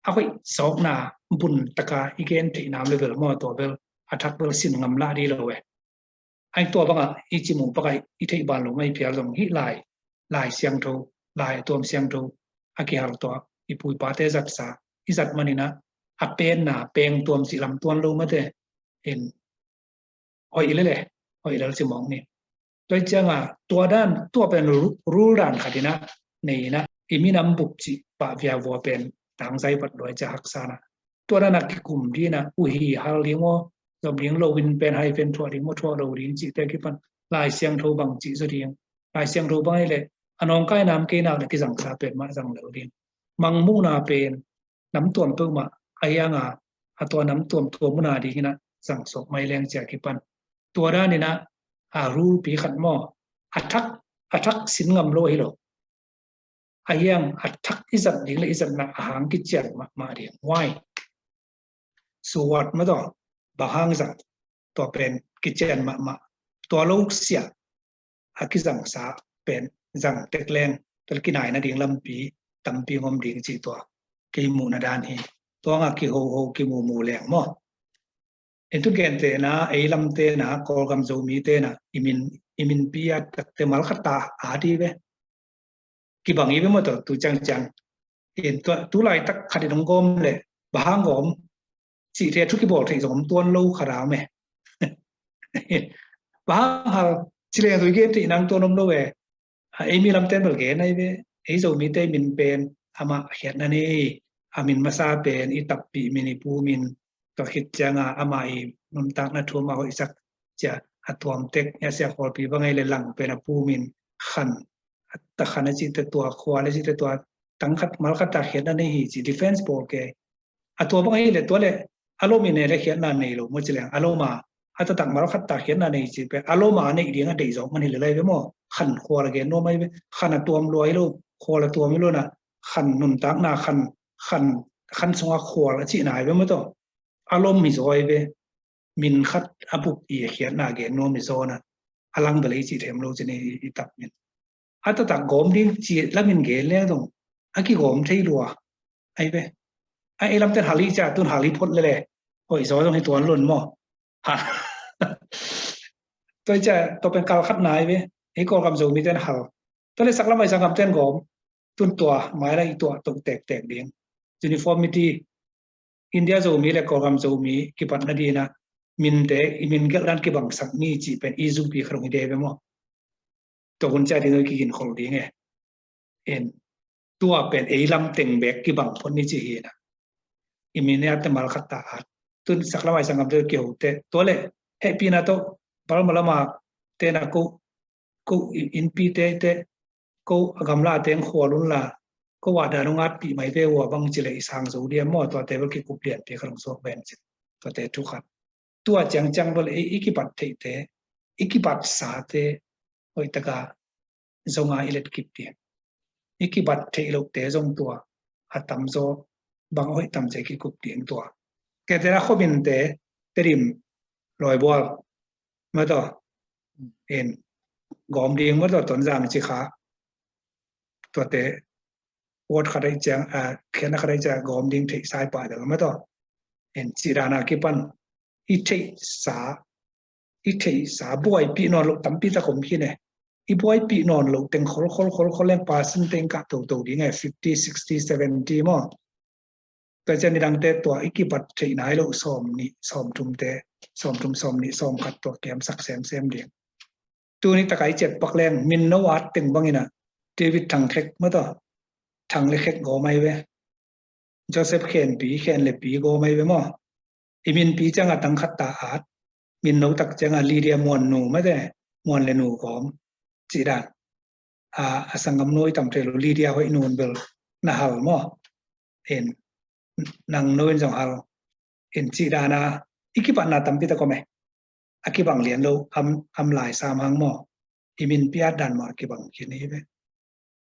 a hoi sok na bun taka igen thi nam level mo to bel athak bel sin ngam la di lo we ai to banga i chi mu pakai i thei ban lo mai pia long hi lai siang tho lai tom siang tho a ki hal to i pui pa te zat sa i zat manina a pen na peng tom si lam tuan lo ma te en oi le oi dal si mong ni toi changa tua dan tua pen ru dan khatina nei na iminam buk chi pa via vo pen tang sai pat doi cha hak sana tua dan ki kum di na u hi hal lingo dom ling lo win pen hai pen thua ding mo thua lo ring chi te ki pan lai siang tho bang chi zo ding lai siang tho bang le anong kai nam ke na ki jang sa pen ma jang lo ding mang mu na pen nam tuam tu ma ayanga atwa nam tuam tu mu na di na jang sok mai leng cha ki pan tua dan ni na ru pi khat mo athak sin ngam lo hi lo ayang athak izat ding le izat na ahang ki chen ma ri why so what ma do bahang zat to pen ki chen ma to lo sia akizang sa pen jang tek leng tel ki nai na ding lam pi tam pi ngom ding chi to ki mu na dan hi to nga ki ho ki mu leng mo itu gen te na ei lam te na kol gam zo mi te na imin pia tak te mal khata adi ve ki bang ibe mo to tu chang in to tu lai tak khadi dong gom le bahang gom chi te thu ki bol thei zom tuan lo khara me bahang hal chi le tu ge ti nang to nom lo ve ei mi lam ten bel ge nai ve ei zo mi te min pen ama hiat na ni amin masa pen i tap pi mini pu min to hit changa amai num tak na thu ma ho isak cha atwam tek ya sia khol pi bangai le lang pe na pu min khan ta khan chi te tua khwa le chi te tua tang khat mal khat ta hiat na hi chi defense ball ke atwa bangai le to le alo mi ne le hiat na nei lo mo chi le alo ma ata tak mal khat ta hiat na nei chi pe alo ma nei ding a dei zo man hi le le mo khan khwa le ge no mai khan atwam loi lo khwa la tuam mi lo na khan nun tak na khan songa khwa la chi nai ve mo to alom mi zoi ve min khat abuk i khiat na ge no mi zona alang bele chi them lo chini i tap min ata ta gom ding chi lamin ge le dong aki gom thei lua ai ve ai lam ten hali cha tun hali phot le hoi zo dong hi tuan lun mo ha toi cha to pen kal khat nai ve ei ko kam zo mi ten hal to le saklam ai sakam ten gom tun tua mai la i tua tok tek ding uniformity India zo mi le program zo mi ki pat na di na min te min gel ran ki bang sak ni chi pen izu pi khrong de be mo to kun cha di no ki kin khol di nge en tua pen e lam teng bek ki bang phon ni chi hi na imin ya te mal khata tun sakla mai sangam de ki hote to le happy na to bal malama te na ko in pi te ko gamla teng khwalun la ko wa da nong at pi mai ve wa bang chi le sang zo dia mo to te ki ku plian pe khrong so ben chi to te thu khat tua chang bol e ki pat the te ki pat sa te hoi taka zonga ilet kip ti ki pat the lo te zong tua atam zo bang hoi tam che ki kup tieng tua ke te ra khobin te terim loi bol ma to en gom ding ma to ton jang chi kha to te word khadai chang khena khadai cha gom ding thei sai pa da ma to en chirana ki pan i thei sa boy pi no lo tam pi ta kom hi ne i boy pi non lo teng khol leng pa sin teng ka to ding 50 60 70 mo ta chen dang te to i ki pat thei nai lo som tum te som tum som ni som khat to kem sak sem ding tu ni ta kai chet pak leng min no wat teng bangina David thang khek ma to thang le khek go mai ve Joseph khen le pi go mai ve mo imin pi changa tang khat ta at min no tak changa liria mon nu ma de mon le nu kom chi dan asangam noi tam tre lo liria hoi nun bel na hal mo en nang noin jong hal en chi dana ikipa na tam pi ta ko me akibang lian lo am lai sam hang mo imin pi at dan mo akibang kini ve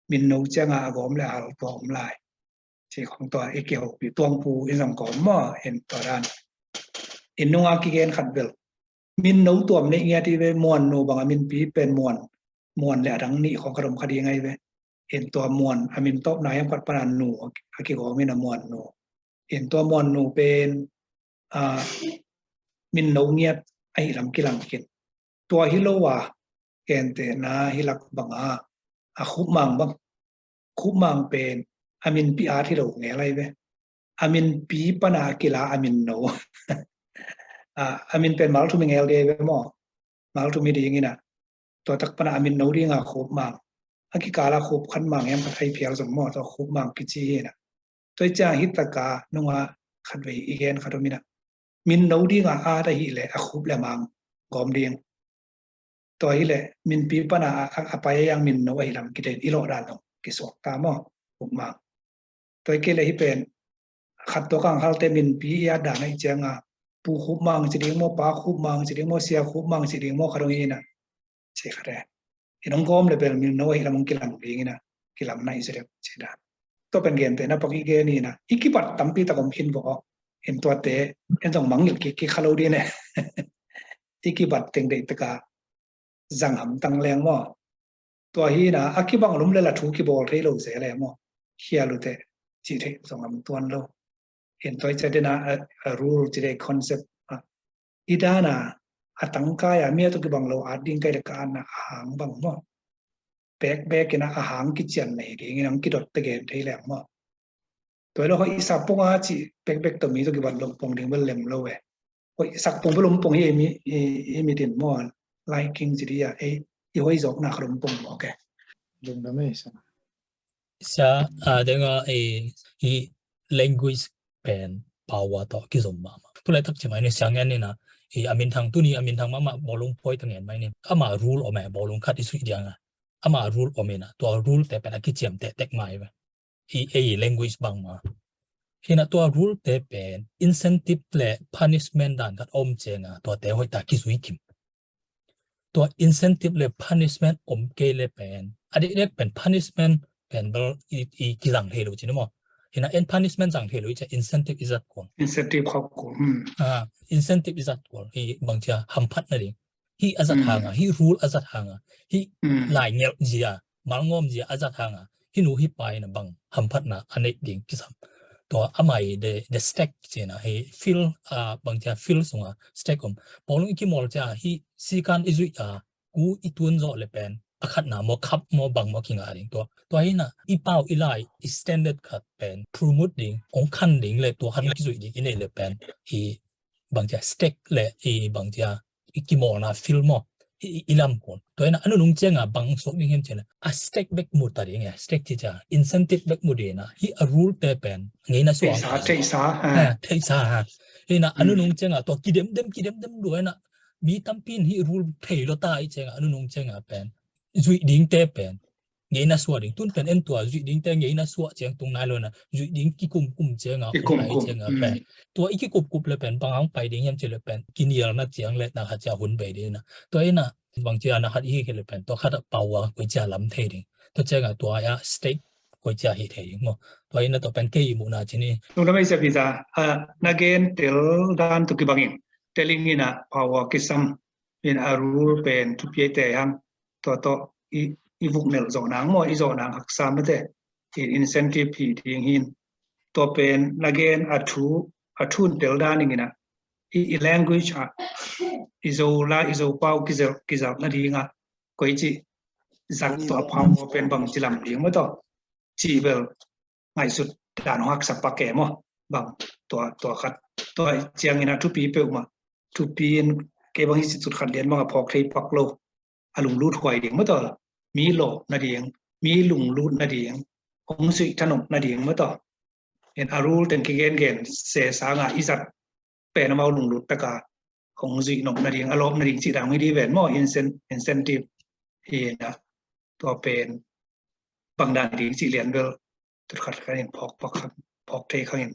min no changa agom le hal tom lai chỉ không tòa ý kiểu bị tuông phù in dòng có mò in tòa đàn in nung aki gen khát bel min nấu tuồng này nghe thì về muôn nô bằng min pi pen muôn lẽ đắng nịของขนมคดีไงvề inตัวmuôn min topนายยังกัดปานนูaki có min muôn nô inตัวmuôn nôเป็นmin nấu nghe ai làm kia làm kia ตัวฮิโลวะแกนเตนะฮิลักบังคุบมังบังคุบมังเป็นamin pi ati lo nge lai ve amin pi pana kila amin no amin pen mal tu mi ngel de ve mo mal tu mi de ngina to tak pana amin no ri nga khop mang aki kala khop khan mang em ka thai phial som mo to khop mang ki chi na toi cha hit ta ka nunga khat ve igen khatomina min no ri nga a da hi le a khop le mang gom ding to hi le min pi pana apa yang min no ai lam ki de ilo dan no ki sok ta mo khop mang tôi kêu là hi pen khát to kang hal te min pi ya da nai changa pu khub mang chi ding mo pa khub mang chi ding mo sia khub mang chi ding mo kharong ina che khare inong gom le bel min no hi lam kilam ding ina kilam nai se che da to pen gen te na paki ge ni na ikipat tampi ta kom hin bo en to te en jong mang ki khalo di ne ikipat teng de ta ka jang ham tang leng mo to hi na akibang lum le la thu ki bol thei lo se le mo hia lu te chỉ thấy dòng làm tuan lâu hiện tôi cho đến là rule chỉ để concept ida na atang kaya mía tôi cái bằng lâu adin cái cái na hàng bằng mo back cái na hàng cái chuyện này cái nghe năng cái đợt cái thấy lẹ mo tôi lo hỏi sắp phong chỉ back tôi mi tôi cái bằng lâu phong đến bên lem lâu vậy hỏi sắp phong bên lom phong mi đến mo liking chỉ đi ấy hỏi dọc na không phong ok dùng đó mấy sao sa dengan i language pen power to ki zom ma tu lai tak chimai ni sang ni na amin thang tu ni amin thang ma bolong poi tang en mai ni ama rule o ma bolong khat isu dianga ama rule o me na to rule te pen ki chem te tek mai ba language bang ma hina to rule te pen incentive le punishment dan kat om chenga to te hoi ta ki sui kim to incentive le punishment om ke le pen adi nek pen punishment pen bel i kilang thelo chino mo hina en punishment jang thelo cha incentive is that kon incentive khop ko incentive is that kon hi bangcha hamphat na ring hi azat hanga hi rule azat hanga hi lai ngel jia malngom jia azat hanga hi nu hi pai na bang hamphat na anek ding kisam to amai the stack chena hi feel bangcha feel songa stack om polong ki mol cha hi sikan izu ku itun zo le pen akhat na mo khap mo bang mo kinga ring to hi na i pau i lai standard khat pen promote ding ong khan ding le to han ki zui ding in le pen hi bangja stack le i bangja ki mo na film mo ilam kon to ina anu nung chenga bang so ding hem chena a stack back mu ta ding ya stack ti cha incentive back mu de na hi a rule te pen ngai na so thei sa ha ina anu nung chenga to kidem dem do na mi tampin hi rule thei lo ta i chenga anu nung chenga pen zui ding te pen ngai na so ding tun pen en tua zui ding te ngai na so cheng tung na lo na zui ding ki kum chenga kum nai chenga pen to iki kup le pen bang ang pai ding yam che le pen kinial na cheng le na ha cha hun be de na to ina bang cha na hat hi ke le pen to khat pawa ko cha lam the ding to chenga to ya state ko cha hi the ding mo to ina to pen ke mu na chini nung na mai sa pizza again tel dan to ki bangin telling ina power kisam in a rule pen to pie te hang to i vuk nel zo nang mo i zo nang hak sam te incentive pi ding hin to pen again a thu tel dan ina i language izo pau kizel na dinga koi chi zak to pham pen bang chilam ding mo to chi bel ngai sut dan hak sa pa ke mo bang to khat to chiang ina thu pi pe ma thu pi ke bang hi sut khat len ma phok thei pak lo alung lut khoi ding mo to mi lo na ding mi lung lut na ding hong sui thanok na ding mo to in arul ten kigen se sanga isat pe na mau lung lut taka khong ji nok na ding alom na ding chi dang mi di ven mo incentive hi na to pen bang dan ding chi lian bel tu khat kan phok thei khang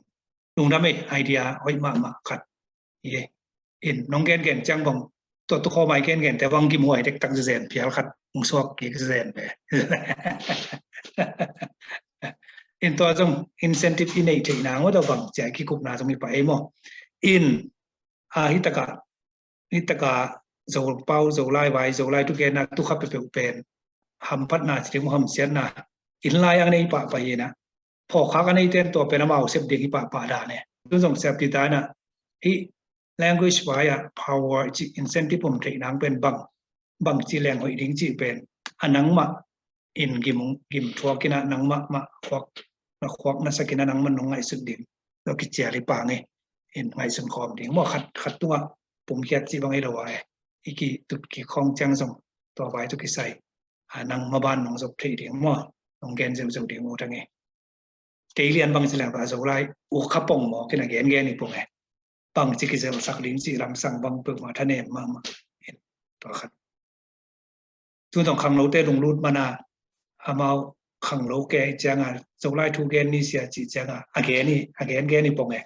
lung da me idea hoi ma khat ye in nong gen chang bong to kho mai gen te bang ki moi tek tak zen pial khat ung sok ki zen be in to jong incentive in nei thei na ngo da bang cha ki kup na jong mi pa e mo in hitaka zo pau zo lai vai zo lai tu gen na tu khap pe pen ham pat na chi mo ham sian na in lai ang nei pa ye na pho kha ka nei ten to pe na mau sep de ki pa da ne tu jong sep ti ta na hi language via power chi incentive pum thei nang pen bang chi leng hoi ding chi pen anang ma in gim thua kina nang ma khwak na sakina nang man ngai suk dim lo ki chia li pa nge in ngai sun khom ding mo khat tunga pum kiat chi bang ai lo wa iki tut ki khong chang song to vai tu ki sai nang ma ban nong sok thei ding mo nong gen jem ding mo tange te lian bang chi lang ba zo lai u khapong mo kina gen ni pum e bang chi ki zel sak lim chi ram sang bang pu ma thane ma to khat tu dong khang lo te lung lut mana amao khang lo ke changa zo lai thu gen ni sia chi changa again ni pong e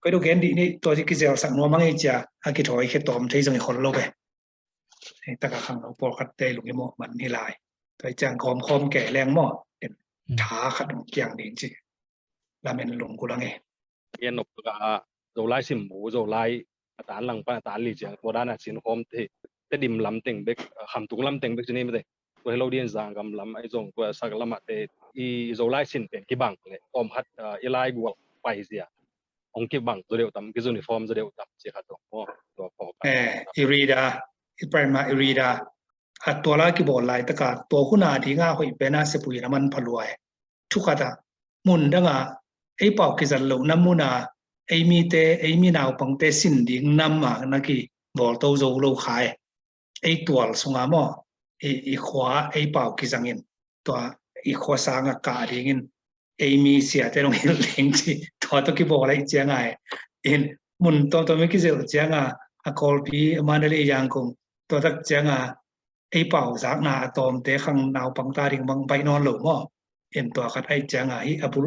cái đồ gen đi này tôi chỉ giờ sang nó mang cái cha cái thổi cái tôm thấy rằng còn lâu về tất cả hàng nó bỏ khát tê lúc cái mỏ mình đi lại tôi chẳng khom kẻ leng mỏ thả khát chẳng đến chứ là mình lủng của nó nghe yên nộp cả dầu lai sim mũ dầu lai tán lăng pa tán lì chẳng có đa là xin khom thì cái điểm lắm tình bếch hàm tung lắm tình bếch cho nên bây giờ tôi lâu điên giang gầm lắm ai dùng tôi sắc lắm mà thì dầu lai xinเป็นcái bằng này om hát ilai guộc bay gì ông cái bằng rồi đều tầm cái uniform rồi đều tầm chỉ khátตัวพอirida iprima iridaตัวละกี่บอลไลตะกาตัวคุณาที่ง่าหอยเป็นอาเสปุยน้ำมันพลวยทุกขตามุนดังอ่ะไอ้ปอกกิจันหลงน้ำมุนาไอ้มีเตไอ้มีนาวปังเตสินดิ่งน้ำมานักกี่บอลโตโจโลขายไอ้ตัวสงามอไอ้ขวาไอ้ปอกกิจังเงินตัวไอ้ขวาสางอากาศดิ่งเงินไอ้มีเสียแต่ลงเห็นเลี้ยงที่ตัวตัวกี่บอลอะไรเจ้าไงเห็นมุนตัวไม่กี่เจ้าเจ้าไงคอลพีมันเลยยังคงตัวตักเจ้าไงไอ้เป่าจากนาตอมเตะขังนาวปังตาดิ่งบังไปนอนหลงมั่วเห็นตัวขัดไอ้เจ้าไงอภุร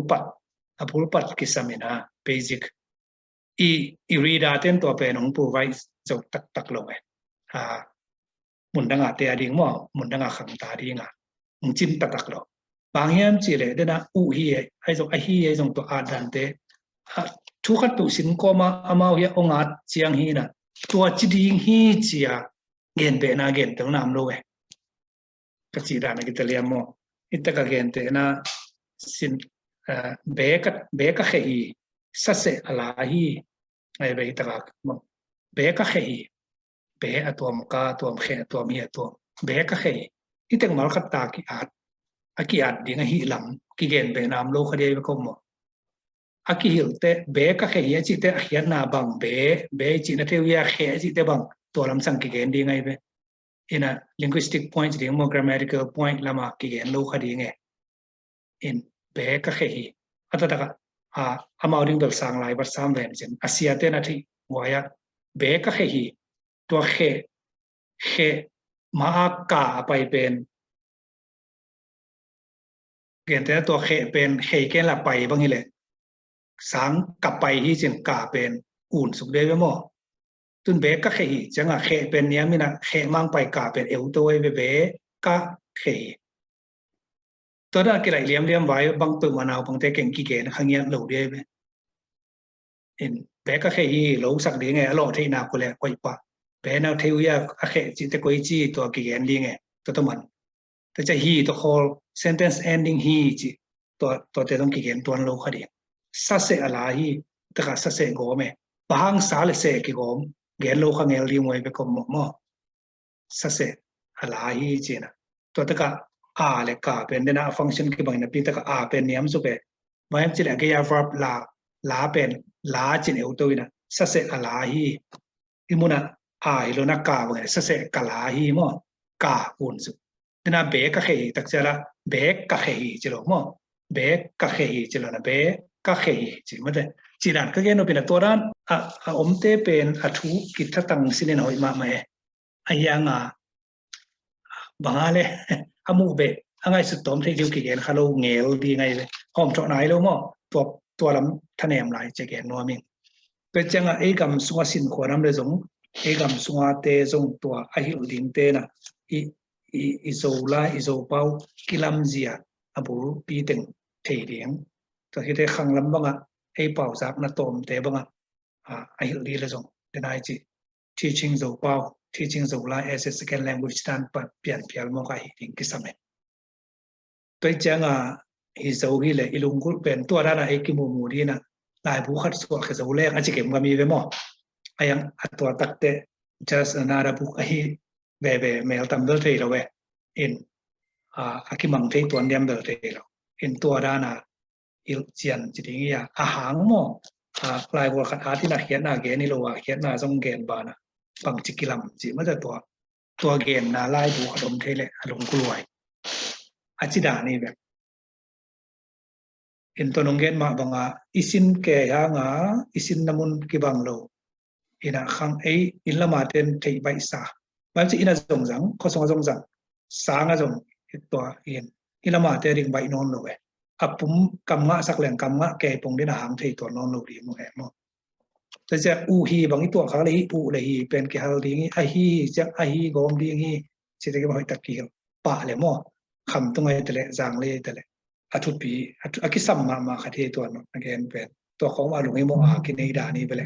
ปัดกิสามินะเบสิกอีรีดาเต้นตัวเป็นของผู้ไว้จบตักลงไงมุนดังอาเตะดิ่งมั่วมุนดังอาขังตาดิ่งมุนจินตักลงบางอย่างจีเลยเดนะอุฮีไอ้จงไอ้ฮีไอ้จงตัวอาดันเตทุกขัดตุสินก็มาอามาเฮียองอาเจียงฮีนะตัวจีดิ่งฮีเจียเกณฑ์เป็นนาเกณฑ์ตรงน้ำรู้ไงก็จีดานะกิตเลียมออิตก็เกณฑ์เตนะสินเบกเขยสัสเซอลาฮีไอ้เบกตะกมเบกเขยเบอตัวมกาตัวมเขตัวมีตัวเบกเขยอิตก็มาขัดตากิอาดอากิอาดดิ่งฮีลำกิเกณฑ์เป็นน้ำรู้คดีไปก็มออากิหิลเตเบกเขยจิเตอขียนนาบังเบจินเทวียเขยจิเตบังตัวลำสังกิเกณฑ์ดีไงเว้ยin a linguistic point หรือ more grammatical point ละมากิเกณฑ์รู้คดีไง in เบกเขยอัตตะกะอามาดิ้งเบลสังไลบัดสามเวนเจนอาเซียเตนาทีวายะเบกเขยตัวเขมาอากาไปเป็นเกณฑ์แต่ตัวเขเป็นเขเกณฑ์ละไปบางทีเลยสังกับไปที่เจนกาเป็นอุ่นสุกเดียวมั้งตุนเบกเขยจังอ่ะเขเป็นเนี้ยมีนะเขมั่งไปกาเป็นเอวตัวเบกเขยตัวนั้นกี่ไรเลี้ยมไว้บางตัวมานาวบางแต่เก่งกี่เกณฑ์ข้างเงี้ยหลูเดียวเห็นเบกเขยหลูสักดีไงอร่อยที่นาคนแรกกว่าป่ะเบนเอาเทียเขยจิตกุยจีตัวกี่เกณฑ์ดีไงตัวมันแต่จะฮีตัว call sentence ending ฮีจีตัวแต่ต้องกี่เกณฑ์ตัวนู้คดีสัสเซอะไรแต่ก็สัสเซโกเมบางสารเสกี่โกมเกณฑ์โลกเงลีมวยไปก็หมอสัสเซอะไรจีนะตัวแต่ก็เลยก็เป็นเดน่าฟังก์ชันกี่บางนะพี่แต่ก็เป็นเนี่ยมันสุดเลยบางทีเนี่ยก็ยา verb ลาเป็นลาจีนเอาตัวนะสัสเซอะไรที่มุนะฮิโลนักกาบางเนี่ยสัสเซกะลาฮีมั้งกาอุ่นสุดเดน่าเบกก็เขยตักเจละเบกก็เขยจีโร่มั้ง be ka khe chila na be ka khe chi ma de chi dan ka gen no pina to dan a omte pen a thu ki tha tang sinin hoi ma ma e ayanga bangale amu be angai su tom thei diu ki gen khalo ngel di ngai le hom tro nai lo mo to lam thanem lai che gen no min pe changa e gam sunga sin ko ram le zong e gam sunga te zong to a hi uding te na i zo la i zo pau kilam zia abu pi teng thei riang to hi te khang lam banga e pau zak na tom te banga a hi li le zong denai chi teaching zo pau teaching zo la as a second language tan pa pian pial mo ka hi ding ki same pe changa hi zo hi le ilung kul pen to ra na e ki mu mu ri na lai bu khat so khe zo le a chi kem ga mi ve mo ayang atwa takte just another book hi ve mel tam dol thei lo we in akimang thei tuan dem dol thei lo in to ra na il chian chi ding ya a hang mo lai wo khat a ti na hian na ge ni lo wa hian na jong gen ba na pang chi kilam chi ma da to gen na lai bu adom thei le along kulwai a chi da ni ve in to nong gen ma banga isin ke ya nga isin namun ki bang lo ina khang ei in lama ten thei bai sa ba chi ina zong jang ko song jong jang sa nga jong to in lama te ring bai non lo we apum kam nga sak leng kam nga ke pong dina hang thei to non lo ri mo he mo te ja u hi bang i to kha le hi u le hi pen ki hal ding a hi jak a hi gom ding hi chi te ke ba tak ki pa le mo kham tu ngai te le jang le te le a thu pi a ki sam ma kha the to no again pen to khong a lu ngai mo a ki nei da ni bele